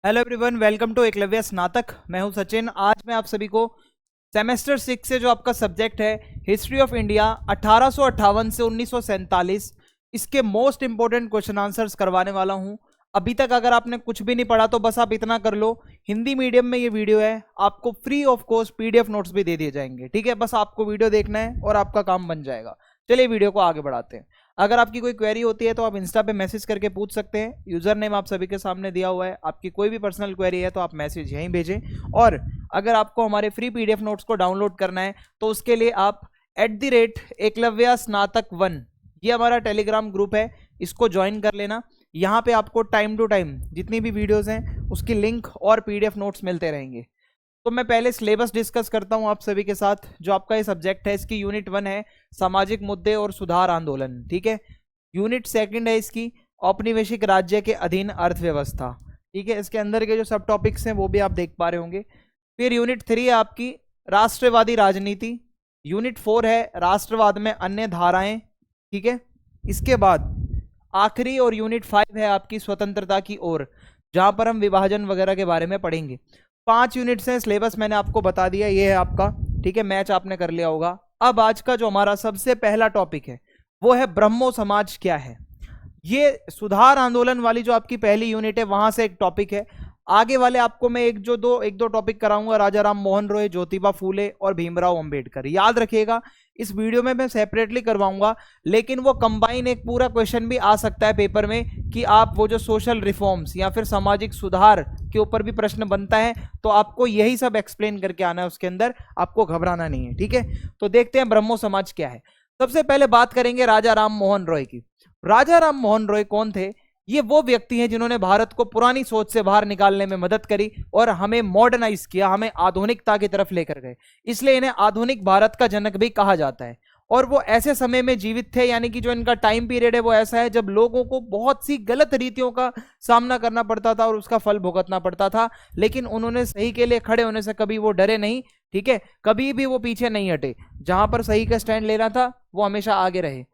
Hello everyone, welcome to Eklavya Snatak. मैं हूं सचिन। आज मैं आप सभी को सेमेस्टर 6 से जो आपका सब्जेक्ट है हिस्ट्री ऑफ इंडिया 1858 से 1947, इसके मोस्ट इंपॉर्टेंट क्वेश्चन आंसर्स करवाने वाला हूं। अभी तक अगर आपने कुछ भी नहीं पढ़ा तो बस आप इतना कर लो, हिंदी मीडियम में ये वीडियो है, आपको free of cost PDF notes भी दे दिए जाएंगे। ठीक है, बस आपको वीडियो देखना है और आपका काम बन जाएगा। चलिए वीडियो को आगे बढ़ाते हैं। अगर आपकी कोई क्वेरी होती है तो आप इंस्टा पे मैसेज करके पूछ सकते हैं। यूजर नेम आप सभी के सामने दिया हुआ है। आपकी कोई भी पर्सनल क्वेरी है तो आप मैसेज यहीं भेजें। और अगर आपको हमारे फ्री पीडीएफ नोट्स को डाउनलोड करना है तो उसके लिए आप @एकलव्य स्नातक 1 ये हमारा टेलीग्राम ग्रुप है, इसको ज्वाइन कर लेना। यहाँ पे आपको टाइम टू टाइम जितनी भी वीडियोस हैं उसकी लिंक और पीडीएफ नोट्स मिलते रहेंगे। तो मैं पहले सिलेबस डिस्कस करता हूं आप सभी के साथ। जो आपका ये सब्जेक्ट है इसकी यूनिट 1 है सामाजिक मुद्दे और सुधार आंदोलन। ठीक है, यूनिट 2 है इसकी औपनिवेशिक राज्य के अधीन अर्थव्यवस्था। ठीक है, इसके अंदर के जो सब टॉपिक्स हैं वो भी आप देख पा रहे होंगे। फिर यूनिट 3 है आपकी राष्ट्रवादी राजनीति। यूनिट 4 है राष्ट्रवाद में अन्य धाराएं। ठीक है, इसके बाद आखिरी और यूनिट 5 है आपकी स्वतंत्रता की ओर, जहां पर हम विभाजन वगैरह के बारे में पढ़ेंगे। 5 यूनिट्स हैं, सिलेबस मैंने आपको बता दिया, ये है आपका। ठीक है, मैच आपने कर लिया होगा। अब आज का जो हमारा सबसे पहला टॉपिक है वो है ब्रह्मो समाज क्या है। ये सुधार आंदोलन वाली जो आपकी पहली यूनिट है वहां से एक टॉपिक है। आगे वाले आपको मैं एक दो टॉपिक कराऊंगा, राजा राम मोहन रॉय, ज्योतिबा फूले और भीमराव अंबेडकर। याद रखिएगा, इस वीडियो में मैं सेपरेटली करवाऊंगा, लेकिन वो कंबाइन एक पूरा क्वेश्चन भी आ सकता है पेपर में कि आप वो जो सोशल रिफॉर्म्स या फिर सामाजिक सुधार के ऊपर भी प्रश्न बनता है तो आपको यही सब एक्सप्लेन करके आना है उसके अंदर, आपको घबराना नहीं है। ठीक है, तो देखते हैं ब्रह्मो समाज क्या है। सबसे पहले बात करेंगे राजा राम मोहन रॉय की। राजा राम मोहन रॉय कौन थे? ये वो व्यक्ति हैं जिन्होंने भारत को पुरानी सोच से बाहर निकालने में मदद करी और हमें मॉडर्नाइज किया, हमें आधुनिकता की तरफ लेकर गए। इसलिए इन्हें आधुनिक भारत का जनक भी कहा जाता है। और वो ऐसे समय में जीवित थे, यानी कि जो इनका टाइम पीरियड है वो ऐसा है जब लोगों को बहुत सी गलत रीतियों का सामना करना पड़ता था और उसका फल भुगतना पड़ता था, लेकिन उन्होंने सही के लिए खड़े होने से कभी वो डरे नहीं। ठीक है, कभी भी वो पीछे नहीं हटे, जहां पर सही का स्टैंड लेना था वो हमेशा आगे रहे।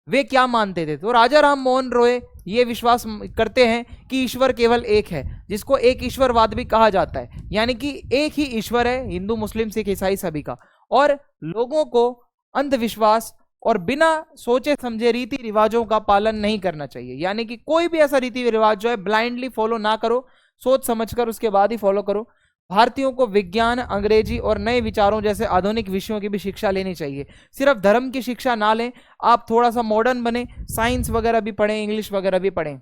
वे क्या मानते थे? तो राजा राम मोहन रॉय ये विश्वास करते हैं कि ईश्वर केवल एक है, जिसको एक ईश्वरवाद भी कहा जाता है, यानी कि एक ही ईश्वर है, हिंदू मुस्लिम सिख ईसाई सभी का। और लोगों को अंधविश्वास और बिना सोचे समझे रीति रिवाजों का पालन नहीं करना चाहिए, यानी कि कोई भी ऐसा रीति रिवाज जो है ब्लाइंडली फॉलो ना करो, सोच समझकर उसके बाद ही फॉलो करो। भारतीयों को विज्ञान, अंग्रेजी और नए विचारों जैसे आधुनिक विषयों की भी शिक्षा लेनी चाहिए। सिर्फ धर्म की शिक्षा ना लें, आप थोड़ा सा मॉडर्न बने, साइंस वगैरह भी पढ़ें, इंग्लिश वगैरह भी पढ़ें।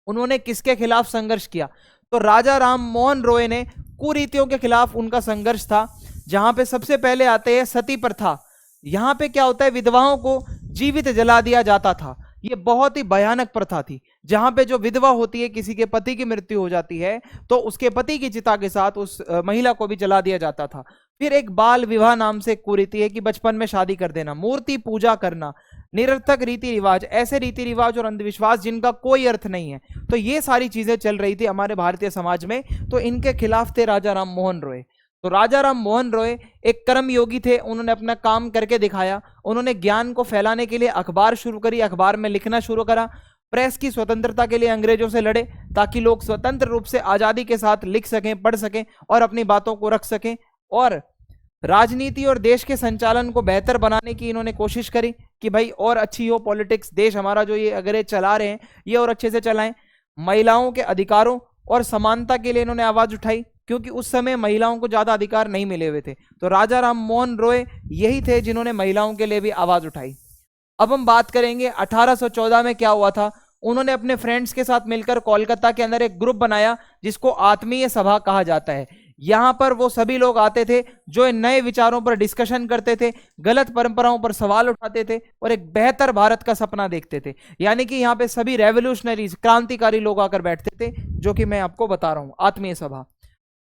उन्होंने किसके खिलाफ संघर्ष किया? तो राजा राम मोहन रॉय ने कुरीतियों के खिलाफ उनका संघर्ष था, जहां पे सबसे पहले आते हैं सती प्रथा। यहां पे क्या होता है, विधवाओं को जीवित जला दिया जाता था। ये बहुत ही भयानक प्रथा थी, जहां पे जो विधवा होती है, किसी के पति की मृत्यु हो जाती है तो उसके पति की चिता के साथ उस महिला को भी जला दिया जाता था। फिर एक बाल विवाह नाम से एक कुरीति है कि बचपन में शादी कर देना, मूर्ति पूजा करना, निरर्थक रीति रिवाज, ऐसे रीति रिवाज और अंधविश्वास जिनका कोई अर्थ नहीं है। तो ये सारी चीजें चल रही थी हमारे भारतीय समाज में, तो इनके खिलाफ थे राजा राम मोहन रॉय। तो राजा राम मोहन रॉय एक कर्म योगी थे, उन्होंने अपना काम करके दिखाया। उन्होंने ज्ञान को फैलाने के लिए अखबार शुरू करी, अखबार में लिखना शुरू करा। प्रेस की स्वतंत्रता के लिए अंग्रेजों से लड़े ताकि लोग स्वतंत्र रूप से आजादी के साथ लिख सकें, पढ़ सकें और अपनी बातों को रख सकें। और राजनीति और देश के संचालन को बेहतर बनाने की इन्होंने कोशिश करी कि भाई और अच्छी हो पॉलिटिक्स, देश हमारा जो ये अगर ये चला रहे हैं ये और अच्छे से चलाएं। महिलाओं के अधिकारों और समानता के लिए इन्होंने आवाज उठाई, क्योंकि उस समय महिलाओं को ज्यादा अधिकार नहीं मिले हुए थे। तो राजा राम मोहन रॉय यही थे जिन्होंने महिलाओं के लिए भी आवाज उठाई। अब हम बात करेंगे 1814 में क्या हुआ था। उन्होंने अपने फ्रेंड्स के साथ मिलकर कोलकाता के अंदर एक ग्रुप बनाया जिसको आत्मीय सभा कहा जाता है। यहां पर वो सभी लोग आते थे जो इन नए विचारों पर डिस्कशन करते थे, गलत परंपराओं पर सवाल उठाते थे और एक बेहतर भारत का सपना देखते थे। यानी कि यहाँ पे सभी रेवोल्यूशनरीज, क्रांतिकारी लोग आकर बैठते थे, जो कि मैं आपको बता रहा हूं। आत्मीय सभा।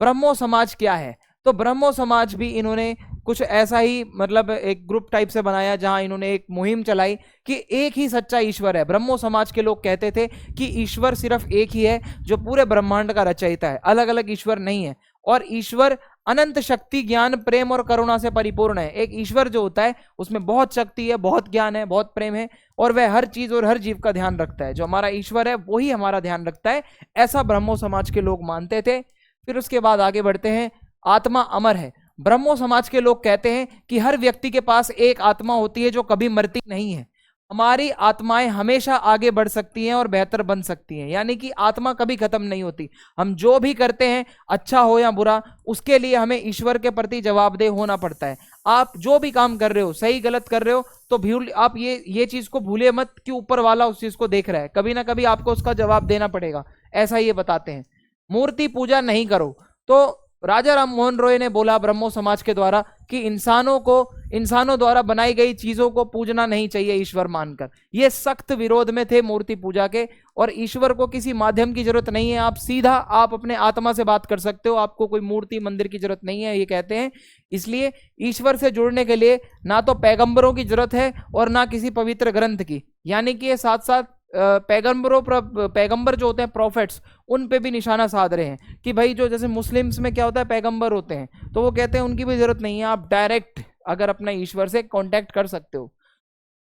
ब्रह्मो समाज क्या है? तो ब्रह्मो समाज भी इन्होंने कुछ ऐसा ही, मतलब एक ग्रुप टाइप से बनाया, जहां इन्होंने एक मुहिम चलाई कि एक ही सच्चा ईश्वर है। ब्रह्मो समाज के लोग कहते थे कि ईश्वर सिर्फ एक ही है जो पूरे ब्रह्मांड का रचयिता है, अलग अलग ईश्वर नहीं है। और ईश्वर अनंत शक्ति, ज्ञान, प्रेम और करुणा से परिपूर्ण है। एक ईश्वर जो होता है उसमें बहुत शक्ति है, बहुत ज्ञान है, बहुत प्रेम है, और वह हर चीज और हर जीव का ध्यान रखता है। जो हमारा ईश्वर है वही हमारा ध्यान रखता है, ऐसा ब्रह्मो समाज के लोग मानते थे। फिर उसके बाद आगे बढ़ते हैं। आत्मा अमर है। ब्रह्मो समाज के लोग कहते हैं कि हर व्यक्ति के पास एक आत्मा होती है जो कभी मरती नहीं है। हमारी आत्माएं हमेशा आगे बढ़ सकती हैं और बेहतर बन सकती हैं, यानी कि आत्मा कभी खत्म नहीं होती। हम जो भी करते हैं, अच्छा हो या बुरा, उसके लिए हमें ईश्वर के प्रति जवाबदेह होना पड़ता है। आप जो भी काम कर रहे हो, सही गलत कर रहे हो, तो भूल आप ये चीज को भूले मत कि ऊपर वाला उस चीज को देख रहा है, कभी ना कभी आपको उसका जवाब देना पड़ेगा, ऐसा ये बताते हैं। मूर्ति पूजा नहीं करो। तो राजा राम मोहन रॉय ने बोला ब्रह्मो समाज के द्वारा कि इंसानों द्वारा बनाई गई चीजों को पूजना नहीं चाहिए ईश्वर मानकर। ये सख्त विरोध में थे मूर्ति पूजा के, और ईश्वर को किसी माध्यम की जरूरत नहीं है, आप सीधा आप अपने आत्मा से बात कर सकते हो, आपको कोई मूर्ति मंदिर की जरूरत नहीं है, ये कहते हैं। इसलिए ईश्वर से जुड़ने के लिए ना तो पैगंबरों की जरूरत है और ना किसी पवित्र ग्रंथ की, यानी कि ये साथ साथ पैगंबर जो होते हैं, प्रॉफिट्स, उन पे भी निशाना साध रहे हैं कि भाई जो जैसे मुस्लिम्स में क्या होता है, पैगंबर होते हैं, तो वो कहते हैं उनकी भी जरूरत नहीं है, आप डायरेक्ट अगर अपने ईश्वर से कांटेक्ट कर सकते हो।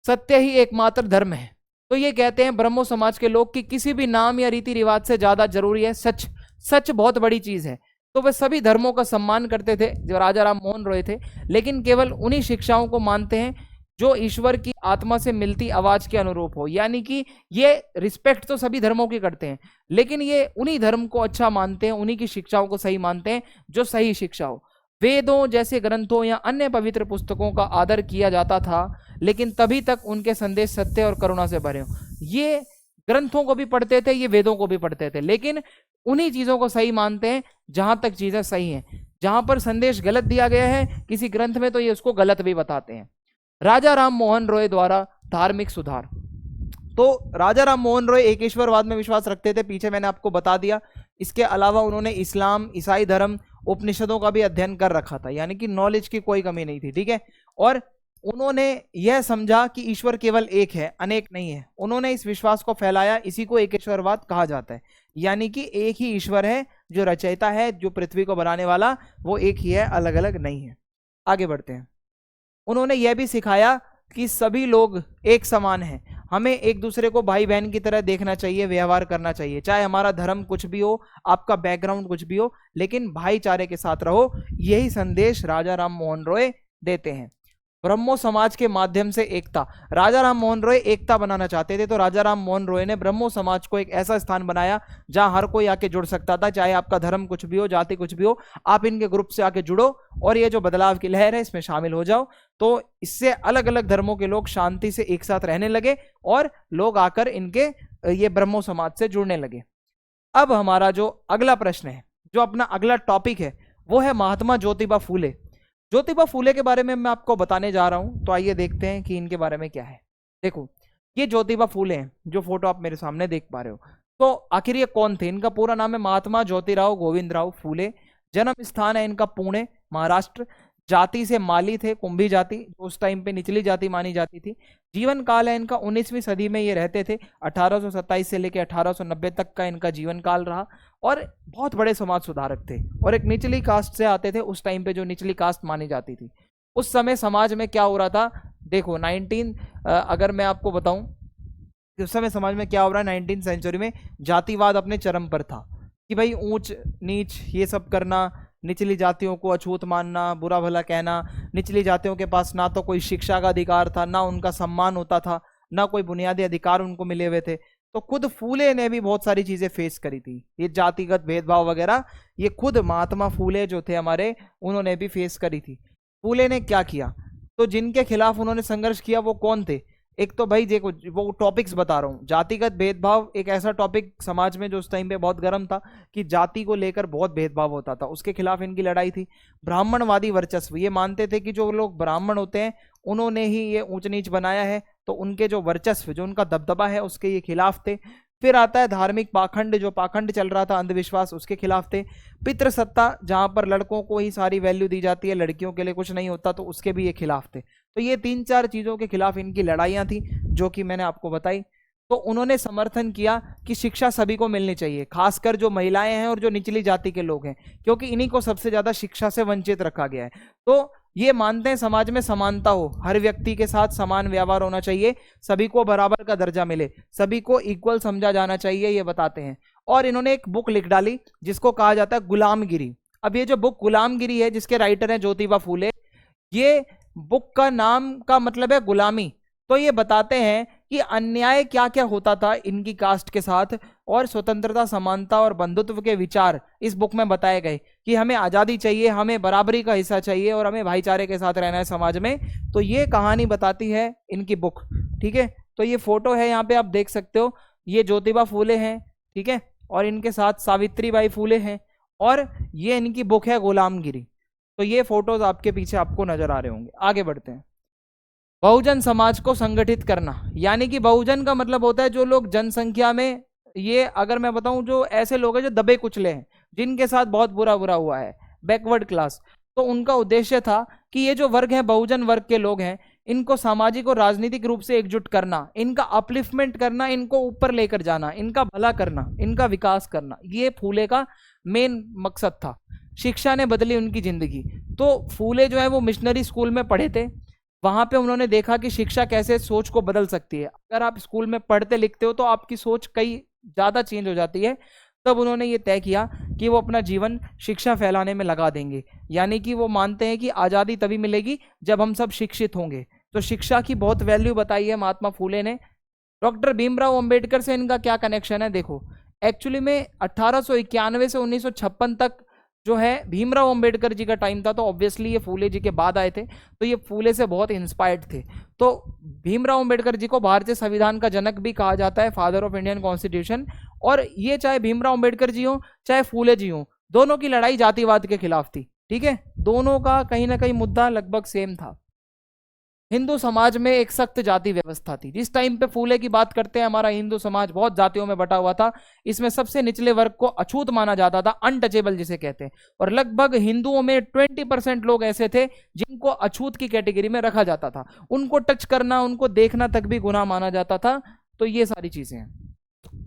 सत्य ही एकमात्र धर्म है। तो ये कहते हैं ब्रह्मो समाज के लोग कि किसी भी नाम या रीति रिवाज से ज्यादा जरूरी है सच। सच बहुत बड़ी चीज है। तो वे सभी धर्मों का सम्मान करते थे जो राजा राम मोहन रॉय थे, लेकिन केवल उन्हीं शिक्षाओं को मानते हैं जो ईश्वर की आत्मा से मिलती आवाज के अनुरूप हो। यानी कि ये रिस्पेक्ट तो सभी धर्मों की करते हैं, लेकिन ये उन्हीं धर्म को अच्छा मानते हैं, उन्हीं की शिक्षाओं को सही मानते हैं जो सही शिक्षा हो। वेदों जैसे ग्रंथों या अन्य पवित्र पुस्तकों का आदर किया जाता था, लेकिन तभी तक उनके संदेश सत्य और करुणा से भरे हो। ये ग्रंथों को भी पढ़ते थे, ये वेदों को भी पढ़ते थे, लेकिन उन्हीं चीजों को सही मानते हैं जहां तक चीजें सही हैं। जहां पर संदेश गलत दिया गया है किसी ग्रंथ में, तो ये उसको गलत भी बताते हैं। राजा राम मोहन रॉय द्वारा धार्मिक सुधार। तो राजा राम मोहन रॉय एक ईश्वरवाद में विश्वास रखते थे, पीछे मैंने आपको बता दिया। इसके अलावा उन्होंने इस्लाम, ईसाई धर्म, उपनिषदों का भी अध्ययन कर रखा था, यानी कि नॉलेज की कोई कमी नहीं थी, ठीक है। और उन्होंने यह समझा कि ईश्वर केवल एक है, अनेक नहीं है। उन्होंने इस विश्वास को फैलाया, इसी को एक ईश्वरवाद कहा जाता है। यानी कि एक ही ईश्वर है जो रचयिता है, जो पृथ्वी को बनाने वाला, वो एक ही है, अलग अलग नहीं है। आगे बढ़ते हैं। उन्होंने यह भी सिखाया कि सभी लोग एक समान हैं, हमें एक दूसरे को भाई बहन की तरह देखना चाहिए, व्यवहार करना चाहिए, चाहे हमारा धर्म कुछ भी हो, आपका बैकग्राउंड कुछ भी हो, लेकिन भाईचारे के साथ रहो। यही संदेश राजा राम मोहन रॉय देते हैं। ब्रह्मो समाज के माध्यम से एकता। राजा राम मोहन रॉय एकता बनाना चाहते थे, तो राजा राम मोहन रॉय ने ब्रह्मो समाज को एक ऐसा स्थान बनाया जहां हर कोई आके जुड़ सकता था, चाहे आपका धर्म कुछ भी हो, जाति कुछ भी हो, आप इनके ग्रुप से आके जुड़ो और ये जो बदलाव की लहर है इसमें शामिल हो जाओ। तो इससे अलग अलग धर्मों के लोग शांति से एक साथ रहने लगे और लोग आकर इनके ये ब्रह्मो समाज से जुड़ने लगे। अब हमारा जो अगला प्रश्न है, जो अपना अगला टॉपिक है, वो है महात्मा ज्योतिबा फूले। ज्योतिबा फूले के बारे में मैं आपको बताने जा रहा हूं, तो आइए देखते हैं कि इनके बारे में क्या है। देखो, ये ज्योतिबा फूले हैं, जो फोटो आप मेरे सामने देख पा रहे हो। तो आखिर ये कौन थे? इनका पूरा नाम है महात्मा ज्योतिराव गोविंदराव फूले। जन्म स्थान है इनका पुणे, महाराष्ट्र। जाति से माली थे, कुंभी जाति, उस टाइम पे निचली जाति मानी जाती थी। जीवन काल है इनका 19वीं सदी में ये रहते थे। 1827 से लेकर 1890 तक का इनका जीवन काल रहा, और बहुत बड़े समाज सुधारक थे, और एक निचली कास्ट से आते थे। उस टाइम पे जो निचली कास्ट मानी जाती थी, उस समय समाज में क्या हो रहा था, देखो अगर मैं आपको बताऊं कि उस समय समाज में क्या हो रहा है, 19वीं सेंचुरी में जातिवाद अपने चरम पर था कि भाई ऊंच नीच ये सब करना, निचली जातियों को अछूत मानना, बुरा भला कहना। निचली जातियों के पास ना तो कोई शिक्षा का अधिकार था, ना उनका सम्मान होता था, ना कोई बुनियादी अधिकार उनको मिले हुए थे। तो खुद फूले ने भी बहुत सारी चीजें फेस करी थी, ये जातिगत भेदभाव वगैरह, ये खुद महात्मा फूले जो थे हमारे, उन्होंने भी फेस करी थी। फूले ने क्या किया, तो जिनके खिलाफ उन्होंने संघर्ष किया वो कौन थे? एक तो भाई देखो, वो टॉपिक्स बता रहा हूँ। जातिगत भेदभाव एक ऐसा टॉपिक समाज में जो उस टाइम पे बहुत गर्म था, कि जाति को लेकर बहुत भेदभाव होता था, उसके खिलाफ इनकी लड़ाई थी। ब्राह्मणवादी वर्चस्व, ये मानते थे कि जो लोग ब्राह्मण होते हैं उन्होंने ही ये ऊंच नीच बनाया है, तो उनके जो वर्चस्व, जो उनका दबदबा है, उसके ये खिलाफ थे। फिर आता है धार्मिक पाखंड, जो पाखंड चल रहा था, अंधविश्वास, उसके खिलाफ थे। पितृसत्ता, जहां पर लड़कों को ही सारी वैल्यू दी जाती है, लड़कियों के लिए कुछ नहीं होता, तो उसके भी ये खिलाफ थे। तो ये 3-4 चीजों के खिलाफ इनकी लड़ाइयां थी, जो कि मैंने आपको बताई। तो उन्होंने समर्थन किया कि शिक्षा सभी को मिलनी चाहिए, खासकर जो महिलाएं हैं और जो निचली जाति के लोग हैं, क्योंकि इन्हीं को सबसे ज्यादा शिक्षा से वंचित रखा गया है। तो ये मानते हैं समाज में समानता हो, हर व्यक्ति के साथ समान व्यवहार होना चाहिए, सभी को बराबर का दर्जा मिले, सभी को इक्वल समझा जाना चाहिए, ये बताते हैं। और इन्होंने एक बुक लिख डाली जिसको कहा जाता है गुलामगिरी। अब ये जो बुक गुलामगिरी है, जिसके राइटर हैं ज्योतिबा फूले, ये बुक का नाम का मतलब है गुलामी। तो ये बताते हैं कि अन्याय क्या क्या होता था इनकी कास्ट के साथ, और स्वतंत्रता, समानता और बंधुत्व के विचार इस बुक में बताए गए कि हमें आजादी चाहिए, हमें बराबरी का हिस्सा चाहिए और हमें भाईचारे के साथ रहना है समाज में। तो ये कहानी बताती है इनकी बुक, ठीक है। तो ये फोटो है, यहाँ पे आप देख सकते हो, ये ज्योतिबा फूले हैं, ठीक है, और इनके साथ सावित्रीबाई फूले हैं, और ये इनकी बुक है गुलामगिरी। तो ये फोटोज आपके पीछे आपको नजर आ रहे होंगे। आगे बढ़ते हैं। बहुजन समाज को संगठित करना, यानी कि बहुजन का मतलब होता है जो लोग जनसंख्या में, ये अगर मैं बताऊं जो ऐसे लोग हैं जो दबे कुचले हैं, जिनके साथ बहुत बुरा बुरा हुआ है, बैकवर्ड क्लास, तो उनका उद्देश्य था कि ये जो वर्ग है, बहुजन वर्ग के लोग हैं, इनको सामाजिक और राजनीतिक रूप से एकजुट करना, इनका अपलिफ्टमेंट करना, इनको ऊपर लेकर जाना, इनका भला करना, इनका विकास करना, ये फूले का मेन मकसद था। शिक्षा ने बदली उनकी जिंदगी। तो फूले जो है वो मिशनरी स्कूल में पढ़े थे, वहां पे उन्होंने देखा कि शिक्षा कैसे सोच को बदल सकती है। अगर आप स्कूल में पढ़ते लिखते हो तो आपकी सोच कई ज्यादा चेंज हो जाती है। तब उन्होंने ये तय किया कि वो अपना जीवन शिक्षा फैलाने में लगा देंगे, यानी कि वो मानते हैं कि आज़ादी तभी मिलेगी जब हम सब शिक्षित होंगे। तो शिक्षा की बहुत वैल्यू बताई है महात्मा फूले ने। डॉक्टर भीमराव अंबेडकर से इनका क्या कनेक्शन है, देखो एक्चुअली में 1891 से 1956 तक जो है भीमराव अंबेडकर जी का टाइम था, तो ऑब्वियसली ये फूले जी के बाद आए थे, तो ये फूले से बहुत इंस्पायर्ड थे। तो भीमराव अंबेडकर जी को भारतीय संविधान का जनक भी कहा जाता है, फादर ऑफ इंडियन कॉन्स्टिट्यूशन। और ये चाहे भीमराव अंबेडकर जी हो चाहे फूले जी हो, दोनों की लड़ाई जातिवाद के खिलाफ थी, ठीक है, दोनों का कहीं ना कहीं मुद्दा लगभग सेम था। हिंदू समाज में एक सख्त जाति व्यवस्था थी। जिस टाइम पे फूले की बात करते हैं, हमारा हिंदू समाज बहुत जातियों में बटा हुआ था, इसमें सबसे निचले वर्ग को अछूत माना जाता था, अनटचेबल जिसे कहते हैं, और लगभग हिंदुओं में 20% लोग ऐसे थे जिनको अछूत की कैटेगरी में रखा जाता था, उनको टच करना, उनको देखना तक भी गुनाह माना जाता था। तो ये सारी चीजें हैं,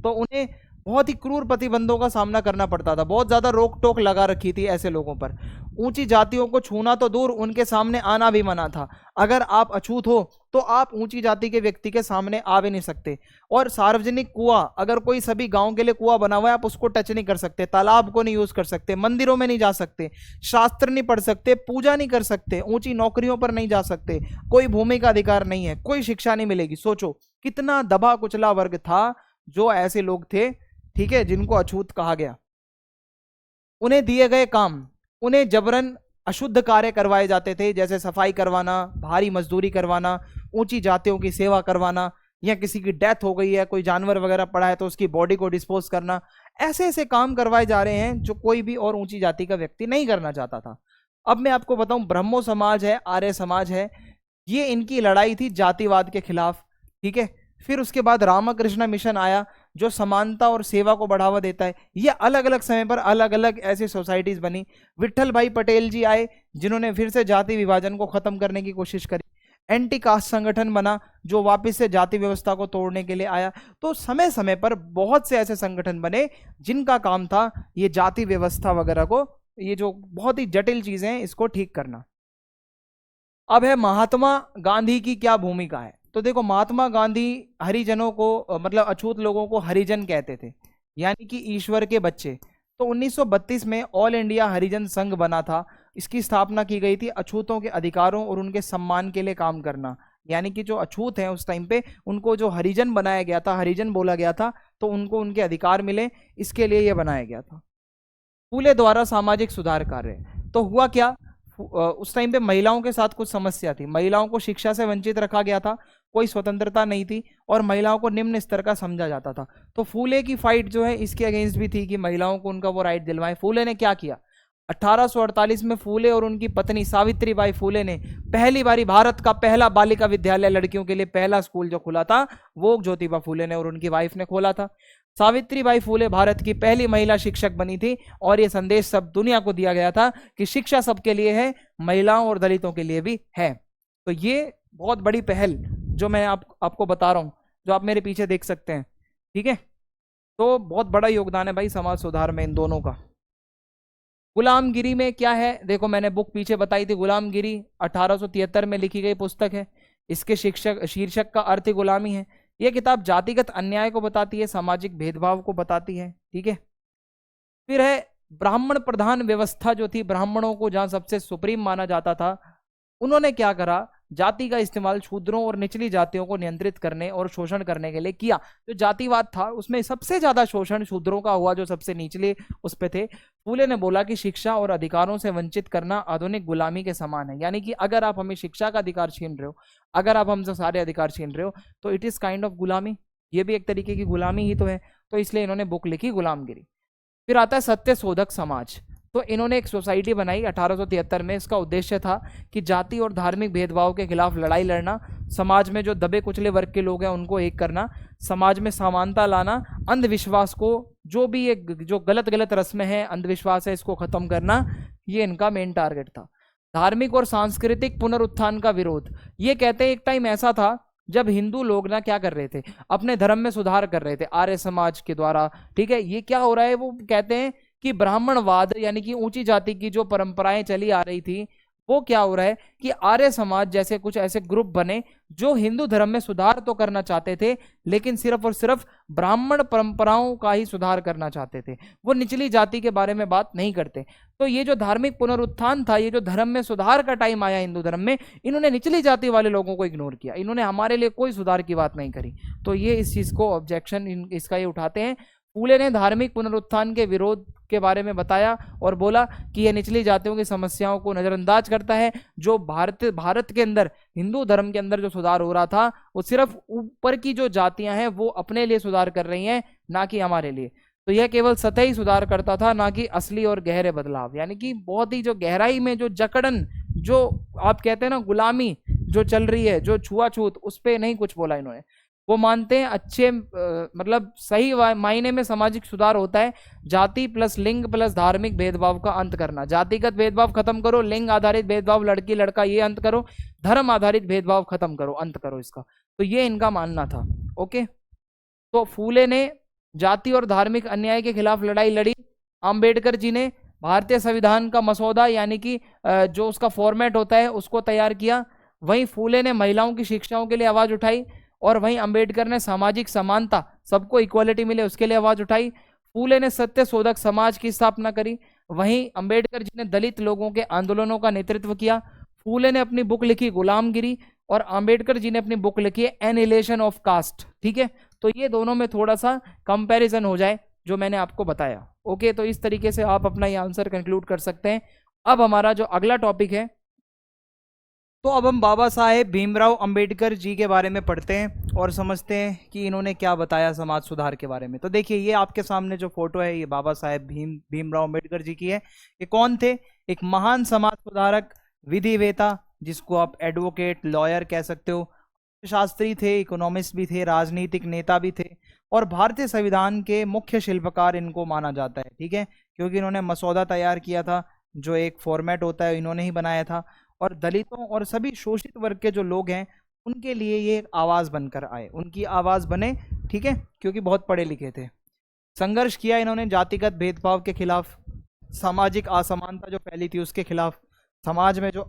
तो उन्हें बहुत ही क्रूर प्रतिबंधों का सामना करना पड़ता था, बहुत ज्यादा रोक टोक लगा रखी थी ऐसे लोगों पर। ऊंची जातियों को छूना तो दूर, उनके सामने आना भी मना था। अगर आप अछूत हो तो आप ऊंची जाति के व्यक्ति के सामने आ भी नहीं सकते। और सार्वजनिक कुआं, अगर कोई सभी गांव के लिए कुआं बना हुआ है, आप उसको टच नहीं कर सकते, तालाब को नहीं यूज कर सकते, मंदिरों में नहीं जा सकते, शास्त्र नहीं पढ़ सकते, पूजा नहीं कर सकते, ऊंची नौकरियों पर नहीं जा सकते, कोई भूमि का अधिकार नहीं है, कोई शिक्षा नहीं मिलेगी। सोचो कितना दबा कुचला वर्ग था जो ऐसे लोग थे, ठीक है, जिनको अछूत कहा गया। उन्हें दिए गए काम, उन्हें जबरन अशुद्ध कार्य करवाए जाते थे, जैसे सफाई करवाना, भारी मजदूरी करवाना, ऊंची जातियों की सेवा करवाना, या किसी की डेथ हो गई है, कोई जानवर वगैरह पड़ा है तो उसकी बॉडी को डिस्पोज करना, ऐसे ऐसे काम करवाए जा रहे हैं जो कोई भी और ऊंची जाति का व्यक्ति नहीं करना चाहता था। अब मैं आपको बताऊं, ब्रह्मो समाज है, आर्य समाज है, ये इनकी लड़ाई थी जातिवाद के खिलाफ, ठीक है। फिर उसके बाद रामकृष्ण मिशन आया जो समानता और सेवा को बढ़ावा देता है। ये अलग अलग समय पर अलग अलग ऐसी सोसाइटीज बनी। विट्ठल भाई पटेल जी आए जिन्होंने फिर से जाति विभाजन को खत्म करने की कोशिश करी। एंटी कास्ट संगठन बना जो वापस से जाति व्यवस्था को तोड़ने के लिए आया। तो समय समय पर बहुत से ऐसे संगठन बने जिनका काम था ये जाति व्यवस्था वगैरह को, ये जो बहुत ही जटिल चीजें हैं, इसको ठीक करना। अब है महात्मा गांधी की क्या भूमिका है। तो देखो, महात्मा गांधी हरिजनों को, मतलब अछूत लोगों को हरिजन कहते थे, यानी कि ईश्वर के बच्चे। तो 1932 में ऑल इंडिया हरिजन संघ बना था। इसकी स्थापना की गई थी अछूतों के अधिकारों और उनके सम्मान के लिए काम करना, यानी कि जो अछूत हैं उस टाइम पे उनको जो हरिजन बनाया गया था, हरिजन बोला गया था, तो उनको उनके अधिकार मिले, इसके लिए यह बनाया गया था। फूले द्वारा सामाजिक सुधार कार्य। तो हुआ क्या, उस टाइम पे महिलाओं के साथ कुछ समस्या थी, महिलाओं को शिक्षा से वंचित रखा गया था, कोई स्वतंत्रता नहीं थी और महिलाओं को निम्न स्तर का समझा जाता था। तो फूले की फाइट जो है इसके अगेंस्ट भी थी कि महिलाओं को उनका वो राइट दिलवाएं। फूले ने क्या किया, 1848 में फूले और उनकी पत्नी सावित्रीबाई फूले ने पहली बारी भारत का पहला बालिका विद्यालय, लड़कियों के लिए पहला स्कूल जो खुला था वो ज्योतिबा फूले ने और उनकी वाइफ ने खोला था। सावित्रीबाई फूले भारत की पहली महिला शिक्षक बनी थी और यह संदेश सब दुनिया को दिया गया था कि शिक्षा सबके लिए है, महिलाओं और दलितों के लिए भी है। तो ये बहुत बड़ी पहल जो मैं आपको बता रहा हूं, जो आप मेरे पीछे देख सकते हैं, ठीक है। तो बहुत बड़ा योगदान है भाई समाज सुधार में इन दोनों का। गुलामगिरी में क्या है, देखो मैंने बुक पीछे बताई थी, गुलामगिरी 1873 में लिखी गई पुस्तक है। इसके शीर्षक का अर्थ गुलामी है। यह किताब जातिगत अन्याय को बताती है, सामाजिक भेदभाव को बताती है, ठीक है। फिर है ब्राह्मण प्रधान व्यवस्था जो थी, ब्राह्मणों को जहां सबसे सुप्रीम माना जाता था, उन्होंने क्या करा, जाति का इस्तेमाल शूद्रों और निचली जातियों को नियंत्रित करने और शोषण करने के लिए किया। जो जातिवाद था उसमें सबसे ज्यादा शोषण शूद्रों का हुआ, जो सबसे निचले उस पे थे। फूले ने बोला कि शिक्षा और अधिकारों से वंचित करना आधुनिक गुलामी के समान है। यानी कि अगर आप हमें शिक्षा का अधिकार छीन रहे हो, अगर आप हमसे सारे अधिकार छीन रहे हो, तो इट इज काइंड ऑफ गुलामी, ये भी एक तरीके की गुलामी ही तो है। तो इसलिए इन्होंने बुक लिखी गुलामगिरी। फिर आता है सत्य शोधक समाज। तो इन्होंने एक सोसाइटी बनाई 1873 में। इसका उद्देश्य था कि जाति और धार्मिक भेदभाव के खिलाफ लड़ाई लड़ना, समाज में जो दबे कुचले वर्ग के लोग हैं उनको एक करना, समाज में समानता लाना, अंधविश्वास को, जो भी ये जो गलत गलत रस्में हैं, अंधविश्वास है, इसको खत्म करना, ये इनका मेन टारगेट था। धार्मिक और सांस्कृतिक पुनरुत्थान का विरोध। ये कहते हैं एक टाइम ऐसा था जब हिंदू लोग ना क्या कर रहे थे, अपने धर्म में सुधार कर रहे थे आर्य समाज के द्वारा, ठीक है। ये क्या हो रहा है, वो कहते हैं कि ब्राह्मणवाद यानी कि ऊंची जाति की जो परंपराएं चली आ रही थी, वो क्या हो रहा है कि आर्य समाज जैसे कुछ ऐसे ग्रुप बने जो हिंदू धर्म में सुधार तो करना चाहते थे, लेकिन सिर्फ और सिर्फ ब्राह्मण परंपराओं का ही सुधार करना चाहते थे, वो निचली जाति के बारे में बात नहीं करते। तो ये जो धार्मिक पुनरुत्थान था, ये जो धर्म में सुधार का टाइम आया हिंदू धर्म में, इन्होंने निचली जाति वाले लोगों को इग्नोर किया, इन्होंने हमारे लिए कोई सुधार की बात नहीं करी। तो ये इस चीज को ऑब्जेक्शन इसका ये उठाते हैं। फूले ने धार्मिक पुनरुत्थान के विरोध के बारे में बताया और बोला कि यह निचली जातियों की समस्याओं को नजरअंदाज करता है। जो भारत के अंदर हिंदू धर्म के अंदर जो सुधार हो रहा था, वो सिर्फ ऊपर की जो जातियां हैं वो अपने लिए सुधार कर रही हैं, ना कि हमारे लिए। तो यह केवल सतही सुधार करता था, ना कि असली और गहरे बदलाव। यानी कि बहुत ही जो गहराई में जो जकड़न, जो आप कहते हैं ना गुलामी जो चल रही है, जो छुआछूत, उस पर नहीं कुछ बोला इन्होंने। वो मानते हैं अच्छे मतलब सही मायने में सामाजिक सुधार होता है जाति प्लस लिंग प्लस धार्मिक भेदभाव का अंत करना। जातिगत भेदभाव खत्म करो, लिंग आधारित भेदभाव लड़की लड़का ये अंत करो, धर्म आधारित भेदभाव खत्म करो, अंत करो इसका। तो ये इनका मानना था। ओके, तो फूले ने जाति और धार्मिक अन्याय के खिलाफ लड़ाई लड़ी। अंबेडकर जी ने भारतीय संविधान का मसौदा यानी कि जो उसका फॉर्मेट होता है उसको तैयार किया। वहीं फूले ने महिलाओं की शिक्षाओं के लिए आवाज उठाई, और वहीं अंबेडकर ने सामाजिक समानता, सबको इक्वालिटी मिले, उसके लिए आवाज उठाई। फूले ने सत्य शोधक समाज की स्थापना करी। वहीं अंबेडकर जी ने दलित लोगों के आंदोलनों का नेतृत्व किया। फूले ने अपनी बुक लिखी गुलामगिरी, और अंबेडकर जी ने अपनी बुक लिखी है एनिहिलेशन ऑफ कास्ट। ठीक है, तो ये दोनों में थोड़ा सा कंपैरिजन हो जाए जो मैंने आपको बताया। ओके, तो इस तरीके से आप अपना ये आंसर कंक्लूड कर सकते हैं। अब हमारा जो अगला टॉपिक है, तो अब हम बाबा साहेब भीमराव अंबेडकर जी के बारे में पढ़ते हैं और समझते हैं कि इन्होंने क्या बताया समाज सुधार के बारे में। तो देखिए, ये आपके सामने जो फोटो है, ये बाबा साहेब भीमराव अंबेडकर जी की है। ये कौन थे? एक महान समाज सुधारक, विधिवेता, जिसको आप एडवोकेट, लॉयर कह सकते हो, शास्त्री थे, इकोनॉमिस्ट भी थे, राजनीतिक नेता भी थे, और भारतीय संविधान के मुख्य शिल्पकार इनको माना जाता है। ठीक है, क्योंकि इन्होंने मसौदा तैयार किया था, जो एक फॉर्मेट होता है इन्होंने ही बनाया था, और दलितों और सभी शोषित वर्ग के जो लोग हैं उनके लिए ये आवाज बनकर आए, उनकी आवाज बने। ठीक है, क्योंकि बहुत पढ़े लिखे थे। संघर्ष किया इन्होंने जातिगत भेदभाव के खिलाफ, सामाजिक असमानता जो फैली थी उसके खिलाफ, समाज में जो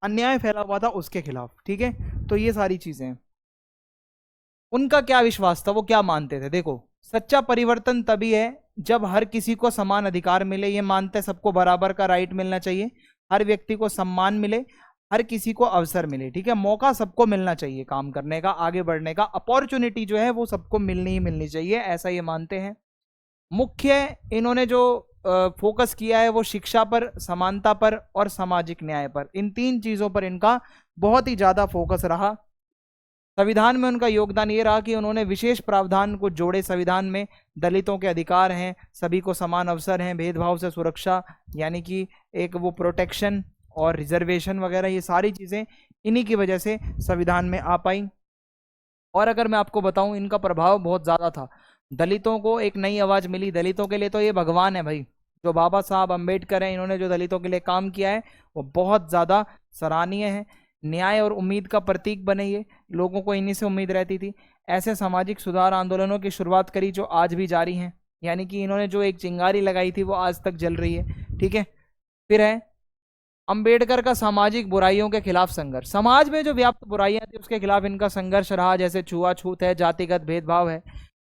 अन्याय फैला हुआ था उसके खिलाफ। ठीक है, तो ये सारी चीजें। उनका क्या विश्वास था, वो क्या मानते थे? देखो, सच्चा परिवर्तन तभी है जब हर किसी को समान अधिकार मिले। ये मानते सबको बराबर का राइट मिलना चाहिए, हर व्यक्ति को सम्मान मिले, हर किसी को अवसर मिले। ठीक है, मौका सबको मिलना चाहिए काम करने का, आगे बढ़ने का, अपॉर्चुनिटी जो है वो सबको मिलनी ही मिलनी चाहिए, ऐसा ये मानते हैं। मुख्य इन्होंने जो फोकस किया है वो शिक्षा पर, समानता पर और सामाजिक न्याय पर। इन तीन चीजों पर इनका बहुत ही ज्यादा फोकस रहा। संविधान में उनका योगदान ये रहा कि उन्होंने विशेष प्रावधान को जोड़े संविधान में। दलितों के अधिकार हैं, सभी को समान अवसर हैं, भेदभाव से सुरक्षा यानी कि एक वो प्रोटेक्शन और रिजर्वेशन वगैरह, ये सारी चीज़ें इन्हीं की वजह से संविधान में आ पाई। और अगर मैं आपको बताऊं, इनका प्रभाव बहुत ज़्यादा था। दलितों को एक नई आवाज़ मिली। दलितों के लिए तो ये भगवान है भाई, जो बाबा साहब अम्बेडकर हैं, इन्होंने जो दलितों के लिए काम किया है वो बहुत ज़्यादा सराहनीय है। न्याय और उम्मीद का प्रतीक बने, ये लोगों को इन्हीं से उम्मीद रहती थी। ऐसे सामाजिक सुधार आंदोलनों की शुरुआत करी जो आज भी जारी हैं, यानी कि इन्होंने जो एक चिंगारी लगाई थी वो आज तक जल रही है। ठीक है, फिर है अंबेडकर का सामाजिक बुराइयों के खिलाफ संघर्ष। समाज में जो व्याप्त बुराइयां थी उसके खिलाफ इनका संघर्ष रहा, जैसे छुआछूत है, जातिगत भेदभाव है।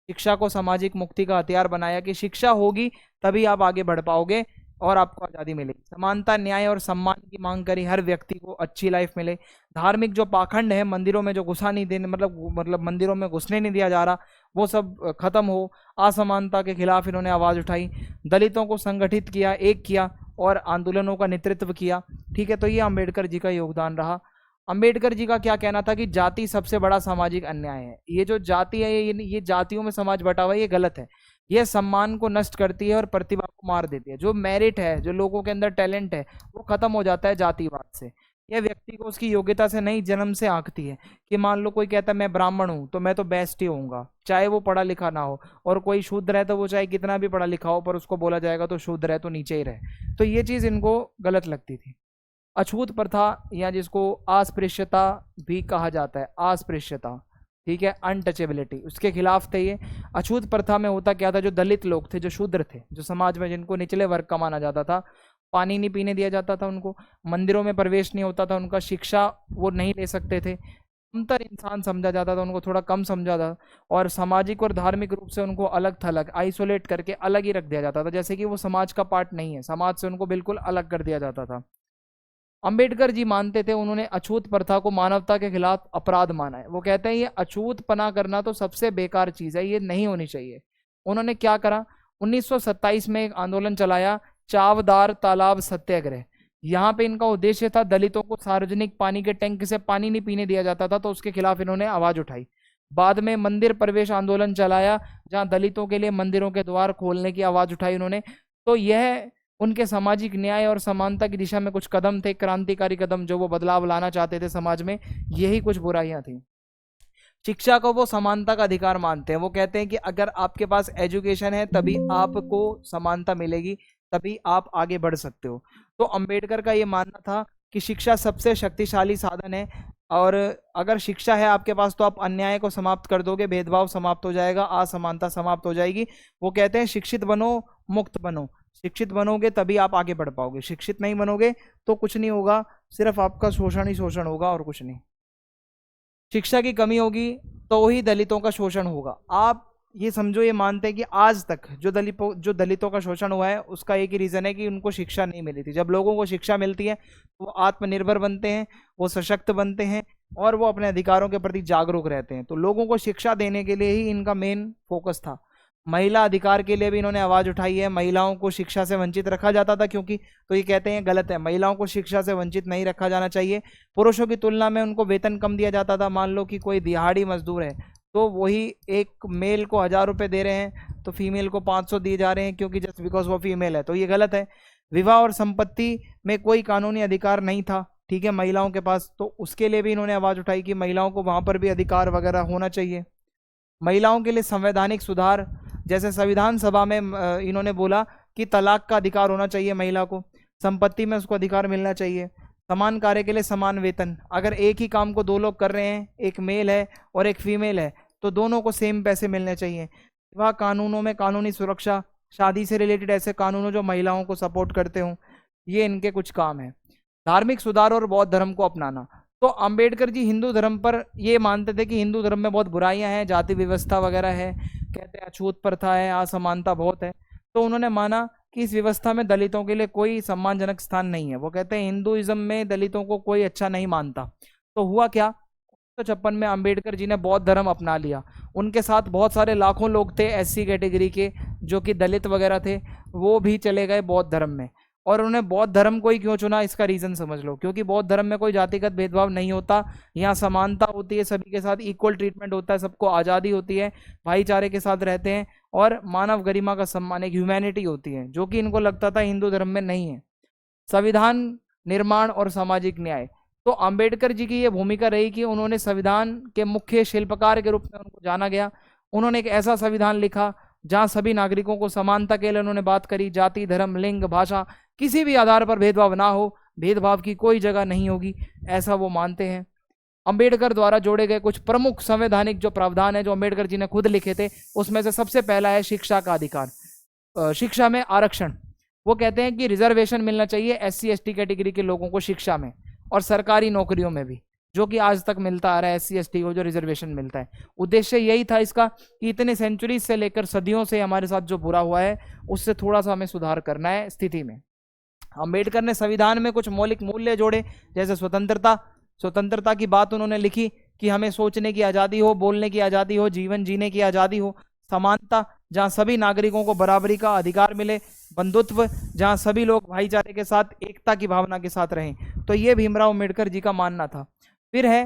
शिक्षा को सामाजिक मुक्ति का हथियार बनाया कि शिक्षा होगी तभी आप आगे बढ़ पाओगे और आपको आज़ादी मिलेगी। समानता, न्याय और सम्मान की मांग करी, हर व्यक्ति को अच्छी लाइफ मिले। धार्मिक जो पाखंड है, मंदिरों में जो घुसा नहीं देने मतलब मंदिरों में घुसने नहीं दिया जा रहा, वो सब खत्म हो। असमानता के खिलाफ इन्होंने आवाज़ उठाई, दलितों को संगठित किया, एक किया और आंदोलनों का नेतृत्व किया। ठीक है, तो ये अंबेडकर जी का योगदान रहा। अंबेडकर जी का क्या कहना था कि जाति सबसे बड़ा सामाजिक अन्याय है। ये जो जाति है, ये जातियों में समाज बटा हुआ है, ये गलत है। ये सम्मान को नष्ट करती है और प्रतिभा को मार देती है। जो मेरिट है, जो लोगों के अंदर टैलेंट है, वो खत्म हो जाता है जातिवाद से। यह व्यक्ति को उसकी योग्यता से नहीं, जन्म से आंकती है। कि मान लो कोई कहता है मैं ब्राह्मण हूं तो मैं तो बेस्ट ही होऊंगा, चाहे वो पढ़ा लिखा ना हो, और कोई शूद्र है तो वो चाहे कितना भी पढ़ा लिखा हो, पर उसको बोला जाएगा तो शूद्र है, तो नीचे ही रहे। तो ये चीज इनको गलत लगती थी। अछूत प्रथा, या जिसको अस्पृश्यता भी कहा जाता है, अस्पृश्यता, ठीक है, अनटचेबिलिटी, उसके खिलाफ थे ये। अछूत प्रथा में होता क्या था, जो दलित लोग थे, जो शूद्र थे, जो समाज में जिनको निचले वर्ग का माना जाता था, पानी नहीं पीने दिया जाता था उनको, मंदिरों में प्रवेश नहीं होता था उनका, शिक्षा वो नहीं ले सकते थे, कमतर इंसान समझा जाता था उनको, थोड़ा कम समझा था, और सामाजिक और धार्मिक रूप से उनको अलग थलग, आइसोलेट करके अलग ही रख दिया जाता था, जैसे कि वो समाज का पार्ट नहीं है, समाज से उनको बिल्कुल अलग कर दिया जाता था। अंबेडकर जी मानते थे, उन्होंने अछूत प्रथा को मानवता के खिलाफ अपराध माना है। वो कहते हैं ये अछूत पना करना तो सबसे बेकार चीज है, ये नहीं होनी चाहिए। उन्होंने क्या करा, 1927 में एक आंदोलन चलाया, चावदार तालाब सत्याग्रह। यहाँ पे इनका उद्देश्य था, दलितों को सार्वजनिक पानी के टैंक से पानी नहीं पीने दिया जाता था, तो उसके खिलाफ इन्होंने आवाज उठाई। बाद में मंदिर प्रवेश आंदोलन चलाया, जहाँ दलितों के लिए मंदिरों के द्वार खोलने की आवाज उठाई उन्होंने। तो यह उनके सामाजिक न्याय और समानता की दिशा में कुछ कदम थे, क्रांतिकारी कदम, जो वो बदलाव लाना चाहते थे समाज में। यही कुछ बुराइयां थी। शिक्षा को वो समानता का अधिकार मानते हैं। वो कहते हैं कि अगर आपके पास एजुकेशन है तभी आपको समानता मिलेगी, तभी आप आगे बढ़ सकते हो। तो अंबेडकर का ये मानना था कि शिक्षा सबसे शक्तिशाली साधन है, और अगर शिक्षा है आपके पास तो आप अन्याय को समाप्त कर दोगे, भेदभाव समाप्त हो जाएगा, असमानता समाप्त हो जाएगी। वो कहते हैं शिक्षित बनो, मुक्त बनो। शिक्षित बनोगे तभी आप आगे बढ़ पाओगे, शिक्षित नहीं बनोगे तो कुछ नहीं होगा, सिर्फ आपका शोषण ही शोषण होगा और कुछ नहीं। शिक्षा की कमी होगी तो ही दलितों का शोषण होगा। आप ये समझो, ये मानते हैं कि आज तक जो दलितों का शोषण हुआ है उसका एक ही रीजन है कि उनको शिक्षा नहीं मिली थी। जब लोगों को शिक्षा मिलती है तो वो आत्मनिर्भर बनते हैं, वो सशक्त बनते हैं और वो अपने अधिकारों के प्रति जागरूक रहते हैं। तो लोगों को शिक्षा देने के लिए ही इनका मेन फोकस था। महिला अधिकार के लिए भी इन्होंने आवाज उठाई है। महिलाओं को शिक्षा से वंचित रखा जाता था क्योंकि, तो ये कहते हैं गलत है, महिलाओं को शिक्षा से वंचित नहीं रखा जाना चाहिए। पुरुषों की तुलना में उनको वेतन कम दिया जाता था। मान लो कि कोई दिहाड़ी मजदूर है तो वही एक मेल को 1000 रुपये दे रहे हैं तो फीमेल को 500 दिए जा रहे हैं, क्योंकि जस्ट बिकॉज वो फीमेल है, तो ये गलत है। विवाह और संपत्ति में कोई कानूनी अधिकार नहीं था, ठीक है, महिलाओं के पास, तो उसके लिए भी इन्होंने आवाज उठाई कि महिलाओं को वहां पर भी अधिकार वगैरह होना चाहिए। महिलाओं के लिए संवैधानिक सुधार, जैसे संविधान सभा में इन्होंने बोला कि तलाक का अधिकार होना चाहिए महिला को, संपत्ति में उसको अधिकार मिलना चाहिए, समान कार्य के लिए समान वेतन। अगर एक ही काम को 2 लोग कर रहे हैं, एक मेल है और एक फीमेल है, तो दोनों को सेम पैसे मिलने चाहिए। विवाह कानूनों में कानूनी सुरक्षा, शादी से रिलेटेड ऐसे कानूनों जो महिलाओं को सपोर्ट करते हों, ये इनके कुछ काम है। धार्मिक सुधार और बौद्ध धर्म को अपनाना। तो अंबेडकर जी हिंदू धर्म पर ये मानते थे कि हिंदू धर्म में बहुत बुराइयां हैं, जाति व्यवस्था वगैरह है, कहते हैं अछूत प्रथा है, असमानता बहुत है। तो उन्होंने माना कि इस व्यवस्था में दलितों के लिए कोई सम्मानजनक स्थान नहीं है। वो कहते हैं हिंदुइज्म में दलितों को कोई अच्छा नहीं मानता। तो हुआ क्या, 1956 में अंबेडकर जी ने बौद्ध धर्म अपना लिया। उनके साथ बहुत सारे लाखों लोग थे SC कैटेगरी के, जो कि दलित वगैरह थे, वो भी चले गए बौद्ध धर्म में। और उन्होंने बौद्ध धर्म को ही क्यों चुना, इसका रीजन समझ लो, क्योंकि बौद्ध धर्म में कोई जातिगत भेदभाव नहीं होता, यहाँ समानता होती है, सभी के साथ इक्वल ट्रीटमेंट होता है, सबको आज़ादी होती है, भाईचारे के साथ रहते हैं, और मानव गरिमा का सम्मान, एक ह्यूमैनिटी होती है, जो कि इनको लगता था हिंदू धर्म में नहीं है। संविधान निर्माण और सामाजिक न्याय। तो अंबेडकर जी की ये भूमिका रही कि उन्होंने संविधान के मुख्य शिल्पकार के रूप में उनको जाना गया। उन्होंने एक ऐसा संविधान लिखा जहां सभी नागरिकों को समानता के लिए उन्होंने बात करी, जाति, धर्म, लिंग, भाषा, किसी भी आधार पर भेदभाव ना हो, भेदभाव की कोई जगह नहीं होगी, ऐसा वो मानते हैं। अंबेडकर द्वारा जोड़े गए कुछ प्रमुख संवैधानिक जो प्रावधान है जो अंबेडकर जी ने खुद लिखे थे, उसमें से सबसे पहला है शिक्षा का अधिकार, शिक्षा में आरक्षण। वो कहते हैं कि रिजर्वेशन मिलना चाहिए SC ST कैटेगरी के लोगों को शिक्षा में और सरकारी नौकरियों में भी, जो कि आज तक मिलता आ रहा है SC ST को जो रिजर्वेशन मिलता है। उद्देश्य यही था इसका कि इतने सेंचुरी से लेकर सदियों से हमारे साथ जो बुरा हुआ है उससे थोड़ा सा हमें सुधार करना है स्थिति में। अंबेडकर ने संविधान में कुछ मौलिक मूल्य जोड़े, जैसे स्वतंत्रता की बात उन्होंने लिखी कि हमें सोचने की आज़ादी हो, बोलने की आज़ादी हो, जीवन जीने की आज़ादी हो। समानता, जहां सभी नागरिकों को बराबरी का अधिकार मिले। बंधुत्व, जहां सभी लोग भाईचारे के साथ एकता की भावना के साथ रहें। तो ये भीमराव अंबेडकर जी का मानना था। फिर है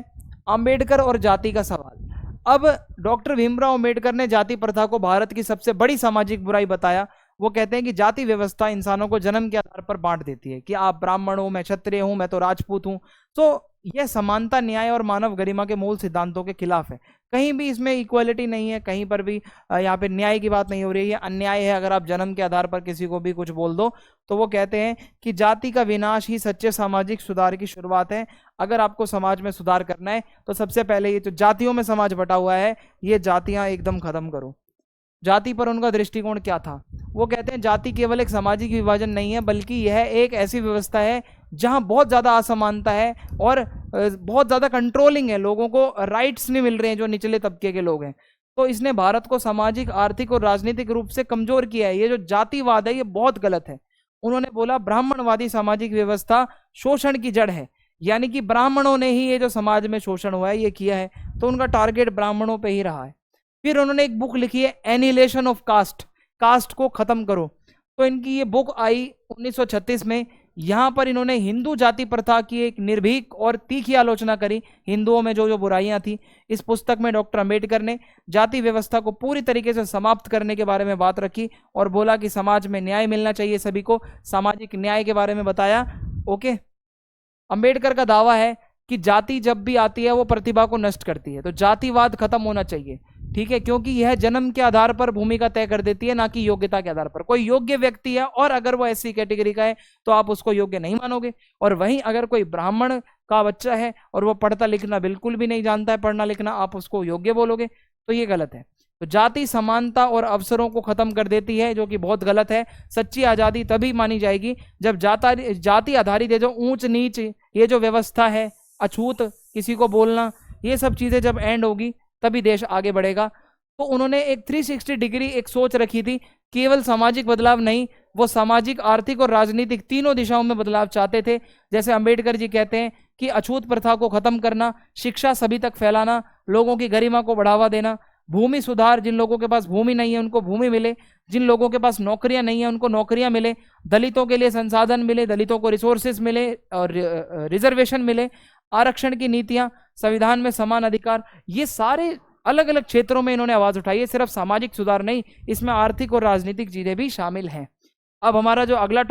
अंबेडकर और जाति का सवाल। अब डॉक्टर भीमराव अंबेडकर ने जाति प्रथा को भारत की सबसे बड़ी सामाजिक बुराई बताया। वो कहते हैं कि जाति व्यवस्था इंसानों को जन्म के आधार पर बांट देती है कि आप ब्राह्मण हो, मैं क्षत्रिय हूं, मैं तो राजपूत हूं। तो यह समानता, न्याय और मानव गरिमा के मूल सिद्धांतों के खिलाफ है। कहीं भी इसमें इक्वालिटी नहीं है, कहीं पर भी यहाँ पे न्याय की बात नहीं हो रही है, अन्याय है अगर आप जन्म के आधार पर किसी को भी कुछ बोल दो। तो वो कहते हैं कि जाति का विनाश ही सच्चे सामाजिक सुधार की शुरुआत है। अगर आपको समाज में सुधार करना है तो सबसे पहले ये जो जातियों में समाज बटा हुआ है, ये जातियां एकदम खत्म करो। जाति पर उनका दृष्टिकोण क्या था? वो कहते हैं जाति केवल एक सामाजिक विभाजन नहीं है, बल्कि यह एक ऐसी व्यवस्था है जहां बहुत ज़्यादा असमानता है और बहुत ज़्यादा कंट्रोलिंग है, लोगों को राइट्स नहीं मिल रहे हैं जो निचले तबके के लोग हैं। तो इसने भारत को सामाजिक, आर्थिक और राजनीतिक रूप से कमजोर किया है। ये जो जातिवाद है ये बहुत गलत है। उन्होंने बोला ब्राह्मणवादी सामाजिक व्यवस्था शोषण की जड़ है, यानी कि ब्राह्मणों ने ही ये जो समाज में शोषण हुआ है ये किया है, तो उनका टारगेट ब्राह्मणों पे ही रहा है। फिर उन्होंने एक बुक लिखी है एनिहिलेशन ऑफ कास्ट, कास्ट को खत्म करो। तो इनकी ये बुक आई 1936 में। यहाँ पर इन्होंने हिंदू जाति प्रथा की एक निर्भीक और तीखी आलोचना करी, हिंदुओं में जो जो बुराइयां थी। इस पुस्तक में डॉक्टर अंबेडकर ने जाति व्यवस्था को पूरी तरीके से समाप्त करने के बारे में बात रखी और बोला कि समाज में न्याय मिलना चाहिए सभी को, सामाजिक न्याय के बारे में बताया। ओके, अंबेडकर का दावा है कि जाति जब भी आती है वो प्रतिभा को नष्ट करती है, तो जातिवाद खत्म होना चाहिए, ठीक है, क्योंकि यह जन्म के आधार पर भूमिका तय कर देती है, ना कि योग्यता के आधार पर। कोई योग्य व्यक्ति है और अगर वो SC कैटेगरी का है तो आप उसको योग्य नहीं मानोगे, और वहीं अगर कोई ब्राह्मण का बच्चा है और वो पढ़ता लिखना बिल्कुल भी नहीं जानता है, पढ़ना लिखना, आप उसको योग्य बोलोगे, तो ये गलत है। तो जाति समानता और अवसरों को खत्म कर देती है, जो कि बहुत गलत है। सच्ची आजादी तभी मानी जाएगी जब जाति आधारित ये जो ऊंच नीच, ये जो व्यवस्था है, अछूत, किसी को बोलना, ये सब चीजें जब एंड होगी तभी देश आगे बढ़ेगा। तो उन्होंने एक 360 डिग्री एक सोच रखी थी, केवल सामाजिक बदलाव नहीं, वो सामाजिक, आर्थिक और राजनीतिक तीनों दिशाओं में बदलाव चाहते थे। जैसे अंबेडकर जी कहते हैं कि अछूत प्रथा को खत्म करना, शिक्षा सभी तक फैलाना, लोगों की गरिमा को बढ़ावा देना, भूमि सुधार, जिन लोगों के पास भूमि नहीं है उनको भूमि मिले, जिन लोगों के पास नौकरियां नहीं है उनको नौकरियां मिले, दलितों के लिए संसाधन मिले, दलितों को रिसोर्सेज मिले और रिजर्वेशन मिले, आरक्षण की नीतियां, संविधान में समान अधिकार, ये सारे अलग अलग क्षेत्रों में इन्होंने आवाज उठाई है। सिर्फ सामाजिक सुधार नहीं, इसमें आर्थिक और राजनीतिक चीजें भी शामिल हैं। अब हमारा जो अगला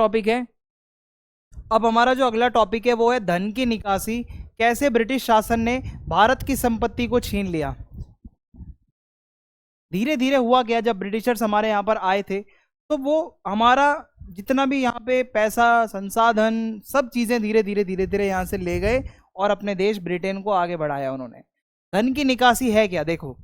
टॉपिक है वो है धन की निकासी। कैसे ब्रिटिश शासन ने भारत की संपत्ति को छीन लिया। धीरे धीरे हुआ क्या, जब ब्रिटिशर्स हमारे यहाँ पर आए थे तो वो हमारा जितना भी यहाँ पे पैसा, संसाधन, सब चीजें धीरे धीरे यहाँ से ले गए और अपने देश ब्रिटेन को आगे बढ़ाया उन्होंने। धन की निकासी है क्या? देखो,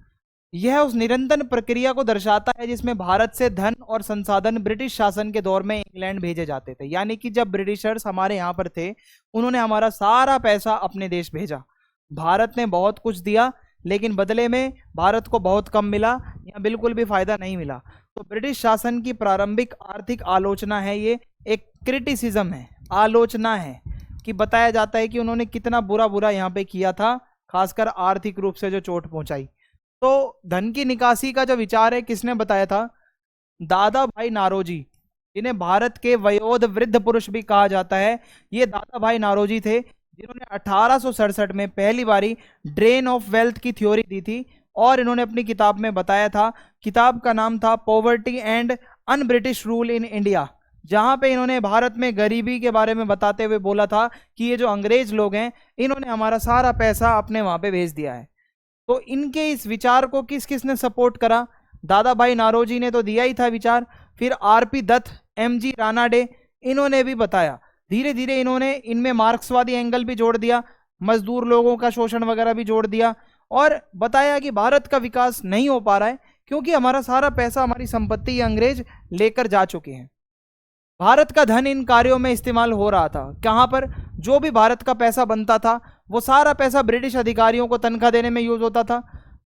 यह उस निरंतर प्रक्रिया को दर्शाता है जिसमें भारत से धन और संसाधन ब्रिटिश शासन के दौर में इंग्लैंड भेजे जाते थे। यानी कि जब ब्रिटिशर्स हमारे यहाँ पर थे, उन्होंने हमारा सारा पैसा अपने देश भेजा। भारत ने बहुत कुछ दिया, लेकिन बदले में भारत को बहुत कम मिला या बिल्कुल भी फायदा नहीं मिला। तो ब्रिटिश शासन की प्रारंभिक आर्थिक आलोचना है, ये एक क्रिटिसिज्म है, आलोचना है, कि बताया जाता है कि उन्होंने कितना बुरा यहाँ पे किया था, खासकर आर्थिक रूप से जो चोट पहुंचाई। तो धन की निकासी का जो विचार है किसने बताया था? दादा भाई नारोजी, जिन्हें भारत के वयोध वृद्ध पुरुष भी कहा जाता है। ये दादा भाई नारोजी थे जिन्होंने 1867 में पहली बारी ड्रेन ऑफ वेल्थ की थ्योरी दी थी और इन्होंने अपनी किताब में बताया था। किताब का नाम था poverty and un British rule in India, जहां पे इन्होंने भारत में गरीबी के बारे में बताते हुए बोला था कि ये जो अंग्रेज लोग हैं, इन्होंने हमारा सारा पैसा अपने वहां पे भेज दिया है। तो इनके इस विचार को किस किस ने सपोर्ट करा? दादा भाई नारोजी ने तो दिया ही था विचार, फिर RP दत्त, MG रानाडे, इन्होंने भी बताया। धीरे धीरे इन्होंने इनमें मार्क्सवादी एंगल भी जोड़ दिया। मजदूर लोगों का शोषण वगैरह भी जोड़ दिया और बताया कि भारत का विकास नहीं हो पा रहा है क्योंकि हमारा सारा पैसा, हमारी संपत्ति ये अंग्रेज लेकर जा चुके हैं। भारत का धन इन कार्यों में इस्तेमाल हो रहा था। कहां पर? जो भी भारत का पैसा बनता था वो सारा पैसा ब्रिटिश अधिकारियों को तनख्वाह देने में यूज होता था,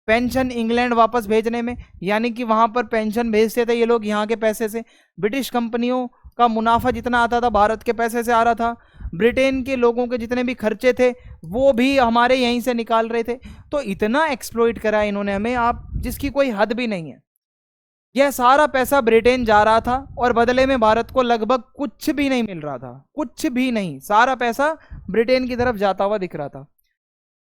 पेंशन इंग्लैंड वापस भेजने में, यानी कि वहां पर पेंशन भेजते थे ये लोग यहाँ के पैसे से। ब्रिटिश कंपनियों का मुनाफा जितना आता था भारत के पैसे से आ रहा था। ब्रिटेन के लोगों के जितने भी खर्चे थे वो भी हमारे यहीं से निकाल रहे थे। तो इतना एक्सप्लॉइट करा इन्होंने हमें, आप जिसकी कोई हद भी नहीं है। यह सारा पैसा ब्रिटेन जा रहा था और बदले में भारत को लगभग कुछ भी नहीं मिल रहा था, कुछ भी नहीं। सारा पैसा ब्रिटेन की तरफ जाता हुआ दिख रहा था।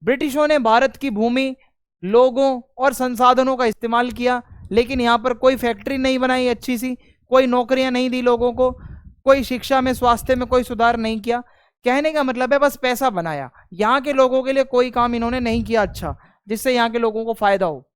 ब्रिटिशों ने भारत की भूमि, लोगों और संसाधनों का इस्तेमाल किया, लेकिन यहाँ पर कोई फैक्ट्री नहीं बनाई अच्छी सी, कोई नौकरियां नहीं दी लोगों को, कोई शिक्षा में, स्वास्थ्य में कोई सुधार नहीं किया। कहने का मतलब है बस पैसा बनाया, यहाँ के लोगों के लिए कोई काम इन्होंने नहीं किया अच्छा, जिससे यहाँ के लोगों को फायदा हो।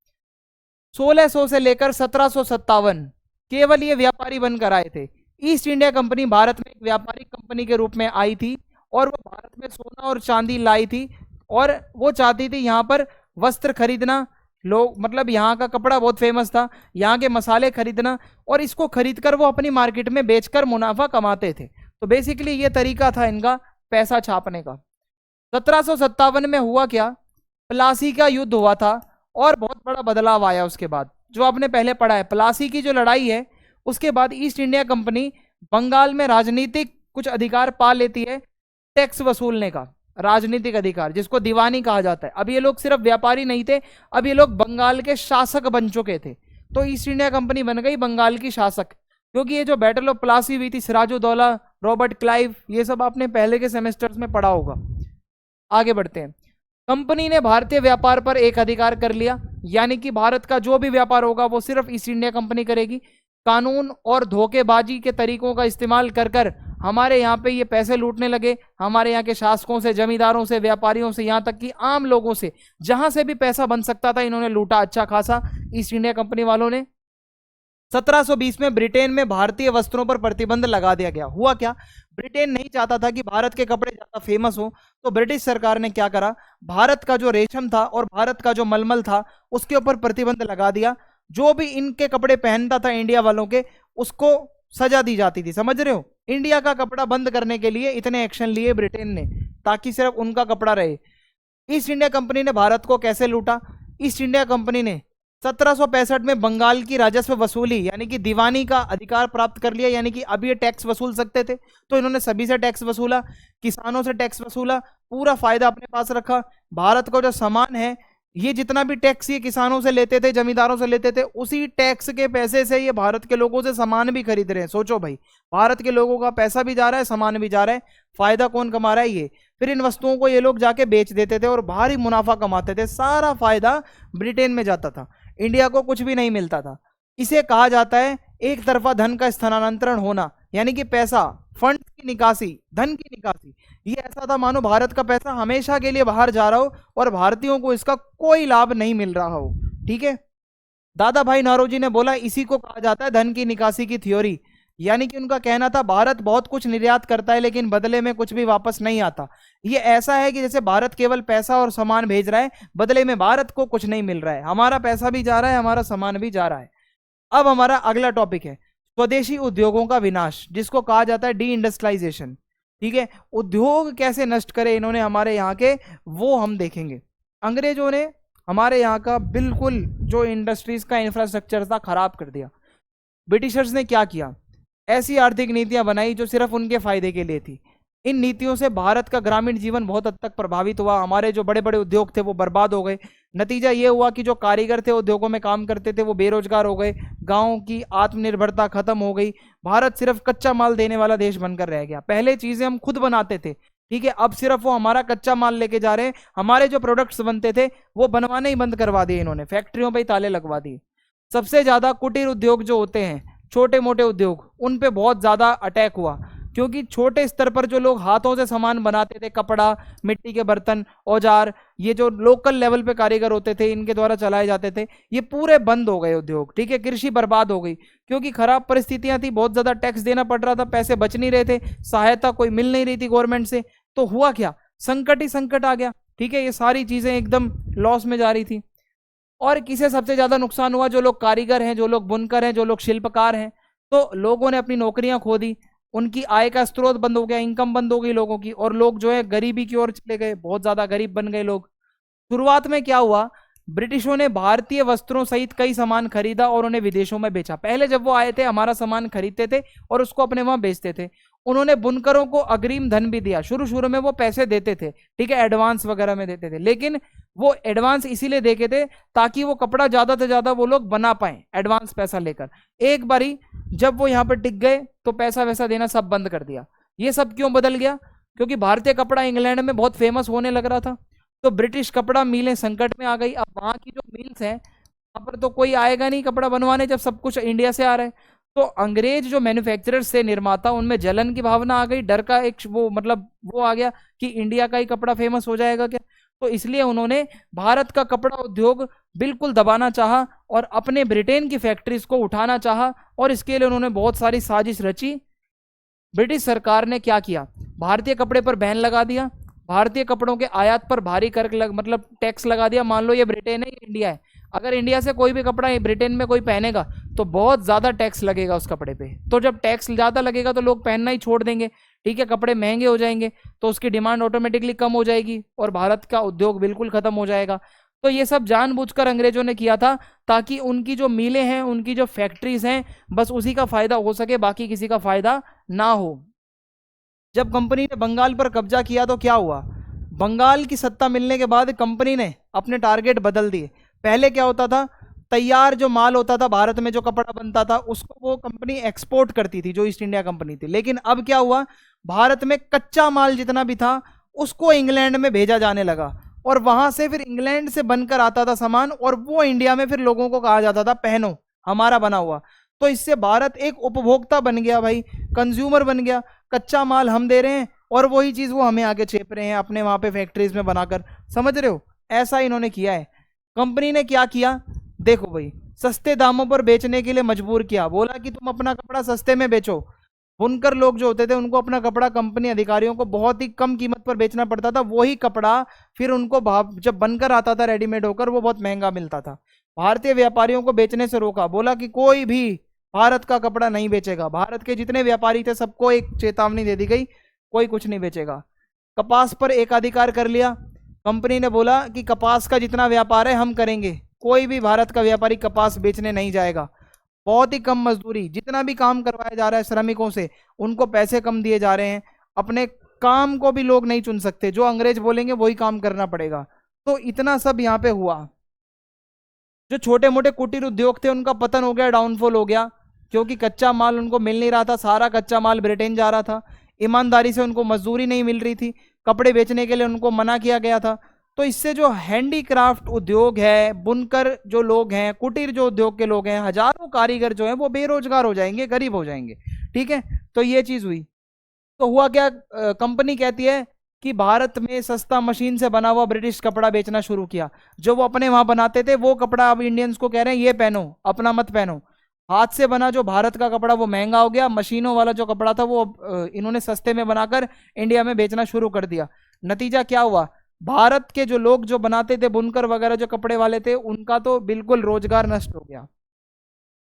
1600 से लेकर 1757 केवल ये व्यापारी बनकर आए थे। ईस्ट इंडिया कंपनी भारत में एक व्यापारिक कंपनी के रूप में आई थी और वो भारत में सोना और चांदी लाई थी और वो चाहती थी यहाँ पर वस्त्र खरीदना, लोग मतलब यहाँ का कपड़ा बहुत फेमस था, यहाँ के मसाले खरीदना और इसको खरीदकर वो अपनी मार्केट में बेचकर मुनाफा कमाते थे। तो बेसिकली ये तरीका था इनका पैसा छापने का। 1757 में हुआ क्या? प्लासी का युद्ध हुआ था और बहुत बड़ा बदलाव आया उसके बाद, जो आपने पहले पढ़ा है। प्लासी की जो लड़ाई है उसके बाद ईस्ट इंडिया कंपनी बंगाल में राजनीतिक कुछ अधिकार पा लेती है, टैक्स वसूलने का राजनीतिक अधिकार, जिसको दीवानी कहा जाता है। अब ये लोग सिर्फ व्यापारी नहीं थे, अब ये लोग बंगाल के शासक बन चुके थे। तो ईस्ट इंडिया कंपनी बन गई बंगाल की शासक, क्योंकि ये जो बैटल ऑफ प्लासी हुई थी, सिराजुद्दौला, रॉबर्ट क्लाइव, ये सब आपने पहले के सेमेस्टर्स में पढ़ा होगा। आगे बढ़ते हैं। कंपनी ने भारतीय व्यापार पर एक अधिकार कर लिया, यानी कि भारत का जो भी व्यापार होगा वो सिर्फ ईस्ट इंडिया कंपनी करेगी। कानून और धोखेबाजी के तरीकों का इस्तेमाल कर कर हमारे यहाँ पे ये पैसे लूटने लगे, हमारे यहाँ के शासकों से, जमींदारों से, व्यापारियों से, यहाँ तक कि आम लोगों से, जहां से भी पैसा बन सकता था इन्होंने लूटा अच्छा खासा ईस्ट इंडिया कंपनी वालों ने। 1720 में ब्रिटेन में भारतीय वस्त्रों पर प्रतिबंध लगा दिया गया। हुआ क्या? ब्रिटेन नहीं चाहता था कि भारत के कपड़े ज्यादा फेमस हो, तो ब्रिटिश सरकार ने क्या करा, भारत का जो रेशम था और भारत का जो मलमल था उसके ऊपर प्रतिबंध लगा दिया। जो भी इनके कपड़े पहनता था इंडिया वालों के, उसको सजा दी जाती थी। समझ रहे हो? इंडिया का कपड़ा बंद करने के लिए इतने एक्शन लिए ब्रिटेन ने, ताकि सिर्फ उनका कपड़ा रहे। ईस्ट इंडिया कंपनी ने भारत को कैसे लूटा? ईस्ट इंडिया कंपनी ने 1765 में बंगाल की राजस्व वसूली यानी कि दीवानी का अधिकार प्राप्त कर लिया, यानी कि अब ये टैक्स वसूल सकते थे। तो इन्होंने सभी से टैक्स वसूला, किसानों से टैक्स वसूला, पूरा फायदा अपने पास रखा। भारत को जो सामान है, ये जितना भी टैक्स ये किसानों से लेते थे, जमींदारों से लेते थे, उसी टैक्स के पैसे से ये भारत के लोगों से सामान भी खरीद रहे हैं। सोचो भाई, भारत के लोगों का पैसा भी जा रहा है, सामान भी जा रहा है, फायदा कौन कमा रहा है? ये। फिर इन वस्तुओं को ये लोग जाके बेच देते थे और भारी मुनाफा कमाते थे। सारा फायदा ब्रिटेन में जाता था, इंडिया को कुछ भी नहीं मिलता था। इसे कहा जाता है एक तरफा धन का स्थानांतरण होना, यानी कि पैसा, फंड की निकासी, धन की निकासी। ये ऐसा था मानो भारत का पैसा हमेशा के लिए बाहर जा रहा हो और भारतीयों को इसका कोई लाभ नहीं मिल रहा हो। ठीक है, दादा भाई नौरोजी ने बोला इसी को कहा जाता है धन की निकासी की थ्योरी। यानी कि उनका कहना था भारत बहुत कुछ निर्यात करता है लेकिन बदले में कुछ भी वापस नहीं आता। ये ऐसा है कि जैसे भारत केवल पैसा और सामान भेज रहा है, बदले में भारत को कुछ नहीं मिल रहा है। हमारा पैसा भी जा रहा है, हमारा सामान भी जा रहा है। अब हमारा अगला टॉपिक है स्वदेशी उद्योगों का विनाश, जिसको कहा जाता है डी इंडस्ट्रियलाइजेशन। ठीक है, उद्योग कैसे नष्ट करे इन्होंने हमारे यहाँ के, वो हम देखेंगे। अंग्रेजों ने हमारे यहाँ का बिल्कुल जो इंडस्ट्रीज का इंफ्रास्ट्रक्चर था खराब कर दिया। ब्रिटिशर्स ने क्या किया, ऐसी आर्थिक नीतियां बनाई जो सिर्फ उनके फायदे के लिए थी। इन नीतियों से भारत का ग्रामीण जीवन बहुत हद तक प्रभावित हुआ। हमारे जो बड़े बड़े उद्योग थे वो बर्बाद हो गए। नतीजा ये हुआ कि जो कारीगर थे उद्योगों में काम करते थे वो बेरोजगार हो गए, गाँव की आत्मनिर्भरता खत्म हो गई। भारत सिर्फ कच्चा माल देने वाला देश बनकर रह गया। पहले चीजें हम खुद बनाते थे, ठीक है, अब सिर्फ वो हमारा कच्चा माल लेके जा रहे हैं। हमारे जो प्रोडक्ट्स बनते थे वो बनवाने ही बंद करवा दिए इन्होंने, फैक्ट्रियों पे ही ताले लगवा दिए। सबसे ज्यादा कुटीर उद्योग जो होते हैं, छोटे मोटे उद्योग, उन पे बहुत ज्यादा अटैक हुआ, क्योंकि छोटे स्तर पर जो लोग हाथों से सामान बनाते थे, कपड़ा, मिट्टी के बर्तन, औजार, ये जो लोकल लेवल पे कारीगर होते थे, इनके द्वारा चलाए जाते थे, ये पूरे बंद हो गए उद्योग। ठीक है, कृषि बर्बाद हो गई क्योंकि खराब परिस्थितियां थी, बहुत ज्यादा टैक्स देना पड़ रहा था, पैसे बच नहीं रहे थे, सहायता कोई मिल नहीं रही थी गवर्नमेंट से। तो हुआ क्या, संकट ही संकट आ गया। ठीक है, ये सारी चीजें एकदम लॉस में जा रही थी। और किसे सबसे ज्यादा नुकसान हुआ? जो लोग कारीगर हैं, जो लोग बुनकर हैं, जो लोग शिल्पकार हैं। तो लोगों ने अपनी नौकरियां खो दी, उनकी आय का स्रोत बंद हो गया, इनकम बंद हो गई लोगों की, और लोग जो है गरीबी की ओर चले गए, बहुत ज्यादा गरीब बन गए लोग। शुरुआत में क्या हुआ, ब्रिटिशों ने भारतीय वस्त्रों सहित कई सामान खरीदा और उन्हें विदेशों में बेचा। पहले जब वो आए थे हमारा सामान खरीदते थे और उसको अपने वहां बेचते थे। उन्होंने बुनकरों को अग्रिम धन भी दिया, शुरू शुरू में वो पैसे देते थे, ठीक है, एडवांस वगैरह में देते थे, लेकिन वो एडवांस इसीलिए देते थे ताकि वो कपड़ा ज्यादा से ज्यादा वो लोग बना पाए एडवांस पैसा लेकर। एक बारी जब वो यहाँ पर टिक गए तो पैसा वैसा देना सब बंद कर दिया। ये सब क्यों बदल गया? क्योंकि भारतीय कपड़ा इंग्लैंड में बहुत फेमस होने लग रहा था, तो ब्रिटिश कपड़ा मिलें संकट में आ गई। अब वहां की जो मिल्स हैं वहां पर तो कोई आएगा नहीं कपड़ा बनवाने जब सब कुछ इंडिया से आ रहा है। तो अंग्रेज जो मैन्युफैक्चरर्स से निर्माता, उनमें जलन की भावना आ गई, डर का एक वो मतलब वो आ गया कि इंडिया का ही कपड़ा फेमस हो जाएगा क्या। तो इसलिए उन्होंने भारत का कपड़ा उद्योग बिल्कुल दबाना चाहा और अपने ब्रिटेन की फैक्ट्रीज को उठाना चाहा, और इसके लिए उन्होंने बहुत सारी साजिश रची। ब्रिटिश सरकार ने क्या किया, भारतीय कपड़े पर बैन लगा दिया, भारतीय कपड़ों के आयात पर भारी कर मतलब टैक्स लगा दिया। मान लो ये ब्रिटेन है, ये इंडिया है, अगर इंडिया से कोई भी कपड़ा ब्रिटेन में कोई पहनेगा तो बहुत ज्यादा टैक्स लगेगा उस कपड़े पे। तो जब टैक्स ज्यादा लगेगा तो लोग पहनना ही छोड़ देंगे, ठीक है, कपड़े महंगे हो जाएंगे, तो उसकी डिमांड ऑटोमेटिकली कम हो जाएगी और भारत का उद्योग बिल्कुल खत्म हो जाएगा। तो ये सब जानबूझकर अंग्रेजों ने किया था ताकि उनकी जो मिलें हैं, उनकी जो फैक्ट्रीज हैं, बस उसी का फायदा हो सके, बाकी किसी का फायदा ना हो। जब कंपनी ने बंगाल पर कब्जा किया तो क्या हुआ, बंगाल की सत्ता मिलने के बाद कंपनी ने अपने टारगेट बदल दिए। पहले क्या होता था, तैयार जो माल होता था भारत में, जो कपड़ा बनता था, उसको वो कंपनी एक्सपोर्ट करती थी, जो ईस्ट इंडिया कंपनी थी। लेकिन अब क्या हुआ, भारत में कच्चा माल जितना भी था उसको इंग्लैंड में भेजा जाने लगा, और वहां से फिर इंग्लैंड से बनकर आता था सामान, और वो इंडिया में फिर लोगों को कहा जाता था पहनो हमारा बना हुआ। तो इससे भारत एक उपभोक्ता बन गया भाई, कंज्यूमर बन गया। कच्चा माल हम दे रहे हैं और वही चीज वो हमें आगे चेप रहे हैं अपने वहां पे फैक्ट्रीज में बनाकर, समझ रहे हो, ऐसा इन्होंने किया है। कंपनी ने क्या किया, देखो भाई, सस्ते दामों पर बेचने के लिए मजबूर किया, बोला कि तुम अपना कपड़ा सस्ते में बेचो। बुनकर लोग जो होते थे उनको अपना कपड़ा कंपनी अधिकारियों को बहुत ही कम कीमत पर बेचना पड़ता था, वही कपड़ा फिर उनको जब बनकर आता था रेडीमेड होकर, वो बहुत महंगा मिलता था। भारतीय व्यापारियों को बेचने से रोका, बोला कि कोई भी भारत का कपड़ा नहीं बेचेगा। भारत के जितने व्यापारी थे सबको एक चेतावनी दे दी गई, कोई कुछ नहीं बेचेगा। कपास पर एकाधिकार कर लिया, कंपनी ने बोला कि कपास का जितना व्यापार है हम करेंगे, कोई भी भारत का व्यापारी कपास बेचने नहीं जाएगा। बहुत ही कम मजदूरी, जितना भी काम करवाया जा रहा है श्रमिकों से, उनको पैसे कम दिए जा रहे हैं। अपने काम को भी लोग नहीं चुन सकते, जो अंग्रेज बोलेंगे वही काम करना पड़ेगा। तो इतना सब यहाँ पे हुआ। जो छोटे मोटे कुटीर उद्योग थे उनका पतन हो गया, डाउनफॉल हो गया, क्योंकि कच्चा माल उनको मिल नहीं रहा था, सारा कच्चा माल ब्रिटेन जा रहा था। ईमानदारी से उनको मजदूरी नहीं मिल रही थी, कपड़े बेचने के लिए उनको मना किया गया था। तो इससे जो हैंडीक्राफ्ट उद्योग है, बुनकर जो लोग हैं, कुटीर जो उद्योग के लोग हैं, हजारों कारीगर जो हैं वो बेरोजगार हो जाएंगे, गरीब हो जाएंगे। ठीक है, तो ये चीज हुई। तो हुआ क्या, कंपनी कहती है कि भारत में सस्ता मशीन से बना हुआ ब्रिटिश कपड़ा बेचना शुरू किया। जो वो अपने वहां बनाते थे वो कपड़ा अब इंडियंस को कह रहे हैं ये पहनो, अपना मत पहनो। हाथ से बना जो भारत का कपड़ा वो महंगा हो गया, मशीनों वाला जो कपड़ा था वो इन्होंने सस्ते में बनाकर इंडिया में बेचना शुरू कर दिया। नतीजा क्या हुआ, भारत के जो लोग जो बनाते थे, बुनकर वगैरह जो कपड़े वाले थे, उनका तो बिल्कुल रोजगार नष्ट हो गया।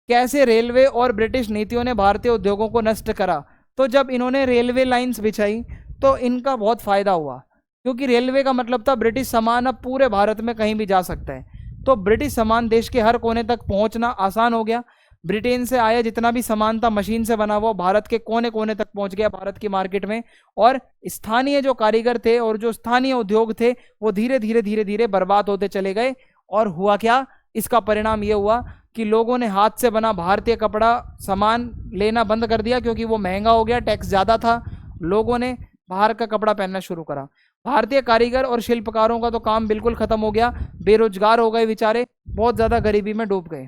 कैसे रेलवे और ब्रिटिश नीतियों ने भारतीय उद्योगों को नष्ट करा, तो जब इन्होंने रेलवे लाइंस बिछाई तो इनका बहुत फायदा हुआ, क्योंकि रेलवे का मतलब था ब्रिटिश सामान अब पूरे भारत में कहीं भी जा सकता है। तो ब्रिटिश सामान देश के हर कोने तक पहुंचना आसान हो गया। ब्रिटेन से आया जितना भी सामान था मशीन से बना हुआ, भारत के कोने कोने तक पहुंच गया, भारत की मार्केट में। और स्थानीय जो कारीगर थे और जो स्थानीय उद्योग थे वो धीरे धीरे धीरे धीरे बर्बाद होते चले गए। और हुआ क्या, इसका परिणाम ये हुआ कि लोगों ने हाथ से बना भारतीय कपड़ा सामान लेना बंद कर दिया, क्योंकि वो महंगा हो गया, टैक्स ज्यादा था। लोगों ने बाहर का कपड़ा पहनना शुरू करा। भारतीय कारीगर और शिल्पकारों का तो काम बिल्कुल खत्म हो गया, बेरोजगार हो गए बेचारे, बहुत ज्यादा गरीबी में डूब गए।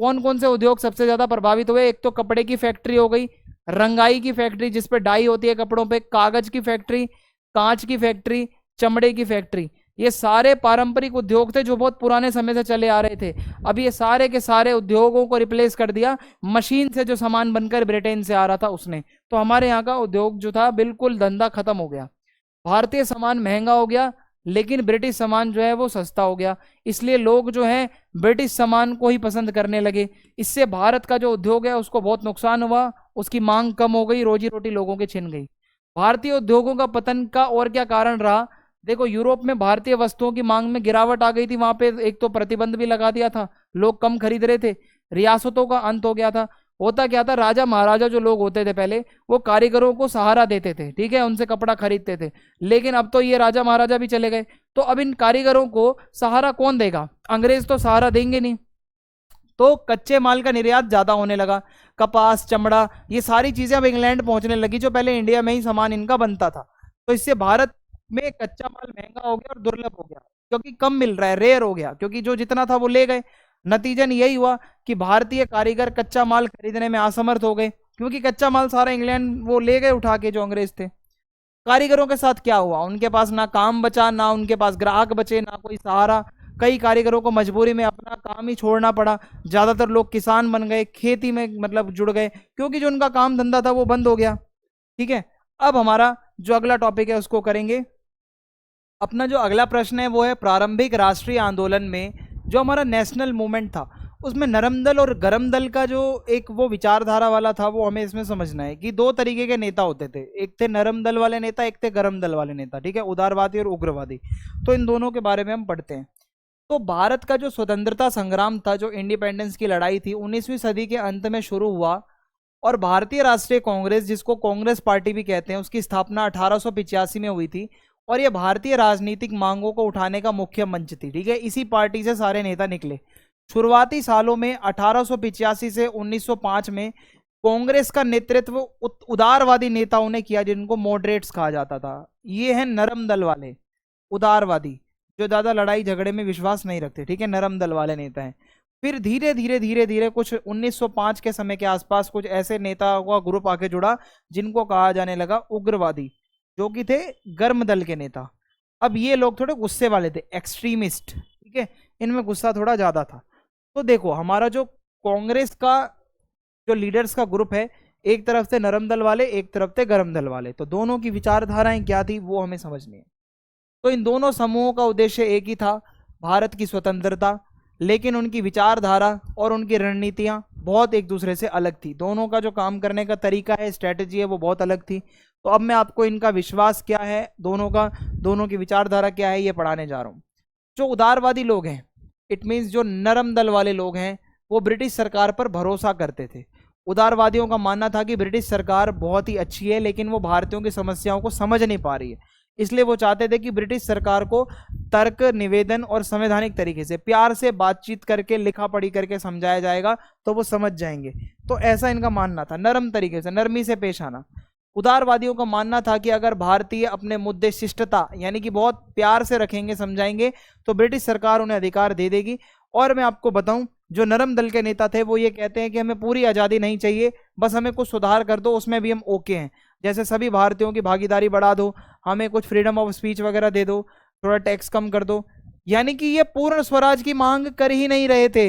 कौन कौन से उद्योग सबसे ज्यादा प्रभावित हुए, एक तो कपड़े की फैक्ट्री हो गई, रंगाई की फैक्ट्री जिसपे डाई होती है कपड़ों पे, कागज की फैक्ट्री, कांच की फैक्ट्री, चमड़े की फैक्ट्री। ये सारे पारंपरिक उद्योग थे जो बहुत पुराने समय से चले आ रहे थे। अब ये सारे के सारे उद्योगों को रिप्लेस कर दिया मशीन से, जो सामान बनकर ब्रिटेन से आ रहा था उसने। तो हमारे यहाँ का उद्योग जो था बिल्कुल धंधा खत्म हो गया। भारतीय सामान महंगा हो गया, लेकिन ब्रिटिश सामान जो है वो सस्ता हो गया, इसलिए लोग जो है ब्रिटिश सामान को ही पसंद करने लगे। इससे भारत का जो उद्योग है उसको बहुत नुकसान हुआ, उसकी मांग कम हो गई, रोजी रोटी लोगों की छिन गई। भारतीय उद्योगों का पतन का और क्या कारण रहा? देखो, यूरोप में भारतीय वस्तुओं की मांग में गिरावट आ गई थी, वहां पे एक तो प्रतिबंध भी लगा दिया था, लोग कम खरीद रहे थे, रियासतों का अंत हो गया था। होता क्या था, राजा महाराजा जो लोग होते थे पहले, वो कारीगरों को सहारा देते थे, ठीक है, उनसे कपड़ा खरीदते थे। लेकिन अब तो ये राजा महाराजा भी चले गए, तो अब इन कारीगरों को सहारा कौन देगा? अंग्रेज तो सहारा देंगे नहीं। तो कच्चे माल का निर्यात ज्यादा होने लगा, कपास, चमड़ा, ये सारी चीजें अब इंग्लैंड पहुंचने लगी, जो पहले इंडिया में ही सामान इनका बनता था। तो इससे भारत में कच्चा माल महंगा हो गया और दुर्लभ हो गया, क्योंकि कम मिल रहा है, रेयर हो गया, क्योंकि जो जितना था वो ले गए। नतीजन यही हुआ कि भारतीय कारीगर कच्चा माल खरीदने में असमर्थ हो गए, क्योंकि कच्चा माल सारा इंग्लैंड वो ले गए उठा के, जो अंग्रेज थे। कारीगरों के साथ क्या हुआ, उनके पास ना काम बचा, ना उनके पास ग्राहक बचे, ना कोई सहारा। कई कारीगरों को मजबूरी में अपना काम ही छोड़ना पड़ा। ज्यादातर लोग किसान बन गए, खेती में मतलब जुड़ गए, क्योंकि जो उनका काम धंधा था वो बंद हो गया। ठीक है, अब हमारा जो अगला टॉपिक है उसको करेंगे। अपना जो अगला प्रश्न है वो है, प्रारंभिक राष्ट्रीय आंदोलन में जो हमारा नेशनल मूवमेंट था, उसमें नरम दल और गरम दल का जो एक वो विचारधारा वाला था, वो हमें इसमें समझना है कि दो तरीके के नेता होते थे, एक थे नरम दल वाले नेता, एक थे गरम दल वाले नेता। ठीक है, उदारवादी और उग्रवादी। तो इन दोनों के बारे में हम पढ़ते हैं। तो भारत का जो स्वतंत्रता संग्राम था, जो इंडिपेंडेंस की लड़ाई थी, 19वीं सदी के अंत में शुरू हुआ, और भारतीय राष्ट्रीय कांग्रेस, जिसको कांग्रेस पार्टी भी कहते हैं, उसकी स्थापना 1885 में हुई थी, और ये भारतीय राजनीतिक मांगों को उठाने का मुख्य मंच थी। ठीक है, इसी पार्टी से सारे नेता निकले। शुरुआती सालों में 1885 से 1905 में कांग्रेस का नेतृत्व उदारवादी नेताओं ने किया, जिनको मॉडरेट्स कहा जाता था। ये हैं नरम दल वाले, उदारवादी, जो ज्यादा लड़ाई झगड़े में विश्वास नहीं रखते। ठीक है, नरम दल वाले नेता हैं। फिर धीरे धीरे धीरे धीरे कुछ 1905 के समय के आसपास कुछ ऐसे नेताओं का ग्रुप आके जुड़ा, जिनको कहा जाने लगा उग्रवादी, जो कि थे गर्म दल के नेता। अब ये लोग थोड़े गुस्से वाले थे, एक्सट्रीमिस्ट। ठीक है, इनमें गुस्सा थोड़ा ज्यादा था। तो देखो, हमारा जो कांग्रेस का जो लीडर्स का ग्रुप है, एक तरफ से नरम दल वाले, एक तरफ से गर्म दल वाले, तो दोनों की विचारधाराएं क्या थी वो हमें समझनी है। तो इन दोनों समूहों का उद्देश्य एक ही था, भारत की स्वतंत्रता, लेकिन उनकी विचारधारा और उनकी रणनीतियां बहुत एक दूसरे से अलग थी। दोनों का जो काम करने का तरीका है, स्ट्रैटेजी है, वो बहुत अलग थी। तो अब मैं आपको इनका विश्वास क्या है दोनों का, दोनों की विचारधारा क्या है, ये पढ़ाने जा रहा हूँ। जो उदारवादी लोग हैं, इट मीन्स जो नरम दल वाले लोग हैं, वो ब्रिटिश सरकार पर भरोसा करते थे। उदारवादियों का मानना था कि ब्रिटिश सरकार बहुत ही अच्छी है, लेकिन वो भारतीयों की समस्याओं को समझ नहीं पा रही है, इसलिए वो चाहते थे कि ब्रिटिश सरकार को तर्क, निवेदन और संवैधानिक तरीके से प्यार से बातचीत करके, लिखा पढ़ी करके समझाया जाएगा तो वो समझ जाएंगे। तो ऐसा इनका मानना था, नरम तरीके से, नरमी से पेश आना। उदारवादियों का मानना था कि अगर भारतीय अपने मुद्दे शिष्टता यानी कि बहुत प्यार से रखेंगे, समझाएंगे, तो ब्रिटिश सरकार उन्हें अधिकार दे देगी। और मैं आपको बताऊं, जो नरम दल के नेता थे वो ये कहते हैं कि हमें पूरी आज़ादी नहीं चाहिए, बस हमें कुछ सुधार कर दो, उसमें भी हम ओके हैं। जैसे सभी भारतीयों की भागीदारी बढ़ा दो, हमें कुछ फ्रीडम ऑफ स्पीच वगैरह दे दो, थोड़ा टैक्स कम कर दो। यानी कि ये पूर्ण स्वराज की मांग कर ही नहीं रहे थे।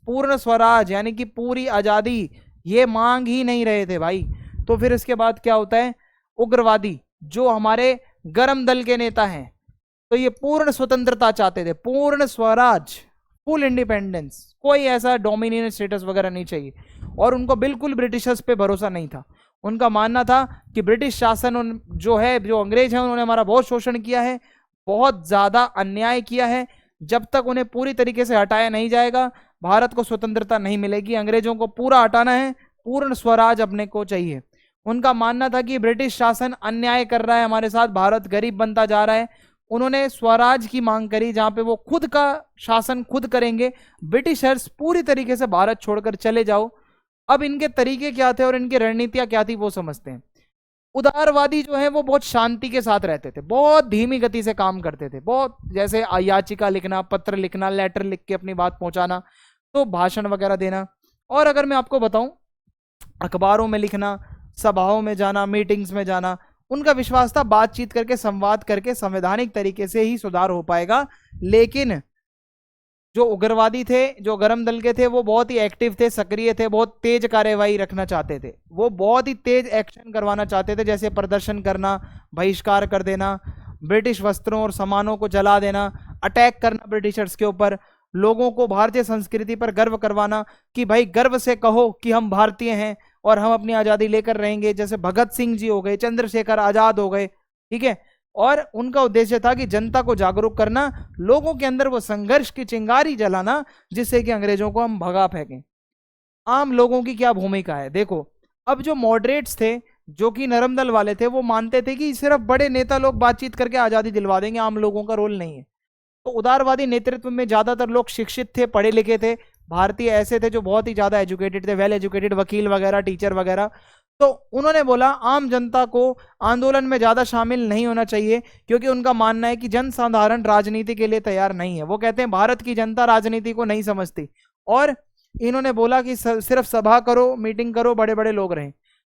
पूर्ण स्वराज यानी कि पूरी आज़ादी, ये मांग ही नहीं रहे थे भाई। तो फिर इसके बाद क्या होता है, उग्रवादी जो हमारे गर्म दल के नेता हैं, तो ये पूर्ण स्वतंत्रता चाहते थे, पूर्ण स्वराज, फुल इंडिपेंडेंस, कोई ऐसा डोमिनियन स्टेटस वगैरह नहीं चाहिए। और उनको बिल्कुल ब्रिटिशर्स पे भरोसा नहीं था। उनका मानना था कि ब्रिटिश शासन जो है, जो अंग्रेज हैं, उन्होंने हमारा बहुत शोषण किया है, बहुत ज्यादा अन्याय किया है। जब तक उन्हें पूरी तरीके से हटाया नहीं जाएगा, भारत को स्वतंत्रता नहीं मिलेगी। अंग्रेजों को पूरा हटाना है, पूर्ण स्वराज अपने को चाहिए। उनका मानना था कि ब्रिटिश शासन अन्याय कर रहा है हमारे साथ, भारत गरीब बनता जा रहा है। उन्होंने स्वराज की मांग करी, जहां पे वो खुद का शासन खुद करेंगे, ब्रिटिशर्स पूरी तरीके से भारत छोड़कर चले जाओ। अब इनके तरीके क्या थे और इनकी रणनीतियां क्या थी वो समझते हैं। उदारवादी जो है वो बहुत शांति के साथ रहते थे, बहुत धीमी गति से काम करते थे, बहुत जैसे याचिका लिखना, पत्र लिखना, लेटर लिख के अपनी बात पहुंचाना, तो भाषण वगैरह देना। और अगर मैं आपको बताऊं, अखबारों में लिखना, सभाओं में जाना, मीटिंग्स में जाना, उनका विश्वास था बातचीत करके, संवाद करके, संवैधानिक तरीके से ही सुधार हो पाएगा। लेकिन जो उग्रवादी थे, जो गर्म दल के थे, वो बहुत ही एक्टिव थे, सक्रिय थे, बहुत तेज कार्यवाही रखना चाहते थे। वो बहुत ही तेज एक्शन करवाना चाहते थे, जैसे प्रदर्शन करना, बहिष्कार कर देना, ब्रिटिश वस्त्रों और सामानों को जला देना, अटैक करना ब्रिटिशर्स के ऊपर, लोगों को भारतीय संस्कृति पर गर्व करवाना कि भाई गर्व से कहो कि हम भारतीय हैं और हम अपनी आजादी लेकर रहेंगे, जैसे भगत सिंह जी हो गए, चंद्रशेखर आजाद हो गए, ठीक है। और उनका उद्देश्य था कि जनता को जागरूक करना, लोगों के अंदर वो संघर्ष की चिंगारी जलाना जिससे कि अंग्रेजों को हम भगा फेंकें। आम लोगों की क्या भूमिका है देखो। अब जो मॉडरेट्स थे, जो कि नरम दल वाले थे, वो मानते थे कि सिर्फ बड़े नेता लोग बातचीत करके आजादी दिलवा देंगे, आम लोगों का रोल नहीं है। तो उदारवादी नेतृत्व में ज्यादातर लोग शिक्षित थे, पढ़े लिखे थे, भारतीय ऐसे थे जो बहुत ही ज्यादा एजुकेटेड थे, वेल एजुकेटेड, वकील वगैरह, टीचर वगैरह। तो उन्होंने बोला आम जनता को आंदोलन में ज्यादा शामिल नहीं होना चाहिए, क्योंकि उनका मानना है कि जन साधारण राजनीति के लिए तैयार नहीं है। वो कहते हैं भारत की जनता राजनीति को नहीं समझती, और इन्होंने बोला कि सिर्फ सभा करो, मीटिंग करो, बड़े बड़े लोग रहें।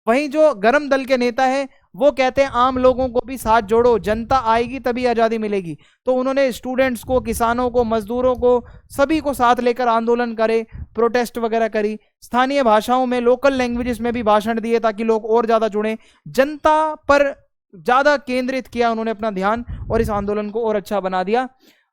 वहीं जो गरम दल के नेता है वो कहते हैं आम लोगों को भी साथ जोड़ो, जनता आएगी तभी आजादी मिलेगी। तो उन्होंने स्टूडेंट्स को, किसानों को, मजदूरों को, सभी को साथ लेकर आंदोलन करे, प्रोटेस्ट वगैरह करी, स्थानीय भाषाओं में, लोकल लैंग्वेजेस में भी भाषण दिए ताकि लोग और ज्यादा जुड़ें, जनता पर ज्यादा केंद्रित किया उन्होंने अपना ध्यान, और इस आंदोलन को और अच्छा बना दिया।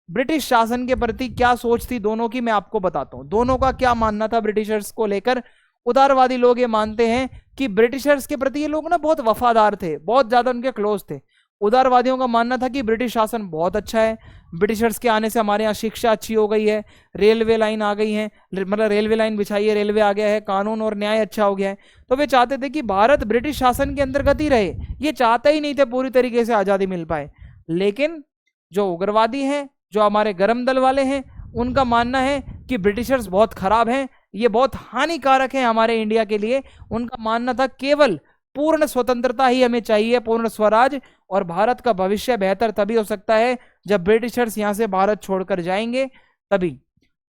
ब्रिटिश शासन के प्रति क्या सोच थी दोनों की, मैं आपको बताता हूं। दोनों का क्या मानना था ब्रिटिशर्स को लेकर। उदारवादी लोग ये मानते हैं कि ब्रिटिशर्स के प्रति ये लोग ना बहुत वफादार थे, बहुत ज्यादा उनके क्लोज थे। उदारवादियों का मानना था कि ब्रिटिश शासन बहुत अच्छा है, ब्रिटिशर्स के आने से हमारे यहाँ शिक्षा अच्छी हो गई है, रेलवे लाइन आ गई है, मतलब रेलवे लाइन बिछाई है, रेलवे आ गया है, कानून और न्याय अच्छा हो गया है। तो वे चाहते थे कि भारत ब्रिटिश शासन के अंतर्गत ही रहे, ये चाहते ही नहीं थे पूरी तरीके से आजादी मिल पाए। लेकिन जो उग्रवादी हैं, जो हमारे गरम दल वाले हैं, उनका मानना है कि ब्रिटिशर्स बहुत खराब हैं, ये बहुत हानिकारक है हमारे इंडिया के लिए। उनका मानना था केवल पूर्ण स्वतंत्रता ही हमें चाहिए, पूर्ण स्वराज, और भारत का भविष्य बेहतर तभी हो सकता है जब ब्रिटिशर्स यहां से भारत छोड़कर जाएंगे, तभी।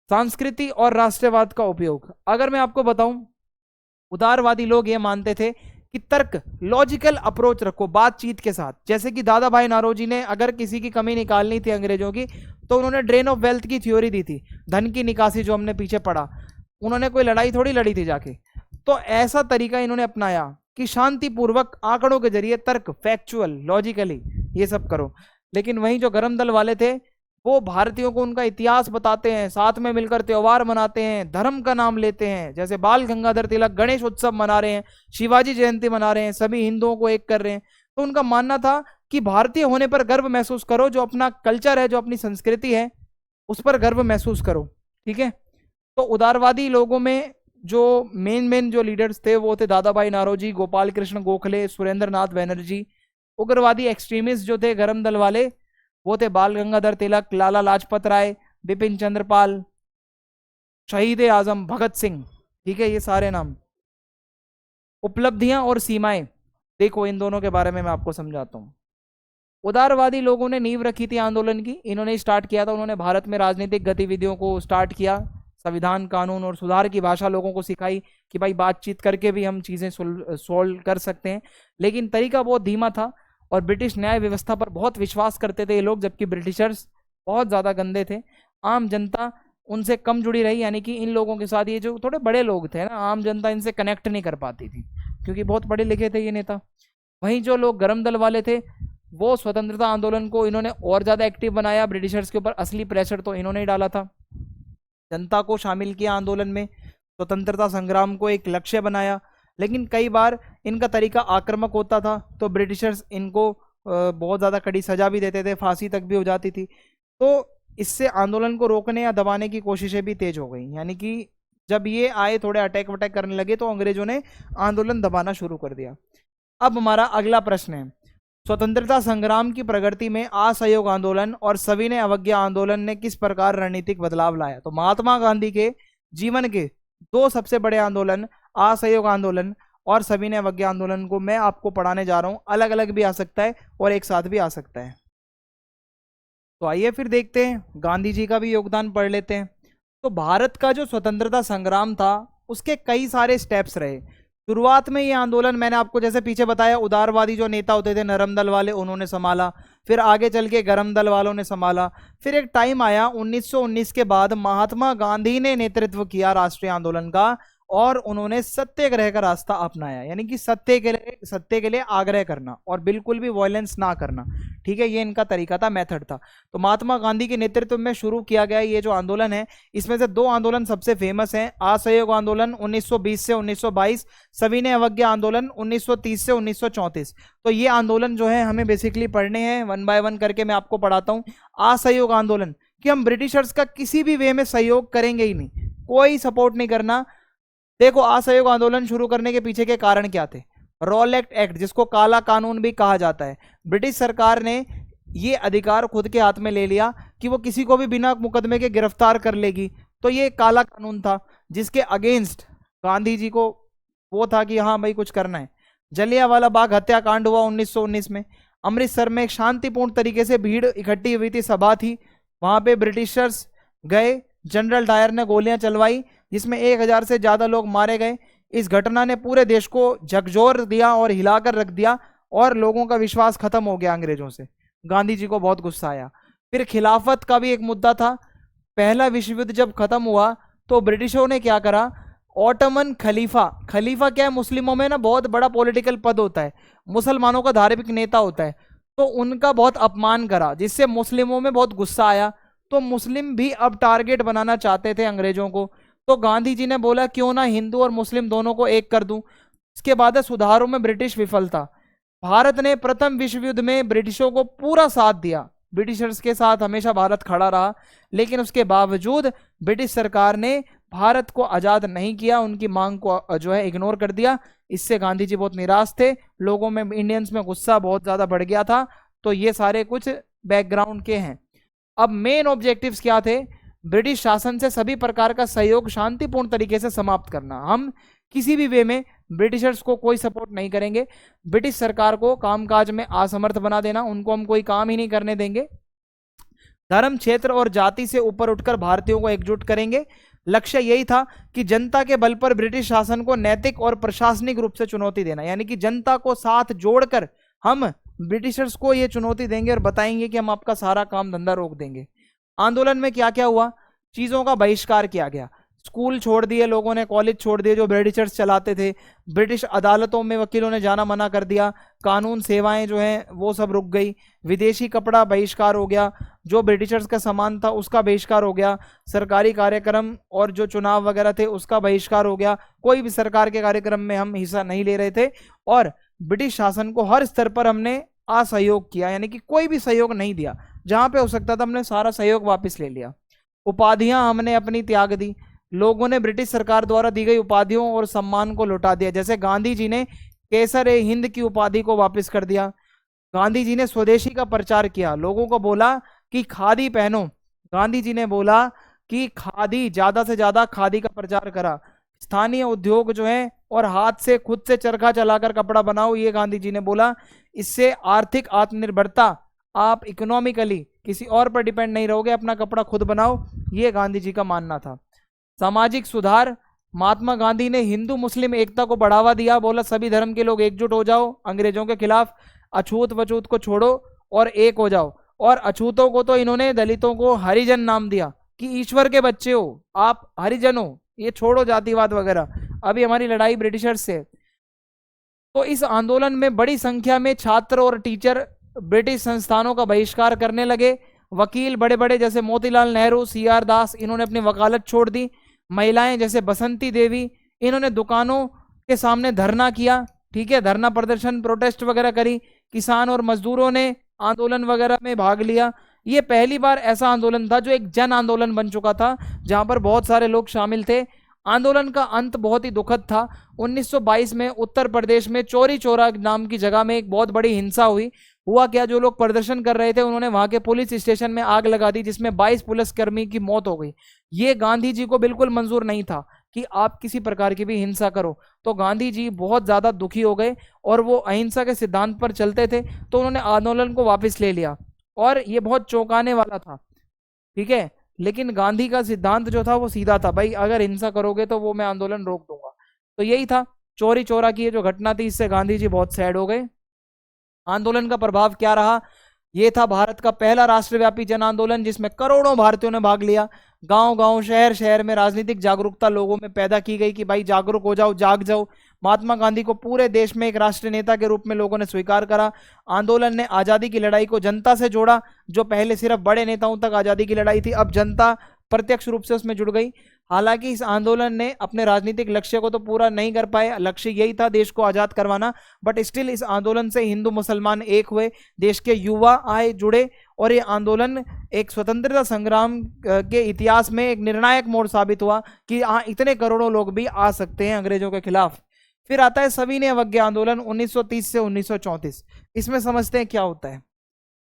संस्कृति और राष्ट्रवाद का उपयोग, अगर मैं आपको बताऊं, उदारवादी लोग ये मानते थे कि तर्क, लॉजिकल अप्रोच रखो बातचीत के साथ। जैसे कि दादा भाई नारोजी ने अगर किसी की कमी निकालनी थी अंग्रेजों की, तो उन्होंने ड्रेन ऑफ वेल्थ की थ्योरी दी थी, धन की निकासी, जो हमने पीछे पढ़ा। उन्होंने कोई लड़ाई थोड़ी लड़ी थी जाके। तो ऐसा तरीका इन्होंने अपनाया कि शांतिपूर्वक आंकड़ों के जरिए तर्क, फैक्चुअल, लॉजिकली ये सब करो। लेकिन वहीं जो गरम दल वाले थे, वो भारतीयों को उनका इतिहास बताते हैं, साथ में मिलकर त्योहार मनाते हैं, धर्म का नाम लेते हैं, जैसे बाल गंगाधर तिलक गणेश उत्सव मना रहे हैं, शिवाजी जयंती मना रहे हैं, सभी हिंदुओं को एक कर रहे हैं। तो उनका मानना था कि भारतीय होने पर गर्व महसूस करो, जो अपना कल्चर है, जो अपनी संस्कृति है, उस पर गर्व महसूस करो, ठीक है। तो उदारवादी लोगों में जो मेन जो लीडर्स थे वो थे दादा भाई नारोजी, गोपाल कृष्ण गोखले, सुरेंद्र नाथ बनर्जी। उग्रवादी एक्सट्रीमिस्ट जो थे गरम दल वाले, वो थे बाल गंगाधर तिलक, लाला लाजपत राय, बिपिन चंद्रपाल, शहीद आजम भगत सिंह, ठीक है, ये सारे नाम। उपलब्धियां और सीमाएं देखो, इन दोनों के बारे में मैं आपको समझाता हूं। उदारवादी लोगों ने नींव रखी थी आंदोलन की, इन्होंने स्टार्ट किया था, उन्होंने भारत में राजनीतिक गतिविधियों को स्टार्ट किया, संविधान, कानून और सुधार की भाषा लोगों को सिखाई कि भाई बातचीत करके भी हम चीजें सोल्व कर सकते हैं। लेकिन तरीका बहुत धीमा था, और ब्रिटिश न्याय व्यवस्था पर बहुत विश्वास करते थे ये लोग, जबकि ब्रिटिशर्स बहुत ज्यादा गंदे थे। आम जनता उनसे कम जुड़ी रही, यानी कि इन लोगों के साथ, ये जो थोड़े बड़े लोग थे ना, आम जनता इनसे कनेक्ट नहीं कर पाती थी, क्योंकि बहुत पढ़े लिखे थे ये नेता। वहीं जो लोग गरम दल वाले थे, वो स्वतंत्रता आंदोलन को इन्होंने और ज्यादा एक्टिव बनाया, ब्रिटिशर्स के ऊपर असली प्रेशर तो इन्होंने ही डाला था, जनता को शामिल किया आंदोलन में, स्वतंत्रता संग्राम को एक लक्ष्य बनाया। लेकिन कई बार इनका तरीका आक्रामक होता था, तो ब्रिटिशर्स इनको बहुत ज़्यादा कड़ी सजा भी देते थे, फांसी तक भी हो जाती थी। तो इससे आंदोलन को रोकने या दबाने की कोशिशें भी तेज हो गई, यानी कि जब ये आए, थोड़े अटैक वटैक करने लगे, तो अंग्रेजों ने आंदोलन दबाना शुरू कर दिया। अब हमारा अगला प्रश्न है, स्वतंत्रता संग्राम की प्रगति में असहयोग आंदोलन और सविनय अवज्ञा आंदोलन ने किस प्रकार रणनीतिक बदलाव लाया। तो महात्मा गांधी के जीवन के दो सबसे बड़े आंदोलन, असहयोग आंदोलन और सविनय अवज्ञा आंदोलन, को मैं आपको पढ़ाने जा रहा हूं। अलग अलग भी आ सकता है और एक साथ भी आ सकता है। तो आइए फिर देखते हैं, गांधी जी का भी योगदान पढ़ लेते हैं। तो भारत का जो स्वतंत्रता संग्राम था, उसके कई सारे स्टेप्स रहे। शुरुआत में ये आंदोलन मैंने आपको जैसे पीछे बताया, उदारवादी जो नेता होते थे नरम दल वाले, उन्होंने संभाला, फिर आगे चल के गरम दल वालों ने संभाला। फिर एक टाइम आया 1919 के बाद, महात्मा गांधी ने नेतृत्व किया राष्ट्रीय आंदोलन का, और उन्होंने सत्याग्रह का रास्ता अपनाया, यानी कि सत्य के लिए आग्रह करना और बिल्कुल भी वायलेंस ना करना। ठीक है, ये इनका तरीका था, मेथड था। तो महात्मा गांधी के नेतृत्व में शुरू किया गया ये जो आंदोलन है, इसमें से दो आंदोलन सबसे फेमस हैं। असहयोग आंदोलन 1920 से 1922, सविनय अवज्ञा आंदोलन 1930 से 1934। तो ये आंदोलन जो है हमें बेसिकली पढ़ने हैं, वन बाय वन करके मैं आपको पढ़ाता हूँ। असहयोग आंदोलन कि हम ब्रिटिशर्स का किसी भी वे में सहयोग करेंगे ही नहीं, कोई सपोर्ट नहीं करना। देखो, असहयोग आंदोलन शुरू करने के पीछे के कारण क्या थे? रॉलेट एक्ट, जिसको काला कानून भी कहा जाता है। ब्रिटिश सरकार ने ये अधिकार खुद के हाथ में ले लिया कि वो किसी को भी बिना मुकदमे के गिरफ्तार कर लेगी। तो ये काला कानून था जिसके अगेंस्ट गांधी जी को वो था कि हाँ भाई कुछ करना है। जलियांवाला बाग हत्याकांड हुआ 1919 में। अमृतसर में एक शांतिपूर्ण तरीके से भीड़ इकट्ठी हुई थी, सभा थी, वहां पे ब्रिटिशर्स गए, जनरल डायर ने गोलियां चलवाई जिसमें 1000 से ज्यादा लोग मारे गए। इस घटना ने पूरे देश को झकझोर दिया और हिलाकर रख दिया और लोगों का विश्वास खत्म हो गया अंग्रेजों से। गांधी जी को बहुत गुस्सा आया। फिर खिलाफत का भी एक मुद्दा था। पहला विश्व युद्ध जब खत्म हुआ तो ब्रिटिशों ने क्या करा, ऑटोमन खलीफा, खलीफा क्या है, मुस्लिमों में ना बहुत बड़ा पॉलिटिकल पद होता है, मुसलमानों का धार्मिक नेता होता है, तो उनका बहुत अपमान करा जिससे मुस्लिमों में बहुत गुस्सा आया। तो मुस्लिम भी अब टारगेट बनाना चाहते थे अंग्रेजों को। तो गांधी जी ने बोला क्यों ना हिंदू और मुस्लिम दोनों को एक कर दूं। इसके बाद सुधारों में ब्रिटिश विफलता। भारत ने प्रथम विश्व युद्ध में ब्रिटिशों को पूरा साथ दिया, ब्रिटिशर्स के साथ हमेशा भारत खड़ा रहा, लेकिन उसके बावजूद ब्रिटिश सरकार ने भारत को आजाद नहीं किया, उनकी मांग को जो है इग्नोर कर दिया। इससे गांधी जी बहुत निराश थे, लोगों में, इंडियंस में गुस्सा बहुत ज्यादा बढ़ गया था। तो ये सारे कुछ बैकग्राउंड के हैं। अब मेन ऑब्जेक्टिव्स क्या थे? ब्रिटिश शासन से सभी प्रकार का सहयोग शांतिपूर्ण तरीके से समाप्त करना। हम किसी भी वे में ब्रिटिशर्स को कोई सपोर्ट नहीं करेंगे, ब्रिटिश सरकार को कामकाज में असमर्थ बना देना, उनको हम कोई काम ही नहीं करने देंगे। धर्म, क्षेत्र और जाति से ऊपर उठकर भारतीयों को एकजुट करेंगे। लक्ष्य यही था कि जनता के बल पर ब्रिटिश शासन को नैतिक और प्रशासनिक रूप से चुनौती देना, यानी कि जनता को साथ जोड़कर हम ब्रिटिशर्स को ये चुनौती देंगे और बताएंगे कि हम आपका सारा काम धंधा रोक देंगे। आंदोलन में क्या क्या हुआ? चीजों का बहिष्कार किया गया, स्कूल छोड़ दिए लोगों ने, कॉलेज छोड़ दिए जो ब्रिटिशर्स चलाते थे, ब्रिटिश अदालतों में वकीलों ने जाना मना कर दिया, कानून सेवाएं जो हैं वो सब रुक गई, विदेशी कपड़ा बहिष्कार हो गया, जो ब्रिटिशर्स का सामान था उसका बहिष्कार हो गया, सरकारी कार्यक्रम और जो चुनाव वगैरह थे उसका बहिष्कार हो गया, कोई भी सरकार के कार्यक्रम में हम हिस्सा नहीं ले रहे थे और ब्रिटिश शासन को हर स्तर पर हमने असहयोग किया, यानी कि कोई भी सहयोग नहीं दिया, जहां पे हो सकता था हमने सारा सहयोग वापस ले लिया। उपाधियां हमने अपनी त्याग दी, लोगों ने ब्रिटिश सरकार द्वारा दी गई उपाधियों और सम्मान को लौटा दिया। जैसे गांधी जी ने केसर ए हिंद की उपाधि को वापस कर दिया। गांधी जी ने स्वदेशी का प्रचार किया, लोगों को बोला कि खादी पहनो। गांधी जी ने बोला कि खादी, ज्यादा से ज्यादा खादी का प्रचार करा। स्थानीय उद्योग जो है और हाथ से खुद से चरखा चलाकर कपड़ा बनाओ, ये गांधी जी ने बोला। इससे आर्थिक आत्मनिर्भरता, आप इकोनॉमिकली किसी और पर डिपेंड नहीं रहोगे, अपना कपड़ा खुद बनाओ, ये गांधी जी का मानना था। सामाजिक सुधार, महात्मा गांधी ने हिंदू मुस्लिम एकता को बढ़ावा दिया, बोला सभी धर्म के लोग एकजुट हो जाओ अंग्रेजों के खिलाफ, अछूत वछूत को छोड़ो और एक हो जाओ। और अछूतों को तो इन्होंने, दलितों को हरिजन नाम दिया कि ईश्वर के बच्चे हो आप, हरिजन हो, ये छोड़ो जातिवाद वगैरह। अभी हमारी लड़ाई ब्रिटिशर्स से। तो इस आंदोलन में बड़ी संख्या में छात्र और टीचर ब्रिटिश संस्थानों का बहिष्कार करने लगे। वकील बड़े बड़े जैसे मोतीलाल नेहरू, सीआर दास, इन्होंने अपनी वकालत छोड़ दी। महिलाएं जैसे बसंती देवी, इन्होंने दुकानों के सामने धरना किया, ठीक है, धरना प्रदर्शन, प्रोटेस्ट वगैरह करी। किसान और मजदूरों ने आंदोलन वगैरह में भाग लिया। ये पहली बार ऐसा आंदोलन था जो एक जन आंदोलन बन चुका था, जहां पर बहुत सारे लोग शामिल थे। आंदोलन का अंत बहुत ही दुखद था। 1922 में उत्तर प्रदेश में चौरी चौरा नाम की जगह में एक बहुत बड़ी हिंसा हुई। हुआ क्या, जो लोग प्रदर्शन कर रहे थे उन्होंने वहां के पुलिस स्टेशन में आग लगा दी, जिसमें 22 पुलिसकर्मी की मौत हो गई। ये गांधी जी को बिल्कुल मंजूर नहीं था कि आप किसी प्रकार की भी हिंसा करो। तो गांधी जी बहुत ज्यादा दुखी हो गए और वो अहिंसा के सिद्धांत पर चलते थे, तो उन्होंने आंदोलन को वापस ले लिया और ये बहुत चौंकाने वाला था, ठीक है। लेकिन गांधी का सिद्धांत जो था वो सीधा था, भाई अगर हिंसा करोगे तो वो मैं आंदोलन रोक दूंगा। तो यही था चौरी चौरा की ये जो घटना थी, इससे गांधी जी बहुत सैड हो गए। आंदोलन का प्रभाव क्या रहा? ये था भारत का पहला राष्ट्रव्यापी जन आंदोलन जिसमें करोड़ों भारतीयों ने भाग लिया। गांव गांव शहर शहर में राजनीतिक जागरूकता लोगों में पैदा की गई कि भाई जागरूक हो जाओ, जाग जाओ। महात्मा गांधी को पूरे देश में एक राष्ट्रीय नेता के रूप में लोगों ने स्वीकार करा। आंदोलन ने आजादी की लड़ाई को जनता से जोड़ा। जो पहले सिर्फ बड़े नेताओं तक आजादी की लड़ाई थी, अब जनता प्रत्यक्ष रूप से उसमें जुड़ गई। हालांकि इस आंदोलन ने अपने राजनीतिक लक्ष्य को तो पूरा नहीं कर पाए, लक्ष्य यही था देश को आजाद करवाना, बट स्टिल इस आंदोलन से हिंदू मुसलमान एक हुए, देश के युवा आए, जुड़े, और ये आंदोलन एक स्वतंत्रता संग्राम के इतिहास में एक निर्णायक मोड़ साबित हुआ कि हाँ, इतने करोड़ों लोग भी आ सकते हैं अंग्रेजों के खिलाफ। फिर आता है सविनय अवज्ञा आंदोलन 1930 से 1934। इसमें समझते हैं क्या होता है।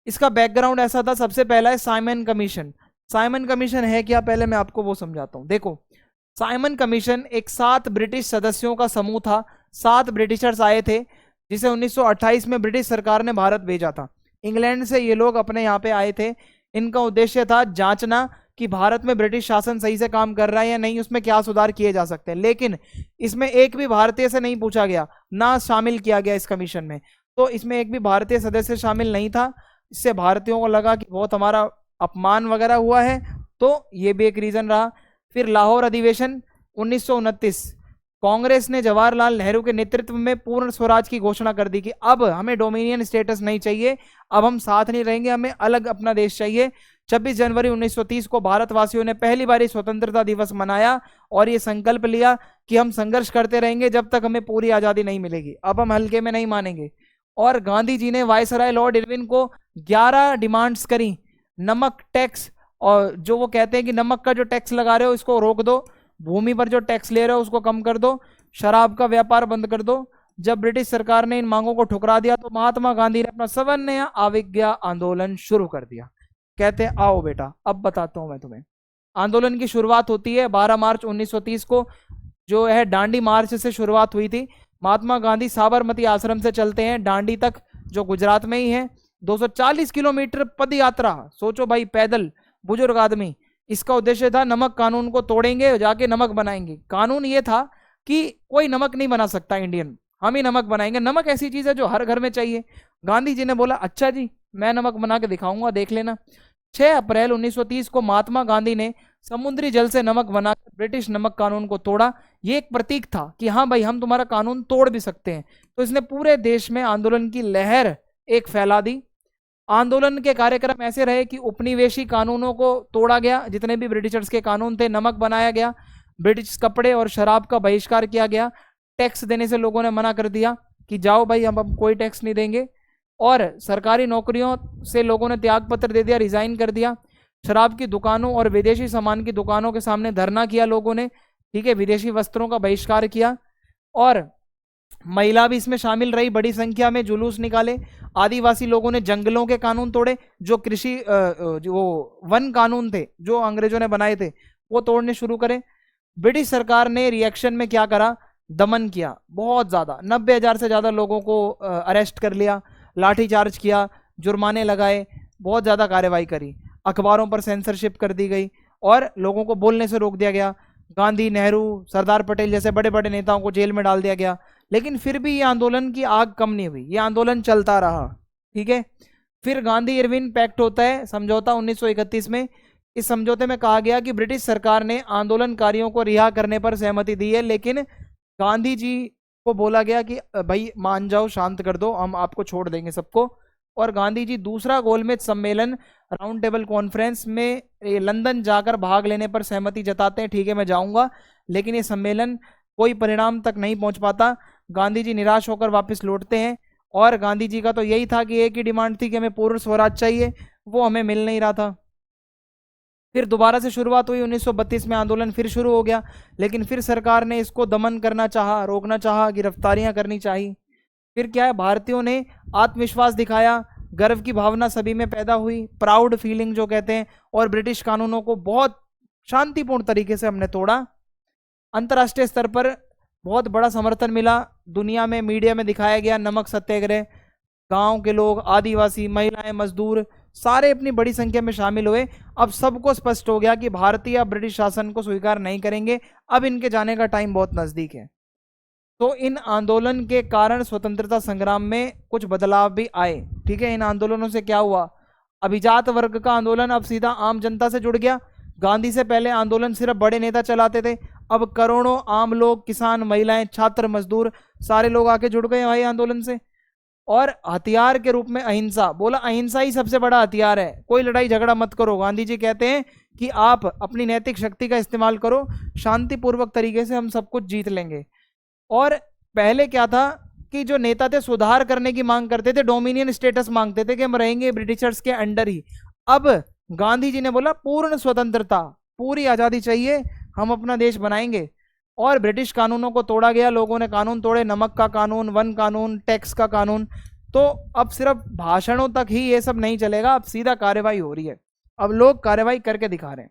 इसका बैकग्राउंड ऐसा था, सबसे पहला है साइमन कमीशन। साइमन कमीशन है क्या, पहले मैं आपको वो समझाता हूं। देखो, साइमन कमीशन एक 7 ब्रिटिश सदस्यों का समूह था। 7 ब्रिटिशर्स आए थे, जिसे 1928 में ब्रिटिश सरकार ने भारत भेजा था। इंग्लैंड से ये लोग अपने यहाँ पे आए थे। इनका उद्देश्य था जांचना कि भारत में ब्रिटिश शासन सही से काम कर रहा है या नहीं, उसमें क्या सुधार किए जा सकते हैं। लेकिन इसमें एक भी भारतीय से नहीं पूछा गया, ना शामिल किया गया इस कमीशन में। तो इसमें एक भी भारतीय सदस्य शामिल नहीं था। इससे भारतीयों को लगा कि बहुत हमारा अपमान वगैरह हुआ है, तो ये भी एक रीजन रहा। फिर लाहौर अधिवेशन 1929, कांग्रेस ने जवाहरलाल नेहरू के नेतृत्व में पूर्ण स्वराज की घोषणा कर दी कि अब हमें डोमिनियन स्टेटस नहीं चाहिए, अब हम साथ नहीं रहेंगे, हमें अलग अपना देश चाहिए। 26 जनवरी 1930 को भारतवासियों ने पहली बार स्वतंत्रता दिवस मनाया और ये संकल्प लिया कि हम संघर्ष करते रहेंगे जब तक हमें पूरी आजादी नहीं मिलेगी, अब हम हल्के में नहीं मानेंगे। और गांधी जी ने वायसराय लॉर्ड इरविन को 11 डिमांड्स करी। नमक टैक्स, और जो वो कहते हैं कि नमक का जो टैक्स लगा रहे हो इसको रोक दो, भूमि पर जो टैक्स ले रहे हो उसको कम कर दो, शराब का व्यापार बंद कर दो। जब ब्रिटिश सरकार ने इन मांगों को ठुकरा दिया तो महात्मा गांधी ने अपना सविनय अवज्ञा आंदोलन शुरू कर दिया। कहते हैं आओ बेटा अब बताता हूं मैं तुम्हें। आंदोलन की शुरुआत होती है 12 मार्च 1930 को, जो है डांडी मार्च से शुरुआत हुई थी। महात्मा गांधी साबरमती आश्रम से चलते हैं डांडी तक, जो गुजरात में ही है। 240 किलोमीटर पद यात्रा, सोचो भाई, पैदल, बुजुर्ग आदमी। इसका उद्देश्य था नमक कानून को तोड़ेंगे, जाके नमक बनाएंगे। कानून ये था कि कोई नमक नहीं बना सकता इंडियन, हम ही नमक बनाएंगे। नमक ऐसी चीज है जो हर घर में चाहिए। गांधी जी ने बोला अच्छा जी, मैं नमक बना के दिखाऊंगा, देख लेना। 6 अप्रैल 1930 को महात्मा गांधी ने समुद्री जल से नमक बनाकर ब्रिटिश नमक कानून को तोड़ा। ये एक प्रतीक था कि हाँ भाई, हम तुम्हारा कानून तोड़ भी सकते हैं। तो इसने पूरे देश में आंदोलन की लहर एक फैला दी। आंदोलन के कार्यक्रम ऐसे रहे कि उपनिवेशी कानूनों को तोड़ा गया, जितने भी ब्रिटिशर्स के कानून थे, नमक बनाया गया, ब्रिटिश कपड़े और शराब का बहिष्कार किया गया, टैक्स देने से लोगों ने मना कर दिया कि जाओ भाई, हम अब कोई टैक्स नहीं देंगे, और सरकारी नौकरियों से लोगों ने त्याग पत्र दे दिया, रिजाइन कर दिया। शराब की दुकानों और विदेशी सामान की दुकानों के सामने धरना किया लोगों ने, ठीक है, विदेशी वस्त्रों का बहिष्कार किया, और महिला भी इसमें शामिल रही, बड़ी संख्या में जुलूस निकाले। आदिवासी लोगों ने जंगलों के कानून तोड़े, जो कृषि जो वन कानून थे जो अंग्रेजों ने बनाए थे वो तोड़ने शुरू करे। ब्रिटिश सरकार ने रिएक्शन में क्या करा, दमन किया बहुत ज्यादा। 90,000 से ज्यादा लोगों को अरेस्ट कर लिया, लाठीचार्ज किया, जुर्माने लगाए, बहुत ज्यादा कार्रवाई करी। अखबारों पर सेंसरशिप कर दी गई और लोगों को बोलने से रोक दिया गया। गांधी, नेहरू, सरदार पटेल जैसे बड़े बड़े नेताओं को जेल में डाल दिया गया। लेकिन फिर भी ये आंदोलन की आग कम नहीं हुई, ये आंदोलन चलता रहा, ठीक है। फिर गांधी इरविन पैक्ट होता है, समझौता 1931 में। इस समझौते में कहा गया कि ब्रिटिश सरकार ने आंदोलनकारियों को रिहा करने पर सहमति दी है, लेकिन गांधी जी को बोला गया कि भाई मान जाओ, शांत कर दो, हम आपको छोड़ देंगे सबको। और गांधी जी दूसरा गोलमेज सम्मेलन, राउंड टेबल कॉन्फ्रेंस में लंदन जाकर भाग लेने पर सहमति जताते हैं, ठीक है मैं जाऊंगा, लेकिन ये सम्मेलन कोई परिणाम तक नहीं पहुंच पाता। गांधी जी निराश होकर वापस लौटते हैं, और गांधी जी का तो यही था कि एक ही डिमांड थी कि हमें पूर्ण स्वराज चाहिए, वो हमें मिल नहीं रहा था। फिर दोबारा से शुरुआत हुई 1932 में, आंदोलन फिर शुरू हो गया, लेकिन फिर सरकार ने इसको दमन करना चाहा, रोकना चाहा, गिरफ्तारियां करनी चाहिए। फिर क्या है, भारतीयों ने आत्मविश्वास दिखाया, गर्व की भावना सभी में पैदा हुई, प्राउड फीलिंग जो कहते हैं, और ब्रिटिश कानूनों को बहुत शांतिपूर्ण तरीके से हमने तोड़ा। अंतर्राष्ट्रीय स्तर पर बहुत बड़ा समर्थन मिला, दुनिया में मीडिया में दिखाया गया नमक सत्याग्रह। गांव के लोग, आदिवासी, महिलाएं, मजदूर सारे अपनी बड़ी संख्या में शामिल हुए। अब सबको स्पष्ट हो गया कि भारतीय ब्रिटिश शासन को स्वीकार नहीं करेंगे, अब इनके जाने का टाइम बहुत नजदीक है। तो इन आंदोलन के कारण स्वतंत्रता संग्राम में कुछ बदलाव भी आए, ठीक है। इन आंदोलनों से क्या हुआ, अभिजात वर्ग का आंदोलन अब सीधा आम जनता से जुड़ गया। गांधी से पहले आंदोलन सिर्फ बड़े नेता चलाते थे, अब करोड़ों आम लोग, किसान, महिलाएं, छात्र, मजदूर, सारे लोग आके जुड़ गए भाई आंदोलन से। और हथियार के रूप में अहिंसा, बोला अहिंसा ही सबसे बड़ा हथियार है, कोई लड़ाई झगड़ा मत करो। गांधी जी कहते हैं कि आप अपनी नैतिक शक्ति का इस्तेमाल करो, शांतिपूर्वक तरीके से हम सब कुछ जीत लेंगे। और पहले क्या था कि जो नेता थे सुधार करने की मांग करते थे, डोमिनियन स्टेटस मांगते थे कि हम रहेंगे ब्रिटिशर्स के अंडर ही। अब गांधी जी ने बोला पूर्ण स्वतंत्रता, पूरी आजादी चाहिए, हम अपना देश बनाएंगे। और ब्रिटिश कानूनों को तोड़ा गया, लोगों ने कानून तोड़े, नमक का कानून, वन कानून, टैक्स का कानून। तो अब सिर्फ भाषणों तक ही ये सब नहीं चलेगा, अब सीधा कार्रवाई हो रही है, अब लोग कार्रवाई करके दिखा रहे हैं।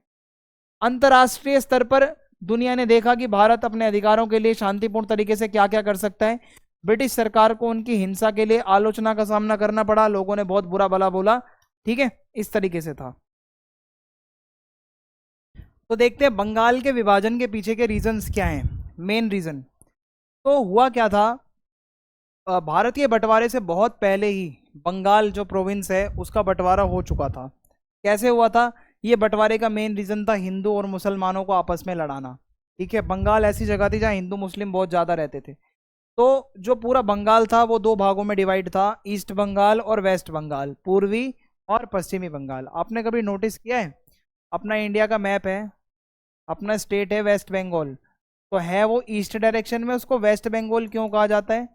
अंतर्राष्ट्रीय स्तर पर दुनिया ने देखा कि भारत अपने अधिकारों के लिए शांतिपूर्ण तरीके से क्या क्या कर सकता है। ब्रिटिश सरकार को उनकी हिंसा के लिए आलोचना का सामना करना पड़ा, लोगों ने बहुत बुरा भला बोला, ठीक है, इस तरीके से था। तो देखते हैं बंगाल के विभाजन के पीछे के रीजंस क्या हैं, मेन रीजन। तो हुआ क्या था, भारत के बंटवारे से बहुत पहले ही बंगाल जो प्रोविंस है उसका बंटवारा हो चुका था। कैसे हुआ था, ये बंटवारे का मेन रीजन था हिंदू और मुसलमानों को आपस में लड़ाना, ठीक है। बंगाल ऐसी जगह थी जहाँ हिंदू मुस्लिम बहुत ज़्यादा रहते थे। तो जो पूरा बंगाल था वो दो भागों में डिवाइड था, ईस्ट बंगाल और वेस्ट बंगाल, पूर्वी और पश्चिमी बंगाल। आपने कभी नोटिस किया है, अपना इंडिया का मैप है, अपना स्टेट है वेस्ट बंगाल, तो है वो ईस्ट डायरेक्शन में, उसको वेस्ट बंगाल क्यों कहा जाता है,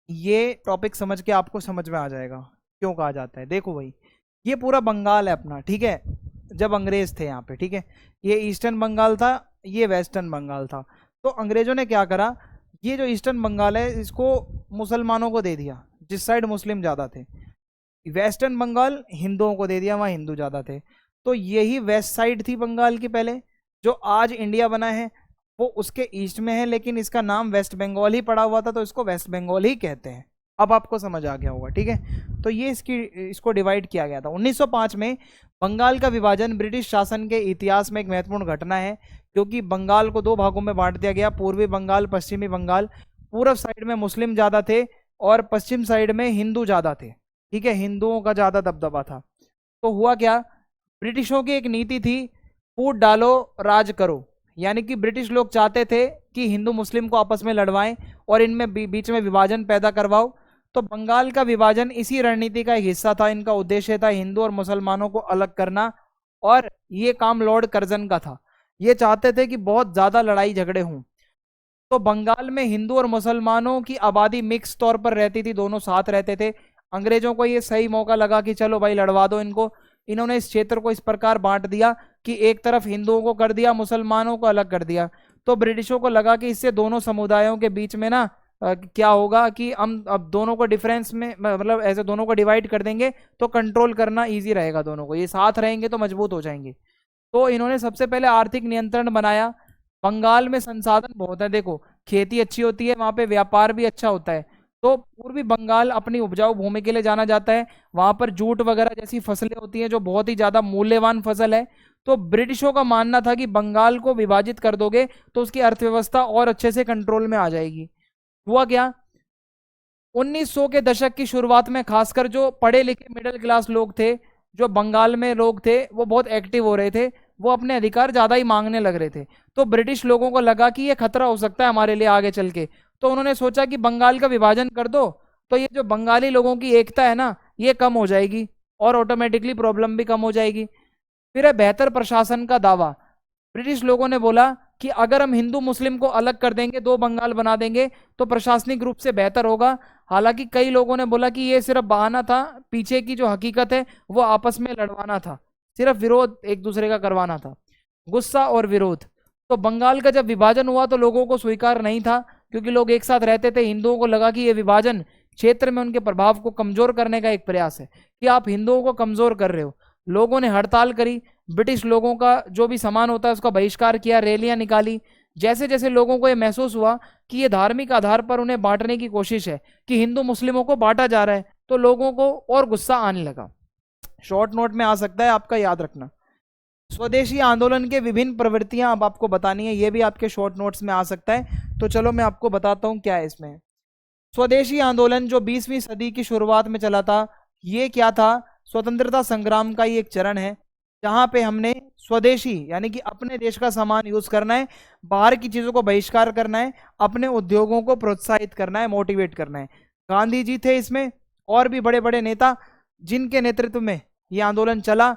ये टॉपिक समझ के आपको समझ में आ जाएगा क्यों कहा जाता है। देखो भाई, ये पूरा बंगाल है अपना, ठीक है, जब अंग्रेज थे यहाँ पे, ठीक है, ये ईस्टर्न बंगाल था, ये वेस्टर्न बंगाल था। तो अंग्रेजों ने क्या करा, ये जो ईस्टर्न बंगाल है इसको मुसलमानों को दे दिया, जिस साइड मुस्लिम ज़्यादा थे। वेस्टर्न बंगाल हिंदुओं को दे दिया, वहाँ हिंदू ज़्यादा थे। तो यही वेस्ट साइड थी बंगाल की पहले, जो आज इंडिया बना है वो उसके ईस्ट में है, लेकिन इसका नाम वेस्ट बंगाल ही पड़ा हुआ था, तो इसको वेस्ट बंगाल ही कहते हैं। अब आपको समझ आ गया होगा, ठीक है। तो ये इसको डिवाइड किया गया था 1905 में। बंगाल का विभाजन ब्रिटिश शासन के इतिहास में एक महत्वपूर्ण घटना है, क्योंकि बंगाल को दो भागों में बांट दिया गया, पूर्वी बंगाल, पश्चिमी बंगाल। पूर्व साइड में मुस्लिम ज़्यादा थे और पश्चिम साइड में हिंदू ज़्यादा थे, ठीक है, हिंदुओं का ज़्यादा दबदबा था। तो हुआ क्या, ब्रिटिशों की एक नीति थी, फूट डालो राज करो, यानी कि ब्रिटिश लोग चाहते थे कि हिंदू मुस्लिम को आपस में लड़वाएं और इनमें बीच में विभाजन पैदा करवाओ। तो बंगाल का विभाजन इसी रणनीति का एक हिस्सा था, इनका उद्देश्य था हिंदू और मुसलमानों को अलग करना, और ये काम लॉर्ड कर्जन का था। ये चाहते थे कि बहुत ज़्यादा लड़ाई झगड़े हों। तो बंगाल में हिंदू और मुसलमानों की आबादी मिक्स तौर पर रहती थी, दोनों साथ रहते थे। अंग्रेजों को ये सही मौका लगा कि चलो भाई लड़वा दो इनको। इन्होंने इस क्षेत्र को इस प्रकार बांट दिया कि एक तरफ हिंदुओं को कर दिया, मुसलमानों को अलग कर दिया। तो ब्रिटिशों को लगा कि इससे दोनों समुदायों के बीच में ना क्या होगा कि हम अब दोनों को डिफरेंस में, मतलब ऐसे दोनों को डिवाइड कर देंगे तो कंट्रोल करना इजी रहेगा दोनों को, ये साथ रहेंगे तो मजबूत हो जाएंगे। तो इन्होंने सबसे पहले आर्थिक नियंत्रण बनाया। बंगाल में संसाधन बहुत है, देखो खेती अच्छी होती है, वहाँ पे व्यापार भी अच्छा होता है। तो पूर्वी बंगाल अपनी उपजाऊ भूमि के लिए जाना जाता है, वहाँ पर जूट वगैरह जैसी फसलें होती हैं जो बहुत ही ज़्यादा मूल्यवान फसल है। तो ब्रिटिशों का मानना था कि बंगाल को विभाजित कर दोगे तो उसकी अर्थव्यवस्था और अच्छे से कंट्रोल में आ जाएगी। हुआ क्या, 1900 के दशक की शुरुआत में खासकर जो पढ़े लिखे मिडिल क्लास लोग थे, जो बंगाल में लोग थे, वो बहुत एक्टिव हो रहे थे, वो अपने अधिकार ज़्यादा ही मांगने लग रहे थे। तो ब्रिटिश लोगों को लगा कि ये खतरा हो सकता है हमारे लिए आगे चल के। तो उन्होंने सोचा कि बंगाल का विभाजन कर दो तो ये जो बंगाली लोगों की एकता है ना, ये कम हो जाएगी और ऑटोमेटिकली प्रॉब्लम भी कम हो जाएगी। फिर है बेहतर प्रशासन का दावा। ब्रिटिश लोगों ने बोला कि अगर हम हिंदू मुस्लिम को अलग कर देंगे, दो बंगाल बना देंगे, तो प्रशासनिक रूप से बेहतर होगा। हालांकि कई लोगों ने बोला कि ये सिर्फ बहाना था, पीछे की जो हकीकत है वो आपस में लड़वाना था, सिर्फ विरोध एक दूसरे का करवाना था। गुस्सा और विरोध, तो बंगाल का जब विभाजन हुआ तो लोगों को स्वीकार नहीं था, क्योंकि लोग एक साथ रहते थे। हिंदुओं को लगा कि ये विभाजन क्षेत्र में उनके प्रभाव को कमजोर करने का एक प्रयास है, कि आप हिंदुओं को कमजोर कर रहे हो। लोगों ने हड़ताल करी, ब्रिटिश लोगों का जो भी सामान होता है उसका बहिष्कार किया, रैलियां निकाली। जैसे जैसे लोगों को ये महसूस हुआ कि ये धार्मिक आधार पर उन्हें बांटने की कोशिश है, कि हिंदू मुस्लिमों को बांटा जा रहा है, तो लोगों को और गुस्सा आने लगा। शॉर्ट नोट में आ सकता है, आपका याद रखना। स्वदेशी आंदोलन के विभिन्न प्रवृत्तियां अब आपको बतानी है, ये भी आपके शॉर्ट नोट्स में आ सकता है। तो चलो मैं आपको बताता हूं क्या है इसमें। स्वदेशी आंदोलन जो 20वीं सदी की शुरुआत में चला था, ये क्या था, स्वतंत्रता संग्राम का ये एक चरण है। जहां पे हमने स्वदेशी यानी कि अपने देश का सामान यूज करना है, बाहर की चीजों को बहिष्कार करना है, अपने उद्योगों को प्रोत्साहित करना है, मोटिवेट करना है। गांधी जी थे इसमें, और भी बड़े बड़े नेता जिनके नेतृत्व में यह आंदोलन चला।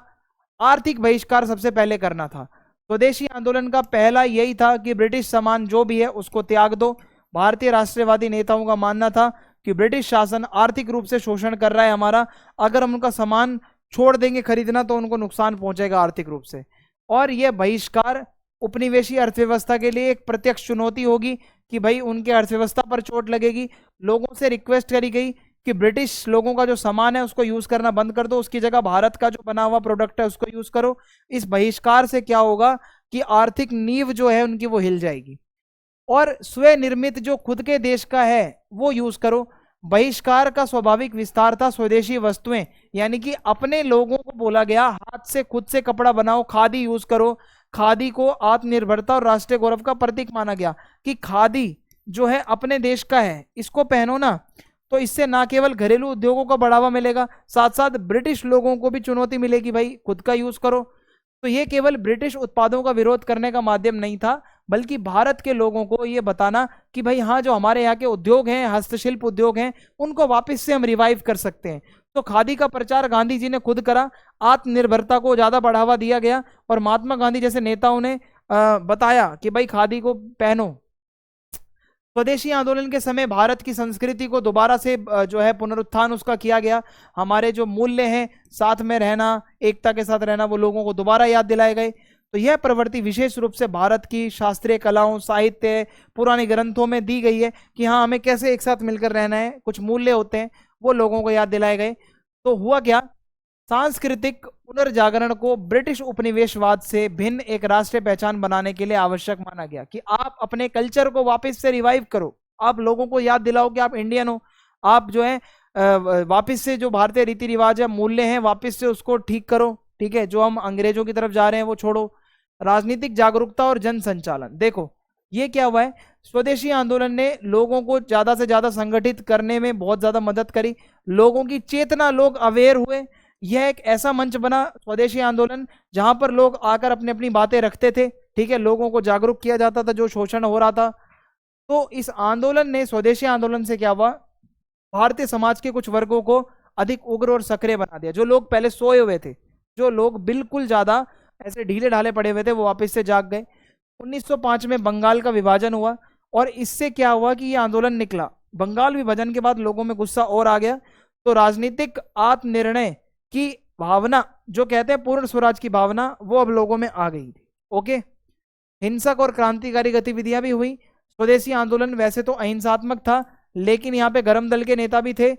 आर्थिक बहिष्कार सबसे पहले करना था। स्वदेशी आंदोलन का पहला यही था कि ब्रिटिश सामान जो भी है उसको त्याग दो। भारतीय राष्ट्रवादी नेताओं का मानना था कि ब्रिटिश शासन आर्थिक रूप से शोषण कर रहा है हमारा, अगर हम उनका सामान छोड़ देंगे खरीदना तो उनको नुकसान पहुंचेगा आर्थिक रूप से। और यह बहिष्कार उपनिवेशी अर्थव्यवस्था के लिए एक प्रत्यक्ष चुनौती होगी कि भाई उनके अर्थव्यवस्था पर चोट लगेगी। लोगों से रिक्वेस्ट करी गई कि ब्रिटिश लोगों का जो सामान है उसको यूज करना बंद कर दो, उसकी जगह भारत का जो बना हुआ प्रोडक्ट है उसको यूज करो। इस बहिष्कार से क्या होगा कि आर्थिक नींव जो है उनकी वो हिल जाएगी, और स्वनिर्मित जो खुद के देश का है वो यूज करो। बहिष्कार का स्वाभाविक विस्तार था स्वदेशी वस्तुएं, यानी कि अपने लोगों को बोला गया हाथ से खुद से कपड़ा बनाओ, खादी यूज करो। खादी को आत्मनिर्भरता और राष्ट्रीय गौरव का प्रतीक माना गया कि खादी जो है अपने देश का है, इसको पहनो ना, तो इससे ना केवल घरेलू उद्योगों को बढ़ावा मिलेगा, साथ साथ ब्रिटिश लोगों को भी चुनौती मिलेगी, भाई खुद का यूज करो। तो ये केवल ब्रिटिश उत्पादों का विरोध करने का माध्यम नहीं था, बल्कि भारत के लोगों को ये बताना कि भाई हाँ, जो हमारे यहाँ के उद्योग हैं, हस्तशिल्प उद्योग हैं, उनको वापस से हम रिवाइव कर सकते हैं। तो खादी का प्रचार गांधी जी ने खुद करा, आत्मनिर्भरता को ज्यादा बढ़ावा दिया गया, और महात्मा गांधी जैसे नेताओं ने बताया कि भाई खादी को पहनो। स्वदेशी आंदोलन के समय भारत की संस्कृति को दोबारा से जो है पुनरुत्थान उसका किया गया। हमारे जो मूल्य हैं, साथ में रहना, एकता के साथ रहना, वो लोगों को दोबारा याद दिलाए गए। तो यह प्रवृत्ति विशेष रूप से भारत की शास्त्रीय कलाओं, साहित्य, पुराने ग्रंथों में दी गई है कि हाँ, हमें कैसे एक साथ मिलकर रहना है, कुछ मूल्य होते हैं वो लोगों को याद दिलाए गए। तो हुआ क्या, सांस्कृतिक पुनर्जागरण को ब्रिटिश उपनिवेशवाद से भिन्न एक राष्ट्रीय पहचान बनाने के लिए आवश्यक माना गया कि आप अपने कल्चर को वापस से रिवाइव करो, आप लोगों को याद दिलाओ कि आप इंडियन हो, आप जो है वापस से जो भारतीय रीति रिवाज है, मूल्य हैं, वापस से उसको ठीक करो, ठीक है, जो हम अंग्रेजों की तरफ जा रहे हैं वो छोड़ो। राजनीतिक जागरूकता और जन संचालन, देखो ये क्या हुआ है, स्वदेशी आंदोलन ने लोगों को ज्यादा से ज्यादा संगठित करने में बहुत ज्यादा मदद करी, लोगों की चेतना, लोग अवेयर हुए। यह एक ऐसा मंच बना स्वदेशी आंदोलन जहां पर लोग आकर अपनी अपनी बातें रखते थे, ठीक है, लोगों को जागरूक किया जाता था जो शोषण हो रहा था। तो इस आंदोलन ने, स्वदेशी आंदोलन से क्या हुआ, भारतीय समाज के कुछ वर्गों को अधिक उग्र और सक्रिय बना दिया। जो लोग पहले सोए हुए थे, जो लोग बिल्कुल ज्यादा ऐसे ढीले ढाले पड़े हुए थे, वो वापस से जाग गए। 1905 में बंगाल का विभाजन हुआ, और इससे क्या हुआ कि यह आंदोलन निकला। बंगाल विभाजन के बाद लोगों में गुस्सा और आ गया, तो राजनीतिक आत्मनिर्णय की भावना, जो कहते हैं पूर्ण स्वराज की भावना, वो अब लोगों में आ गई थी। ओके, हिंसक और क्रांतिकारी गतिविधियां भी हुई। स्वदेशी आंदोलन वैसे तो अहिंसात्मक था, लेकिन यहाँ पे गरम दल के नेता भी थे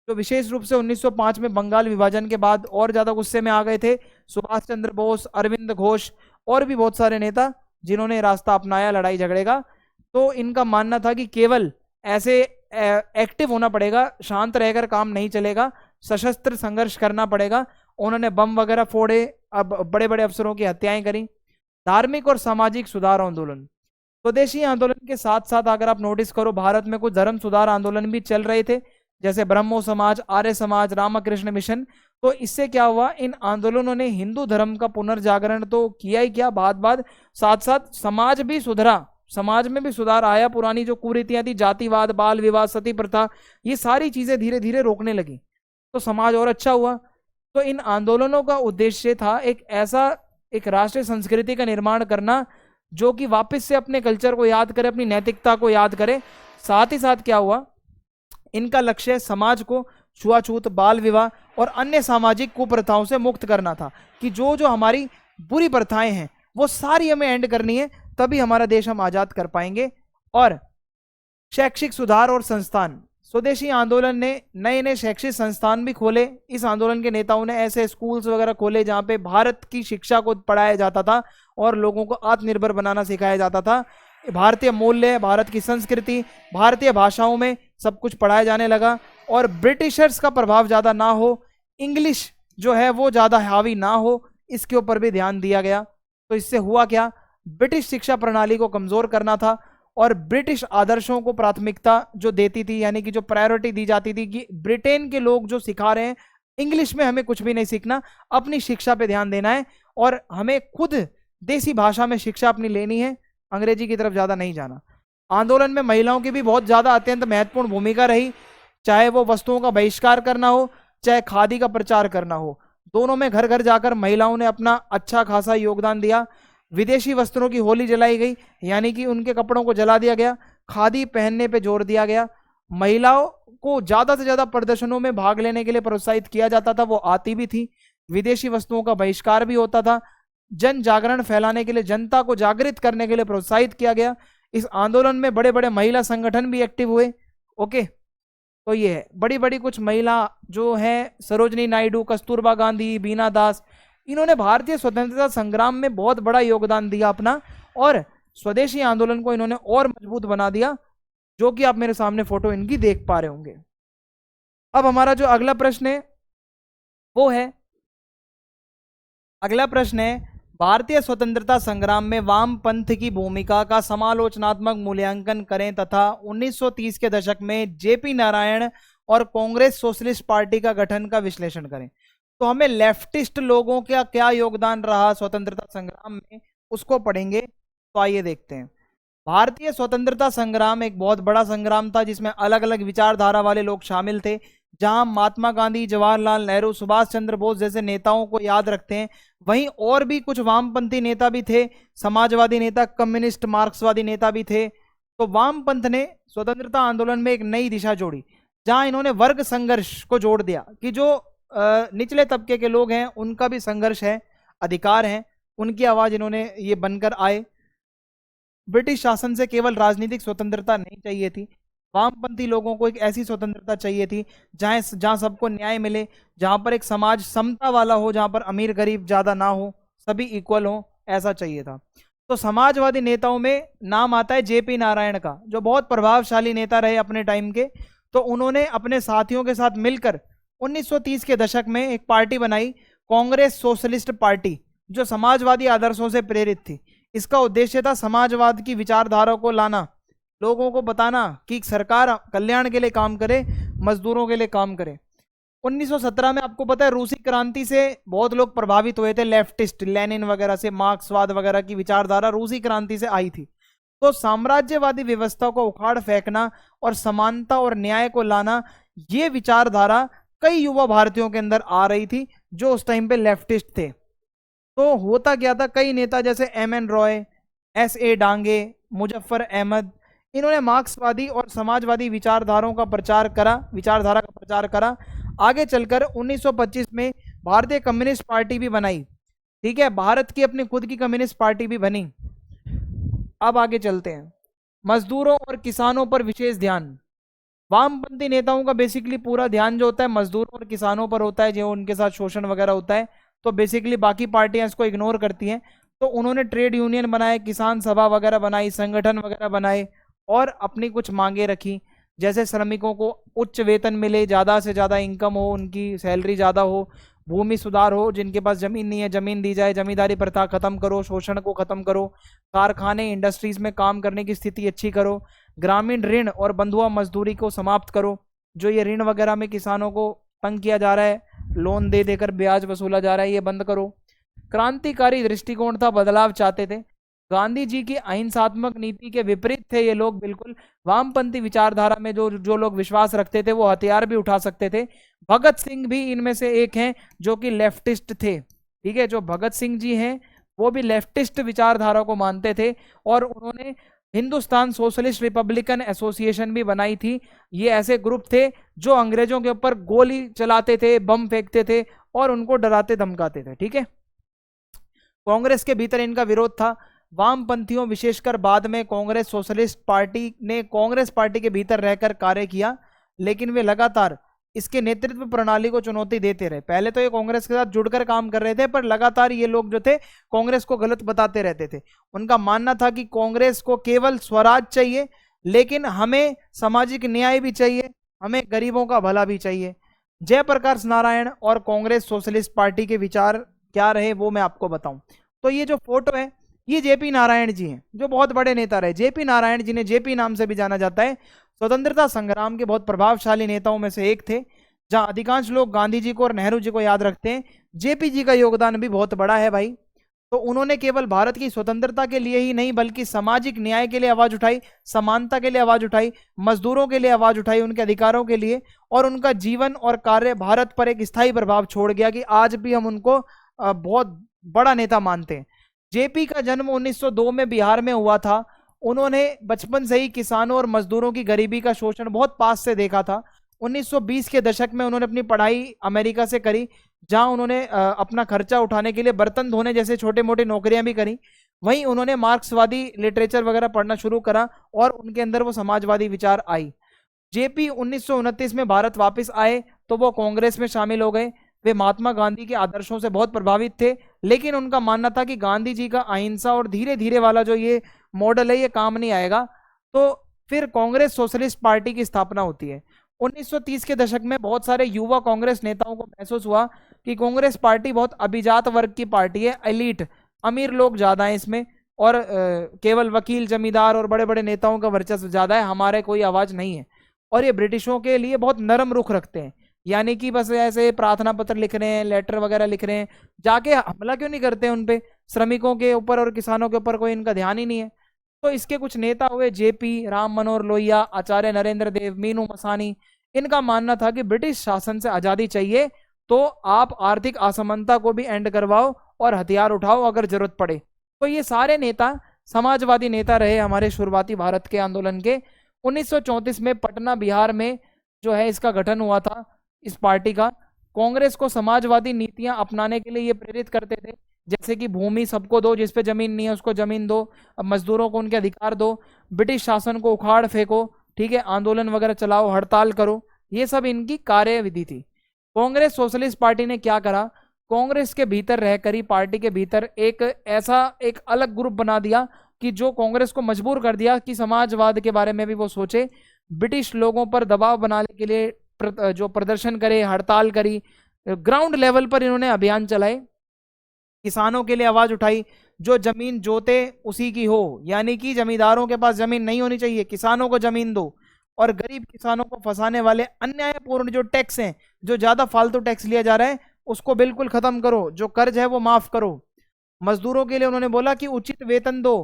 जो विशेष रूप से 1905 में बंगाल विभाजन के बाद और ज्यादा गुस्से में आ गए थे। सुभाष चंद्र बोस, अरविंद घोष और भी बहुत सारे नेता जिन्होंने रास्ता अपनाया लड़ाई झगड़े का। तो इनका मानना था कि केवल ऐसे एक्टिव होना पड़ेगा, शांत रहकर काम नहीं चलेगा, सशस्त्र संघर्ष करना पड़ेगा। उन्होंने बम वगैरह फोड़े, अब बड़े बड़े अफसरों की हत्याएं करी। धार्मिक और सामाजिक सुधार आंदोलन, स्वदेशी आंदोलन के साथ साथ अगर आप नोटिस करो, भारत में कुछ धर्म सुधार आंदोलन भी चल रहे थे, जैसे ब्रह्मो समाज, आर्य समाज, रामकृष्ण मिशन। तो इससे क्या हुआ, इन आंदोलनों ने हिंदू धर्म का पुनर्जागरण तो किया ही किया, बाद साथ साथ समाज भी सुधरा, समाज में भी सुधार आया। पुरानी जो कुरीतियां थी, जातिवाद, बाल विवाह, सती प्रथा, ये सारी चीजें धीरे धीरे रोकने लगी, तो समाज और अच्छा हुआ। तो इन आंदोलनों का उद्देश्य था एक राष्ट्रीय संस्कृति का निर्माण करना, जो कि वापस से अपने कल्चर को याद करे, अपनी नैतिकता को याद करे। साथ ही साथ क्या हुआ, इनका लक्ष्य समाज को छुआछूत, बाल विवाह और अन्य सामाजिक कुप्रथाओं से मुक्त करना था, कि जो जो हमारी बुरी प्रथाएं हैं वो सारी हमें एंड करनी है, तभी हमारा देश हम आजाद कर पाएंगे। और शैक्षिक सुधार और संस्थान, स्वदेशी आंदोलन ने नए नए शैक्षिक संस्थान भी खोले। इस आंदोलन के नेताओं ने ऐसे स्कूल्स वगैरह खोले जहां पे भारत की शिक्षा को पढ़ाया जाता था और लोगों को आत्मनिर्भर बनाना सिखाया जाता था। भारतीय मूल्य, भारत की संस्कृति, भारतीय भाषाओं में सब कुछ पढ़ाया जाने लगा, और ब्रिटिशर्स का प्रभाव ज्यादा ना हो, इंग्लिश जो है वो ज्यादा हावी ना हो, इसके ऊपर भी ध्यान दिया गया। तो इससे हुआ क्या, ब्रिटिश शिक्षा प्रणाली को कमजोर करना था, और ब्रिटिश आदर्शों को प्राथमिकता जो देती थी, यानी कि जो प्रायोरिटी दी जाती थी कि ब्रिटेन के लोग जो सिखा रहे हैं, इंग्लिश में हमें कुछ भी नहीं सीखना, अपनी शिक्षा पे ध्यान देना है। और हमें खुद देसी भाषा में शिक्षा अपनी लेनी है, अंग्रेजी की तरफ ज्यादा नहीं जाना। आंदोलन में महिलाओं की भी बहुत ज्यादा अत्यंत महत्वपूर्ण भूमिका रही, चाहे वो वस्तुओं का बहिष्कार करना हो, चाहे खादी का प्रचार करना हो, दोनों में घर घर जाकर महिलाओं ने अपना अच्छा खासा योगदान दिया। विदेशी वस्त्रों की होली जलाई गई, यानी कि उनके कपड़ों को जला दिया गया, खादी पहनने पे जोर दिया गया, महिलाओं को ज्यादा से ज्यादा प्रदर्शनों में भाग लेने के लिए प्रोत्साहित किया जाता था, वो आती भी थी, विदेशी वस्तुओं का बहिष्कार भी होता था, जन जागरण फैलाने के लिए, जनता को जागृत करने के लिए प्रोत्साहित किया गया। इस आंदोलन में बड़े बड़े महिला संगठन भी एक्टिव हुए। ओके, तो ये है बड़ी बड़ी कुछ महिला जो है, सरोजनी नायडू, कस्तूरबा गांधी, बीना दास, इन्होंने भारतीय स्वतंत्रता संग्राम में बहुत बड़ा योगदान दिया अपना, और स्वदेशी आंदोलन को इन्होंने और मजबूत बना दिया, जो कि आप मेरे सामने फोटो इनकी देख पा रहे होंगे। अब हमारा जो अगला प्रश्न है वो है, अगला प्रश्न है, भारतीय स्वतंत्रता संग्राम में वामपंथ की भूमिका का समालोचनात्मक मूल्यांकन करें तथा 1930 के दशक में जेपी नारायण और कांग्रेस सोशलिस्ट पार्टी का गठन का विश्लेषण करें। तो हमें लेफ्टिस्ट लोगों का क्या योगदान रहा स्वतंत्रता संग्राम में, उसको पढ़ेंगे। तो आइए देखते हैं। भारतीय स्वतंत्रता संग्राम एक बहुत बड़ा संग्राम था, जिसमें अलग अलग विचारधारा वाले लोग शामिल थे। जहां महात्मा गांधी, जवाहरलाल नेहरू, सुभाष चंद्र बोस जैसे नेताओं को याद रखते हैं, वहीं और भी कुछ वामपंथी नेता भी थे, समाजवादी नेता, कम्युनिस्ट, मार्क्सवादी नेता भी थे। तो वामपंथ ने स्वतंत्रता आंदोलन में एक नई दिशा जोड़ी, जहां इन्होंने वर्ग संघर्ष को जोड़ दिया कि जो निचले तबके के लोग हैं उनका भी संघर्ष है, अधिकार है, उनकी आवाज इन्होंने ये बनकर आए। ब्रिटिश शासन से केवल राजनीतिक स्वतंत्रता नहीं चाहिए थी, वामपंथी लोगों को एक ऐसी स्वतंत्रता चाहिए थी जहां सबको न्याय मिले, जहां पर एक समाज समता वाला हो, जहां पर अमीर गरीब ज्यादा ना हो, सभी इक्वल हो, ऐसा चाहिए था। तो समाजवादी नेताओं में नाम आता है जेपी नारायण का, जो बहुत प्रभावशाली नेता रहे अपने टाइम के। तो उन्होंने अपने साथियों के साथ मिलकर 1930 के दशक में एक पार्टी बनाई, कांग्रेस सोशलिस्ट पार्टी, जो समाजवादी आदर्शों से प्रेरित थी। इसका उद्देश्य था समाजवाद की विचारधारा को लाना, लोगों को बताना कि सरकार कल्याण के लिए काम करे, मजदूरों के लिए काम करे। 1917 में आपको पता है रूसी क्रांति से बहुत लोग प्रभावित हुए थे, लेफ्टिस्ट, लेनिन वगैरह से, मार्क्सवाद वगैरह की विचारधारा रूसी क्रांति से आई थी। तो साम्राज्यवादी व्यवस्था को उखाड़ फेंकना और समानता और न्याय को लाना, ये विचारधारा कई युवा भारतीयों के अंदर आ रही थी जो उस टाइम पे लेफ्टिस्ट थे। तो होता क्या था, कई नेता जैसे एमएन रॉय, एसए डांगे, मुजफ्फर अहमद, इन्होंने मार्क्सवादी और समाजवादी विचारधारा का प्रचार करा। आगे चलकर 1925 में भारतीय कम्युनिस्ट पार्टी भी बनाई। ठीक है, भारत की अपनी खुद की कम्युनिस्ट पार्टी भी बनी। अब आगे चलते हैं। मजदूरों और किसानों पर विशेष ध्यान। वामपंथी नेताओं का बेसिकली पूरा ध्यान जो होता है मजदूरों और किसानों पर होता है, जो उनके साथ शोषण वगैरह होता है। तो बेसिकली बाकी पार्टियां इसको इग्नोर करती हैं। तो उन्होंने ट्रेड यूनियन बनाए, किसान सभा वगैरह बनाई, संगठन वगैरह बनाए और अपनी कुछ मांगे रखी, जैसे श्रमिकों को उच्च वेतन मिले, ज़्यादा से ज़्यादा इनकम हो, उनकी सैलरी ज़्यादा हो, भूमि सुधार हो, जिनके पास ज़मीन नहीं है ज़मीन दी जाए, जमींदारी प्रथा खत्म करो, शोषण को खत्म करो, कारखाने इंडस्ट्रीज में काम करने की स्थिति अच्छी करो, ग्रामीण ऋण और बंधुआ मजदूरी को समाप्त करो। जो ये ऋण वगैरह में किसानों को तंग किया जा रहा है, लोन दे देकर ब्याज वसूला जा रहा है, ये बंद करो। क्रांतिकारी दृष्टिकोण था, बदलाव चाहते थे। गांधी जी की अहिंसात्मक नीति के विपरीत थे ये लोग बिल्कुल। वामपंथी विचारधारा में जो लोग विश्वास रखते थे वो हथियार भी उठा सकते थे। भगत सिंह भी इनमें से एक हैं जो कि लेफ्टिस्ट थे। ठीक है, जो भगत सिंह जी हैं वो भी लेफ्टिस्ट विचारधारा को मानते थे और उन्होंने हिंदुस्तान सोशलिस्ट रिपब्लिकन एसोसिएशन भी बनाई थी। ये ऐसे ग्रुप थे जो अंग्रेजों के ऊपर गोली चलाते थे, बम फेंकते थे और उनको डराते धमकाते थे। ठीक है, कांग्रेस के भीतर इनका विरोध था। वामपंथियों विशेषकर बाद में कांग्रेस सोशलिस्ट पार्टी ने कांग्रेस पार्टी के भीतर रहकर कार्य किया, लेकिन वे लगातार इसके नेतृत्व प्रणाली को चुनौती देते रहे। पहले तो ये कांग्रेस के साथ जुड़कर काम कर रहे थे, पर लगातार ये लोग जो थे कांग्रेस को गलत बताते रहते थे। उनका मानना था कि कांग्रेस को केवल स्वराज चाहिए, लेकिन हमें सामाजिक न्याय भी चाहिए, हमें गरीबों का भला भी चाहिए। जयप्रकाश नारायण और कांग्रेस सोशलिस्ट पार्टी के विचार क्या रहे वो मैं आपको बताऊं। तो ये जो फोटो है ये जेपी नारायण जी हैं, जो बहुत बड़े नेता रहे। जेपी नारायण जिन्हें जेपी नाम से भी जाना जाता है, स्वतंत्रता संग्राम के बहुत प्रभावशाली नेताओं में से एक थे। जहां अधिकांश लोग गांधी जी को और नेहरू जी को याद रखते हैं, जेपी जी का योगदान भी बहुत बड़ा है भाई। तो उन्होंने केवल भारत की स्वतंत्रता के लिए ही नहीं बल्कि सामाजिक न्याय के लिए आवाज उठाई, समानता के लिए आवाज उठाई, मजदूरों के लिए आवाज उठाई, उनके अधिकारों के लिए। और उनका जीवन और कार्य भारत पर एक स्थायी प्रभाव छोड़ गया कि आज भी हम उनको बहुत बड़ा नेता मानते हैं। जेपी का जन्म 1902 में बिहार में हुआ था। उन्होंने बचपन से ही किसानों और मजदूरों की गरीबी का शोषण बहुत पास से देखा था। 1920 के दशक में उन्होंने अपनी पढ़ाई अमेरिका से करी, जहां उन्होंने अपना खर्चा उठाने के लिए बर्तन धोने जैसे छोटे मोटे नौकरियां भी करी। वहीं उन्होंने मार्क्सवादी लिटरेचर वगैरह पढ़ना शुरू करा और उनके अंदर वो समाजवादी विचार आई। जेपी 1929 में भारत वापस आए तो वो कांग्रेस में शामिल हो गए। वे महात्मा गांधी के आदर्शों से बहुत प्रभावित थे, लेकिन उनका मानना था कि गांधी जी का अहिंसा और धीरे धीरे वाला जो ये मॉडल है ये काम नहीं आएगा। तो फिर कांग्रेस सोशलिस्ट पार्टी की स्थापना होती है। 1930 के दशक में बहुत सारे युवा कांग्रेस नेताओं को महसूस हुआ कि कांग्रेस पार्टी बहुत अभिजात वर्ग की पार्टी है, एलीट, अमीर लोग ज्यादा हैं इसमें, और केवल वकील, जमींदार और बड़े बड़े नेताओं का वर्चस्व ज्यादा है, हमारे कोई आवाज नहीं है। और ये ब्रिटिशों के लिए बहुत नरम रुख रखते हैं, यानी कि बस ऐसे प्रार्थना पत्र लिख रहे हैं, लेटर वगैरह लिख रहे हैं, जाके हमला क्यों नहीं करते उन पे, श्रमिकों के ऊपर और किसानों के ऊपर कोई इनका ध्यान ही नहीं है। तो इसके कुछ नेता हुए जेपी, राम मनोहर लोहिया, आचार्य नरेंद्र देव, मीनू मसानी। इनका मानना था कि ब्रिटिश शासन से आजादी चाहिए तो आप आर्थिक असमानता को भी एंड करवाओ और हथियार उठाओ अगर जरूरत पड़े। तो ये सारे नेता समाजवादी नेता रहे हमारे शुरुआती भारत के आंदोलन के। 1934 में पटना बिहार में जो है इसका गठन हुआ था, इस पार्टी का। कांग्रेस को समाजवादी नीतियां अपनाने के लिए ये प्रेरित करते थे, जैसे कि भूमि सबको दो, जिस पे जमीन नहीं है उसको जमीन दो, मजदूरों को उनके अधिकार दो, ब्रिटिश शासन को उखाड़ फेंको, ठीक है, आंदोलन वगैरह चलाओ, हड़ताल करो, ये सब इनकी कार्यविधि थी। कांग्रेस सोशलिस्ट पार्टी ने क्या करा, कांग्रेस के भीतर रहकर ही पार्टी के भीतर एक अलग ग्रुप बना दिया कि जो कांग्रेस को मजबूर कर दिया कि समाजवाद के बारे में भी वो सोचे, ब्रिटिश लोगों पर दबाव बनाने के लिए जो प्रदर्शन करे, हड़ताल करी, ग्राउंड लेवल पर इन्होंने अभियान चलाए, किसानों के लिए आवाज उठाई, जो जमीन जोते उसी की हो, यानी कि जमींदारों के पास जमीन नहीं होनी चाहिए, किसानों को जमीन दो, और गरीब किसानों को फंसाने वाले अन्यायपूर्ण जो टैक्स हैं, जो ज्यादा फालतू टैक्स लिया जा रहा है उसको बिल्कुल खत्म करो, जो कर्ज है वो माफ करो। मजदूरों के लिए उन्होंने बोला कि उचित वेतन दो,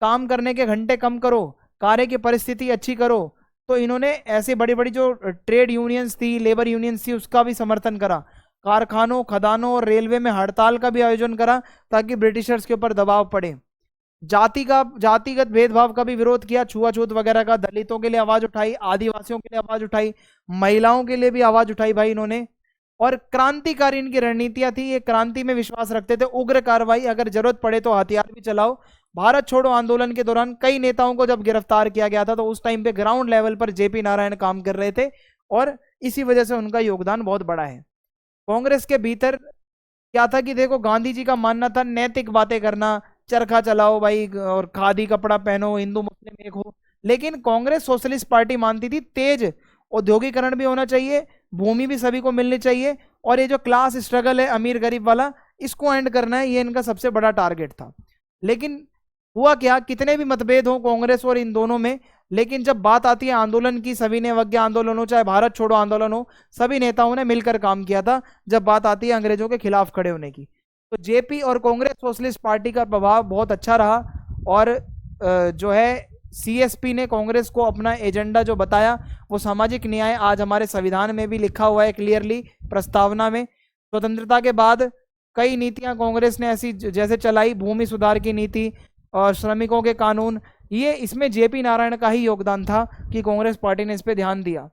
काम करने के घंटे कम करो, कार्य की परिस्थिति अच्छी करो। तो इन्होंने ऐसे बड़ी बड़ी जो ट्रेड यूनियंस थी, लेबर यूनियंस थी, उसका भी समर्थन करा। कारखानों, खदानों और रेलवे में हड़ताल का भी आयोजन करा ताकि ब्रिटिशर्स के ऊपर दबाव पड़े। जातिगत भेदभाव का भी विरोध किया, छुआछूत वगैरह का, दलितों के लिए आवाज उठाई, आदिवासियों के लिए आवाज उठाई, महिलाओं के लिए भी आवाज उठाई भाई इन्होंने। और क्रांतिकारी इनकी रणनीतियां थी, ये क्रांति में विश्वास रखते थे, उग्र कार्रवाई, अगर जरूरत पड़े तो हथियार भी चलाओ। भारत छोड़ो आंदोलन के दौरान कई नेताओं को जब गिरफ्तार किया गया था तो उस टाइम पे ग्राउंड लेवल पर जेपी नारायण काम कर रहे थे और इसी वजह से उनका योगदान बहुत बड़ा है। कांग्रेस के भीतर क्या था कि देखो, गांधी जी का मानना था नैतिक बातें करना, चरखा चलाओ भाई और खादी कपड़ा पहनो, हिंदू मुस्लिम एक हो। लेकिन कांग्रेस सोशलिस्ट पार्टी मानती थी तेज औद्योगिकरण भी होना चाहिए, भूमि भी सभी को मिलनी चाहिए, और ये जो क्लास स्ट्रगल है अमीर गरीब वाला, इसको एंड करना है, ये इनका सबसे बड़ा टारगेट था। लेकिन हुआ क्या, कितने भी मतभेद हो कांग्रेस और इन दोनों में, लेकिन जब बात आती है आंदोलन की, सभी ने अवज्ञा आंदोलन हो चाहे भारत छोड़ो आंदोलन हो, सभी नेताओं ने मिलकर काम किया था जब बात आती है अंग्रेजों के खिलाफ खड़े होने की। तो जेपी और कांग्रेस सोशलिस्ट पार्टी का प्रभाव बहुत अच्छा रहा, और जो है सीएसपी ने कांग्रेस को अपना एजेंडा जो बताया वो सामाजिक न्याय, आज हमारे संविधान में भी लिखा हुआ है क्लियरली प्रस्तावना में। स्वतंत्रता के बाद कई नीतियां कांग्रेस ने ऐसी जैसे चलाई, भूमि सुधार की नीति और श्रमिकों के कानून, ये इसमें जेपी नारायण का ही योगदान था कि कांग्रेस पार्टी ने इस पे ध्यान दिया।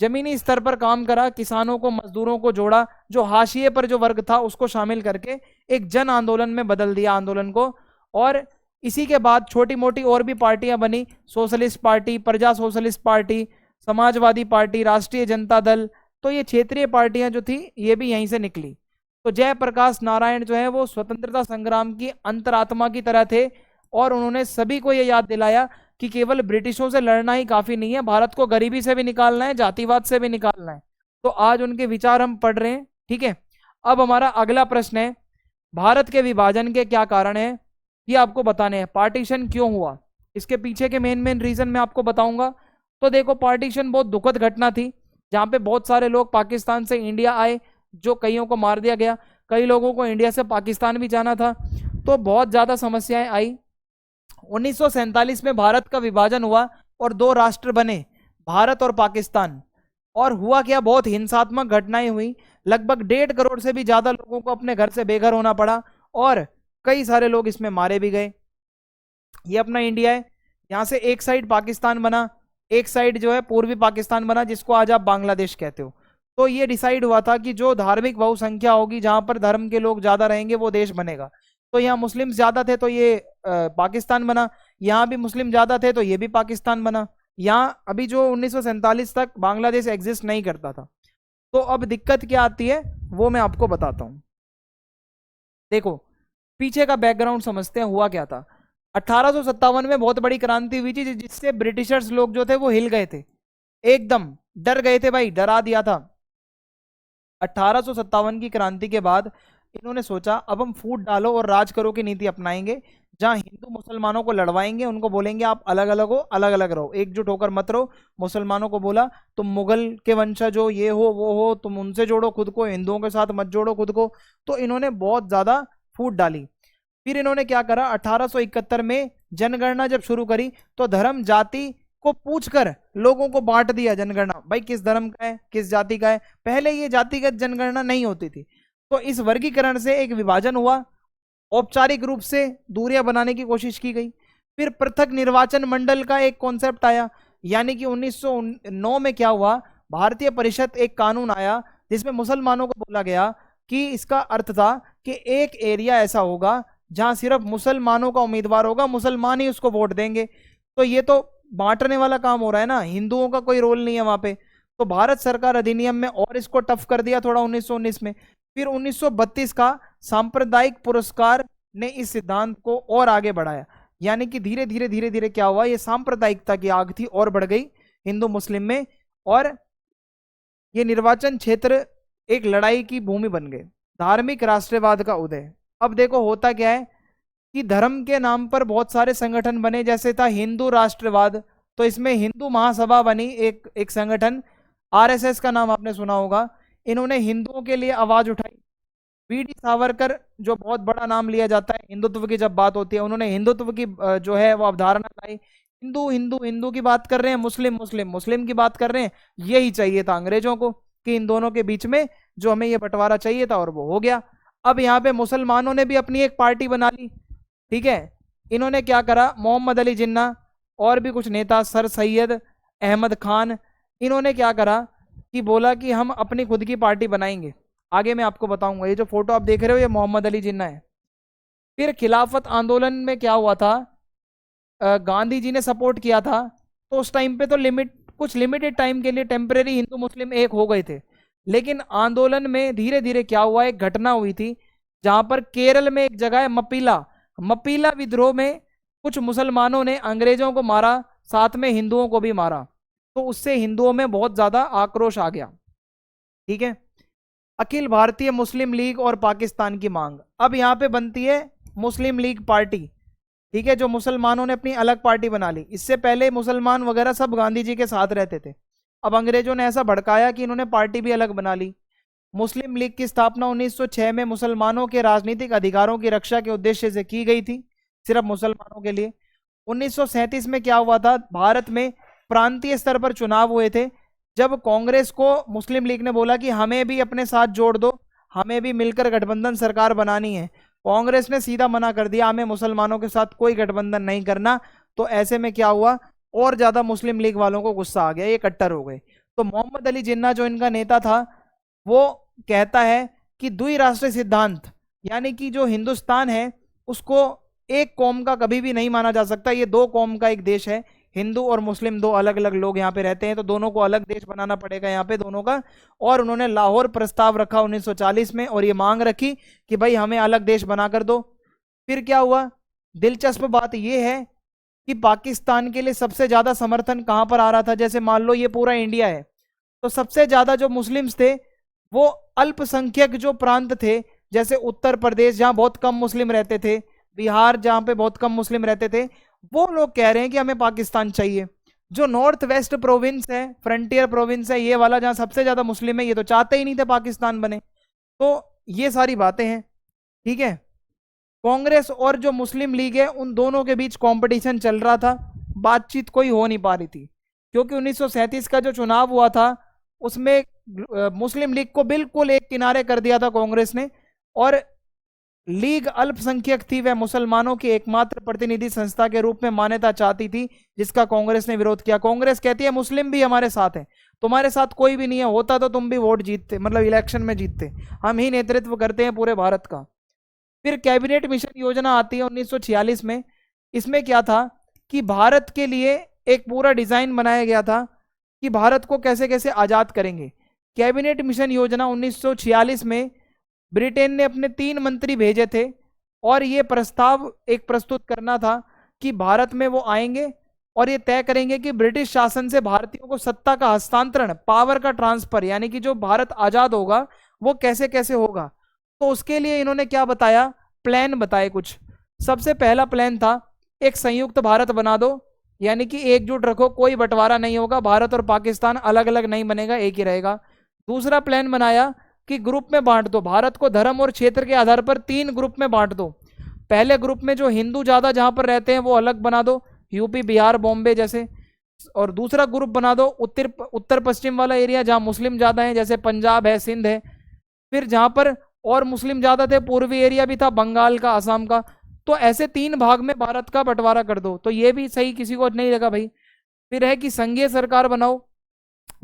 जमीनी स्तर पर काम करा, किसानों को, मजदूरों को जोड़ा, जो हाशिए पर जो वर्ग था उसको शामिल करके एक जन आंदोलन में बदल दिया आंदोलन को। और इसी के बाद छोटी मोटी और भी पार्टियां बनी, सोशलिस्ट पार्टी, प्रजा सोशलिस्ट पार्टी, समाजवादी पार्टी, राष्ट्रीय जनता दल। तो ये क्षेत्रीय पार्टियां जो थी ये भी यहीं से निकली। तो जयप्रकाश नारायण जो है वो स्वतंत्रता संग्राम की अंतरात्मा की तरह थे, और उन्होंने सभी को ये याद दिलाया कि केवल ब्रिटिशों से लड़ना ही काफी नहीं है, भारत को गरीबी से भी निकालना है, जातिवाद से भी निकालना है। तो आज उनके विचार हम पढ़ रहे हैं, ठीक है। अब हमारा अगला प्रश्न है, भारत के विभाजन के क्या कारण है, ये आपको बताने हैं। पार्टीशन क्यों हुआ, इसके पीछे के मेन रीजन मैं आपको बताऊंगा। तो देखो, पार्टीशन बहुत दुखद घटना थी, जहां पे बहुत सारे लोग पाकिस्तान से इंडिया आए, जो कईयों को मार दिया गया, कई लोगों को इंडिया से पाकिस्तान भी जाना था। तो बहुत ज्यादा समस्याएं आई। 1947 में भारत का विभाजन हुआ और दो राष्ट्र बने, भारत और पाकिस्तान। और हुआ क्या, बहुत हिंसात्मक घटनाएं हुई। लगभग 1.5 करोड़ से भी ज्यादा लोगों को अपने घर से बेघर होना पड़ा और कई सारे लोग इसमें मारे भी गए। ये अपना इंडिया है, यहां से एक साइड पाकिस्तान बना, एक साइड जो है पूर्वी पाकिस्तान बना, जिसको आज आप बांग्लादेश कहते हो। तो ये डिसाइड हुआ था कि जो धार्मिक बहुसंख्या होगी, जहां पर धर्म के लोग ज्यादा रहेंगे, वो देश बनेगा। तो यहाँ मुस्लिम ज्यादा थे तो ये पाकिस्तान बना, यहाँ भी मुस्लिम ज्यादा थे तो ये भी पाकिस्तान बना। यहाँ अभी जो 1947 तक बांग्लादेश एग्जिस्ट नहीं करता था। तो अब दिक्कत क्या आती है वो मैं आपको बताता हूं। देखो पीछे का बैकग्राउंड समझते हैं, हुआ क्या था। 1857 में बहुत बड़ी क्रांति हुई थी, जिससे ब्रिटिशर्स लोग जो थे वो हिल गए थे, एकदम डर गए थे भाई, डरा दिया था। 1857 की क्रांति के बाद इन्होंने सोचा अब हम फूट डालो और राज करो की नीति अपनाएंगे, जहां हिंदू मुसलमानों को लड़वाएंगे, उनको बोलेंगे आप अलग अलग हो, अलग अलग रहो, एकजुट होकर मत रहो। मुसलमानों को बोला तुम मुगल के वंशज हो, ये हो वो हो, तुम उनसे जोड़ो खुद को, हिंदुओं के साथ मत जोड़ो खुद को। तो इन्होंने बहुत ज्यादा फूट डाली। फिर इन्होंने क्या करा, 1871 में जनगणना जब शुरू करी तो धर्म जाति को पूछकर लोगों को बांट दिया। जनगणना भाई किस धर्म का है, किस जाति का है। पहले ये जातिगत जनगणना नहीं होती थी। तो इस वर्गीकरण से एक विभाजन हुआ, औपचारिक रूप से दूरियां बनाने की कोशिश की गई। फिर पृथक निर्वाचन मंडल का एक कॉन्सेप्ट आया, यानी कि 1909 में क्या हुआ, भारतीय परिषद एक कानून आया जिसमें मुसलमानों को बोला गया कि इसका अर्थ था कि एक एरिया ऐसा होगा जहां सिर्फ मुसलमानों का उम्मीदवार होगा, मुसलमान ही उसको वोट देंगे। तो ये तो बांटने वाला काम हो रहा है ना, हिंदुओं का कोई रोल नहीं है वहां पे। तो भारत सरकार अधिनियम में और इसको टफ कर दिया थोड़ा 1919 में। फिर 1932 का सांप्रदायिक पुरस्कार ने इस सिद्धांत को और आगे बढ़ाया, यानी कि धीरे धीरे धीरे धीरे क्या हुआ, ये सांप्रदायिकता की आग थी और बढ़ गई हिंदू मुस्लिम में, और ये निर्वाचन क्षेत्र एक लड़ाई की भूमि बन गए। धार्मिक राष्ट्रवाद का उदय। अब देखो होता क्या है कि धर्म के नाम पर बहुत सारे संगठन बने, जैसे था हिंदू राष्ट्रवाद, तो इसमें हिंदू महासभा बनी, एक संगठन। आरएसएस का नाम आपने सुना होगा, इन्होंने हिंदुओं के लिए आवाज उठाई। वीडी सावरकर जो बहुत बड़ा नाम लिया जाता है हिंदुत्व की जब बात होती है, उन्होंने हिंदुत्व की जो है वो अवधारणा लाई। हिंदू हिंदू हिंदू की बात कर रहे हैं, मुस्लिम मुस्लिम मुस्लिम की बात कर रहे हैं। यही चाहिए था अंग्रेजों को कि इन दोनों के बीच में जो हमें ये बंटवारा चाहिए था, और वो हो गया। अब यहाँ पे मुसलमानों ने भी अपनी एक पार्टी बना ली, ठीक है। इन्होंने क्या करा, मोहम्मद अली जिन्ना और भी कुछ नेता, सर सैयद अहमद खान, इन्होंने क्या करा कि बोला कि हम अपनी खुद की पार्टी बनाएंगे। आगे मैं आपको बताऊंगा। ये जो फोटो आप देख रहे हो ये मोहम्मद अली जिन्ना है। फिर खिलाफत आंदोलन में क्या हुआ था, गांधी जी ने सपोर्ट किया था, तो उस टाइम पे तो कुछ लिमिटेड टाइम के लिए टेम्परेरी हिंदू मुस्लिम एक हो गए थे। लेकिन आंदोलन में धीरे धीरे क्या हुआ, एक घटना हुई थी जहां पर केरल में एक जगह है मपीला विद्रोह में कुछ मुसलमानों ने अंग्रेजों को मारा, साथ में हिंदुओं को भी मारा। तो उससे हिंदुओं में बहुत ज्यादा आक्रोश आ गया, ठीक है। अखिल भारतीय मुस्लिम लीग और पाकिस्तान की मांग। अब यहां पे बनती है मुस्लिम लीग पार्टी, ठीक है, जो मुसलमानों ने अपनी अलग पार्टी बना ली। इससे पहले मुसलमान वगैरह सब गांधी जी के साथ रहते थे। अब अंग्रेजों ने ऐसा भड़काया कि इन्होंने पार्टी भी अलग बना ली। मुस्लिम लीग की स्थापना 1906 में मुसलमानों के राजनीतिक अधिकारों की रक्षा के उद्देश्य से की गई थी, सिर्फ मुसलमानों के लिए। 1937 में क्या हुआ था, भारत में प्रांतीय स्तर पर चुनाव हुए थे, जब कांग्रेस को मुस्लिम लीग ने बोला कि हमें भी अपने साथ जोड़ दो, हमें भी मिलकर गठबंधन सरकार बनानी है। कांग्रेस ने सीधा मना कर दिया, हमें मुसलमानों के साथ कोई गठबंधन नहीं करना। तो ऐसे में क्या हुआ, और ज्यादा मुस्लिम लीग वालों को गुस्सा आ गया, ये कट्टर हो गए। तो मोहम्मद अली जिन्ना जो इनका नेता था, वो कहता है कि द्विराष्ट्रीय सिद्धांत, यानी कि जो हिंदुस्तान है उसको एक कौम का कभी भी नहीं माना जा सकता, ये दो कौम का एक देश है। हिंदू और मुस्लिम दो अलग अलग लोग यहाँ पे रहते हैं, तो दोनों को अलग देश बनाना पड़ेगा यहाँ पे दोनों का। और उन्होंने लाहौर प्रस्ताव रखा 1940 में, और ये मांग रखी कि भाई हमें अलग देश बना कर दो। फिर क्या हुआ, दिलचस्प बात यह है कि पाकिस्तान के लिए सबसे ज्यादा समर्थन कहां पर आ रहा था। जैसे मान लो ये पूरा इंडिया है, तो सबसे ज्यादा जो मुस्लिम्स थे वो अल्पसंख्यक जो प्रांत थे, जैसे उत्तर प्रदेश जहां बहुत कम मुस्लिम रहते थे, बिहार जहां पे बहुत कम मुस्लिम रहते थे, वो लोग कह रहे हैं कि हमें पाकिस्तान चाहिए। जो नॉर्थ वेस्ट प्रोविंस है, फ्रंटियर प्रोविंस है, ये वाला जहां सबसे ज्यादा मुस्लिम है, ये तो चाहते ही नहीं थे पाकिस्तान बने। तो ये सारी बातें हैं, ठीक है। कांग्रेस और जो मुस्लिम लीग है उन दोनों के बीच कंपटीशन चल रहा था, बातचीत कोई हो नहीं पा रही थी, क्योंकि 1937 का जो चुनाव हुआ था उसमें मुस्लिम लीग को बिल्कुल एक किनारे कर दिया था कांग्रेस ने, और लीग अल्पसंख्यक थी, वह मुसलमानों की एकमात्र प्रतिनिधि संस्था के रूप में मान्यता चाहती थी, जिसका कांग्रेस ने विरोध किया। कांग्रेस कहती है मुस्लिम भी हमारे साथ हैं, तुम्हारे साथ कोई भी नहीं है, होता तो तुम भी वोट जीतते, मतलब इलेक्शन में जीतते, हम ही नेतृत्व करते हैं पूरे भारत का। फिर कैबिनेट मिशन योजना आती है 1946 में। इसमें क्या था कि भारत के लिए एक पूरा डिजाइन बनाया गया था कि भारत को कैसे कैसे आजाद करेंगे। कैबिनेट मिशन योजना 1946 में ब्रिटेन ने अपने 3 मंत्री भेजे थे, और ये प्रस्ताव एक प्रस्तुत करना था कि भारत में वो आएंगे और ये तय करेंगे कि ब्रिटिश शासन से भारतीयों को सत्ता का हस्तांतरण, पावर का ट्रांसफर, यानी कि जो भारत आजाद होगा वो कैसे कैसे होगा। तो उसके लिए इन्होंने क्या बताया, प्लान बताए कुछ। सबसे पहला प्लान था एक संयुक्त भारत बना दो, यानी कि एकजुट रखो, कोई बंटवारा नहीं होगा, भारत और पाकिस्तान अलग अलग नहीं बनेगा, एक ही रहेगा। दूसरा प्लान बनाया कि ग्रुप में बांट दो, भारत को धर्म और क्षेत्र के आधार पर 3 ग्रुप में बांट दो। पहले ग्रुप में जो हिंदू ज्यादा जहां पर रहते हैं वो अलग बना दो, यूपी बिहार बॉम्बे जैसे, और दूसरा ग्रुप बना दो उत्तर पश्चिम वाला एरिया जहां मुस्लिम ज्यादा है, जैसे पंजाब है, सिंध है। फिर जहां पर और मुस्लिम ज्यादा थे, पूर्वी एरिया भी था, बंगाल का, असम का। तो ऐसे 3 भाग में भारत का बंटवारा कर दो। तो ये भी सही किसी को नहीं लगा भाई। फिर है कि संघीय सरकार बनाओ,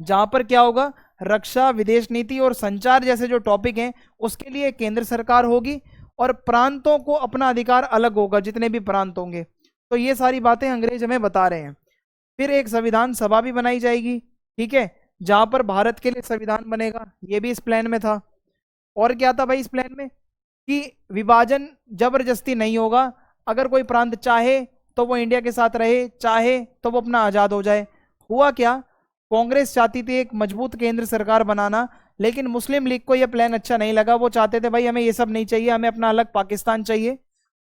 जहां पर क्या होगा, रक्षा, विदेश नीति और संचार जैसे जो टॉपिक हैं उसके लिए केंद्र सरकार होगी, और प्रांतों को अपना अधिकार अलग होगा, जितने भी प्रांत होंगे। तो ये सारी बातें अंग्रेज हमें बता रहे हैं। फिर एक संविधान सभा भी बनाई जाएगी, ठीक है, जहां पर भारत के लिए संविधान बनेगा, ये भी इस प्लान में था। और क्या था भाई इस प्लान में, कि विभाजन जबरदस्ती नहीं होगा, अगर कोई प्रांत चाहे तो वो इंडिया के साथ रहे, चाहे तो वो अपना आजाद हो जाए। हुआ क्या, कांग्रेस चाहती थी एक मजबूत केंद्र सरकार बनाना, लेकिन मुस्लिम लीग को यह प्लान अच्छा नहीं लगा। वो चाहते थे भाई हमें ये सब नहीं चाहिए, हमें अपना अलग पाकिस्तान चाहिए।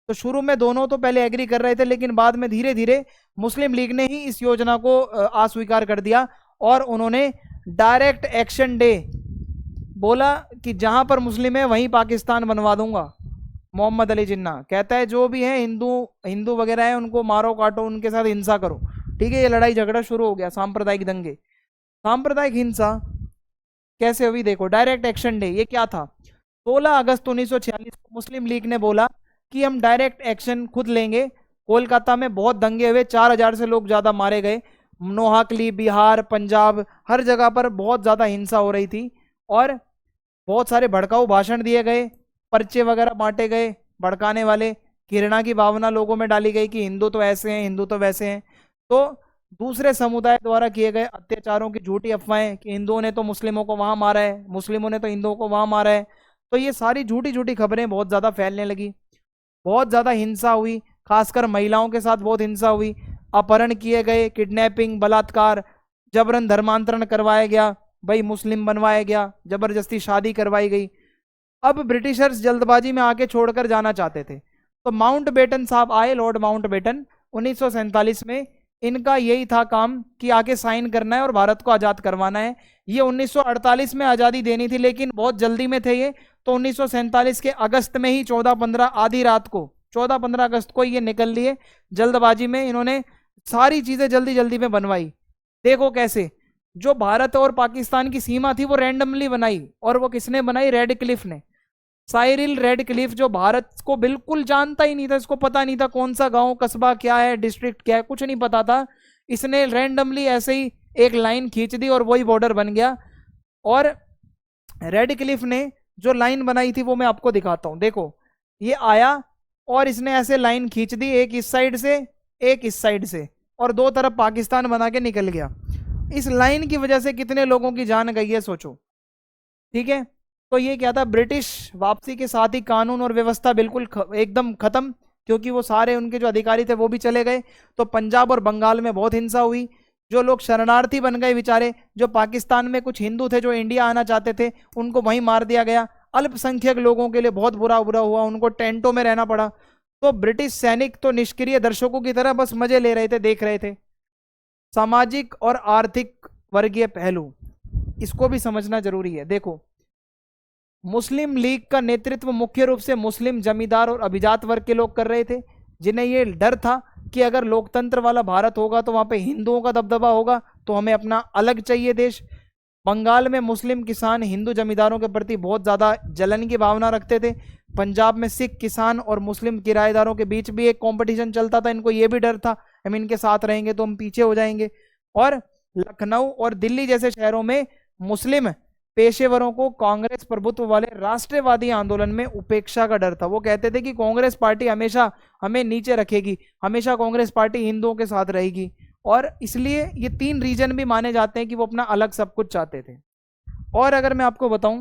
तो शुरू में दोनों तो पहले एग्री कर रहे थे, लेकिन बाद में धीरे धीरे मुस्लिम लीग ने ही इस योजना को अस्वीकार कर दिया, और उन्होंने डायरेक्ट एक्शन डे बोला कि जहां पर मुस्लिम है वहीं पाकिस्तान बनवा दूंगा। मोहम्मद अली जिन्ना कहता है जो भी है हिंदू वगैरह है उनको मारो काटो, उनके साथ हिंसा करो, ठीक है। ये लड़ाई झगड़ा शुरू हो गया, सांप्रदायिक दंगे, सांप्रदायिक हिंसा कैसे हुई देखो, डायरेक्ट एक्शन डे। ये क्या था, 16 अगस्त 1946 को मुस्लिम लीग ने बोला कि हम डायरेक्ट एक्शन खुद लेंगे। कोलकाता में बहुत दंगे हुए, 4000 से लोग ज्यादा मारे गए। नोहाकली, बिहार, पंजाब, हर जगह पर बहुत ज्यादा हिंसा हो रही थी, और बहुत सारे भड़काऊ भाषण दिए गए, पर्चे वगैरह बांटे गए भड़काने वाले, घृणा की भावना लोगों में डाली गई कि हिंदू तो ऐसे हैं, हिंदू तो वैसे हैं। तो दूसरे समुदाय द्वारा किए गए अत्याचारों की झूठी अफवाहें कि हिंदुओं ने तो मुस्लिमों को वहां मारा है, मुस्लिमों ने तो हिंदुओं को वहां मारा है, तो ये सारी झूठी झूठी खबरें बहुत ज्यादा फैलने लगी। बहुत ज्यादा हिंसा हुई, खासकर महिलाओं के साथ बहुत हिंसा हुई, अपहरण किए गए, किडनैपिंग, बलात्कार, जबरन धर्मांतरण करवाया गया, भाई मुस्लिम बनवाया गया, जबरदस्ती शादी करवाई गई। अब ब्रिटिशर्स जल्दबाजी में आके छोड़कर जाना चाहते थे, तो माउंट बेटन साहब आए, लॉर्ड माउंट बेटन 1947 में। इनका यही था काम कि आके साइन करना है और भारत को आजाद करवाना है। ये 1948 में आजादी देनी थी, लेकिन बहुत जल्दी में थे ये, तो 1947 के अगस्त में ही 14-15 आधी रात को, 14-15 अगस्त को ये निकल लिए। जल्दबाजी में इन्होंने सारी चीजें जल्दी जल्दी में बनवाई। देखो कैसे, जो भारत और पाकिस्तान की सीमा थी वो रैंडमली बनाई, और वो किसने बनाई, रेडक्लिफ ने। साइरिल रेडक्लिफ, जो भारत को बिल्कुल जानता ही नहीं था, इसको पता नहीं था कौन सा गांव कस्बा क्या है, डिस्ट्रिक्ट क्या है, कुछ नहीं पता था। इसने रैंडमली ऐसे ही एक लाइन खींच दी और वही बॉर्डर बन गया। और रेडक्लिफ ने जो लाइन बनाई थी वो मैं आपको दिखाता हूं। देखो ये आया और इसने ऐसे लाइन खींच दी, एक इस साइड से एक इस साइड से, और दो तरफ पाकिस्तान बना के निकल गया। इस लाइन की वजह से कितने लोगों की जान गई है सोचो, ठीक है। तो ये क्या था, ब्रिटिश वापसी के साथ ही कानून और व्यवस्था बिल्कुल एकदम खत्म, क्योंकि वो सारे उनके जो अधिकारी थे वो भी चले गए। तो पंजाब और बंगाल में बहुत हिंसा हुई, जो लोग शरणार्थी बन गए बेचारे, जो पाकिस्तान में कुछ हिंदू थे जो इंडिया आना चाहते थे, उनको वहीं मार दिया गया। अल्पसंख्यक लोगों के लिए बहुत बुरा बुरा हुआ, उनको टेंटों में रहना पड़ा। तो ब्रिटिश सैनिक तो निष्क्रिय दर्शकों की तरह बस मजे ले रहे थे, देख रहे थे। सामाजिक और आर्थिक वर्गीय पहलू, इसको भी समझना जरूरी है। देखो मुस्लिम लीग का नेतृत्व मुख्य रूप से मुस्लिम जमींदार और अभिजात वर्ग के लोग कर रहे थे, जिन्हें ये डर था कि अगर लोकतंत्र वाला भारत होगा तो वहां पे हिंदुओं का दबदबा होगा, तो हमें अपना अलग चाहिए देश। बंगाल में मुस्लिम किसान हिंदू जमींदारों के प्रति बहुत ज़्यादा जलन की भावना रखते थे। पंजाब में सिख किसान और मुस्लिम किराएदारों के बीच भी एक कंपटीशन चलता था, इनको ये भी डर था हम इनके साथ रहेंगे तो हम पीछे हो जाएंगे। और लखनऊ और दिल्ली जैसे शहरों में मुस्लिम पेशेवरों को कांग्रेस प्रभुत्व वाले राष्ट्रवादी आंदोलन में उपेक्षा का डर था। वो कहते थे कि कांग्रेस पार्टी हमेशा हमें नीचे रखेगी, हमेशा कांग्रेस पार्टी हिंदुओं के साथ रहेगी, और इसलिए ये 3 रीजन भी माने जाते हैं कि वो अपना अलग सब कुछ चाहते थे। और अगर मैं आपको बताऊं,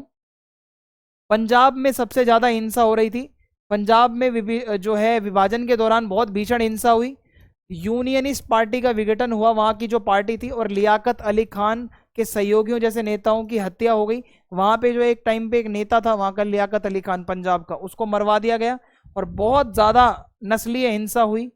पंजाब में सबसे ज्यादा हिंसा हो रही थी। पंजाब में जो है विभाजन के दौरान बहुत भीषण हिंसा हुई। यूनियनिस्ट पार्टी का विघटन हुआ, वहां की जो पार्टी थी, और लियाकत अली खान के सहयोगियों जैसे नेताओं की हत्या हो गई। वहां पे जो एक टाइम पे एक नेता था वहां का, लियाकत अली खान पंजाब का, उसको मरवा दिया गया, और बहुत ज्यादा नस्लीय हिंसा हुई।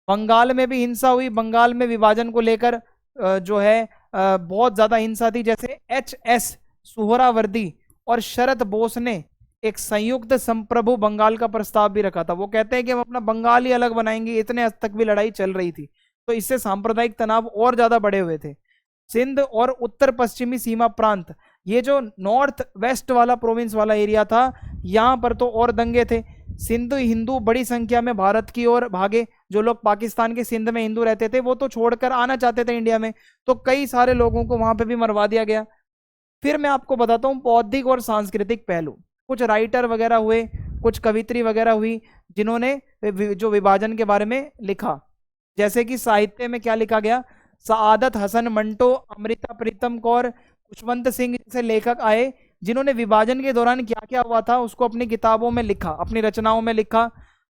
बंगाल में भी हिंसा हुई। बंगाल में विभाजन को लेकर जो है बहुत ज्यादा हिंसा थी। जैसे HS सुहरावर्दी और शरद बोस ने एक संयुक्त संप्रभु बंगाल का प्रस्ताव भी रखा था। वो कहते हैं कि हम अपना बंगाल ही अलग बनाएंगे, इतने हद तक भी लड़ाई चल रही थी। तो इससे सांप्रदायिक तनाव और ज्यादा बढ़े हुए थे। सिंध और उत्तर पश्चिमी सीमा प्रांत, ये जो नॉर्थ वेस्ट वाला प्रोविंस वाला एरिया था, यहाँ पर तो और दंगे थे। सिंध हिंदू बड़ी संख्या में भारत की ओर भागे। जो लोग पाकिस्तान के सिंध में हिंदू रहते थे वो तो छोड़कर आना चाहते थे इंडिया में, तो कई सारे लोगों को वहां पे भी मरवा दिया गया। फिर मैं आपको बताता हूँ बौद्धिक और सांस्कृतिक पहलू। कुछ राइटर वगैरह हुए, कुछ कवित्री वगैरह हुई, जिन्होंने जो विभाजन के बारे में लिखा। जैसे कि साहित्य में क्या लिखा गया, सआदत हसन मंटो, अमृता प्रीतम कौर, खुशवंत सिंह जैसे लेखक आए, जिन्होंने विभाजन के दौरान क्या क्या हुआ था उसको अपनी किताबों में लिखा, अपनी रचनाओं में लिखा।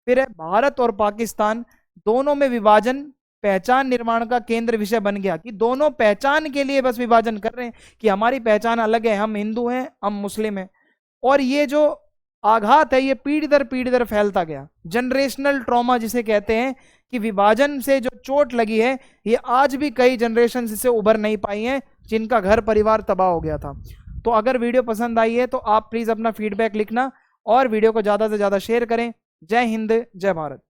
फिर भारत और पाकिस्तान दोनों में विभाजन पहचान निर्माण का केंद्र विषय बन गया, कि दोनों पहचान के लिए बस विभाजन कर रहे हैं कि हमारी पहचान अलग है, हम हिंदू हैं, हम मुस्लिम हैं। और ये जो आघात है ये पीढ़ी दर फैलता गया। जनरेशनल ट्रॉमा जिसे कहते हैं, कि विभाजन से जो चोट लगी है ये आज भी कई जनरेशन इससे उभर नहीं पाई हैं, जिनका घर परिवार तबाह हो गया था। तो अगर वीडियो पसंद आई है तो आप प्लीज अपना फीडबैक लिखना और वीडियो को ज्यादा से ज्यादा शेयर करें। जय हिंद, जय भारत।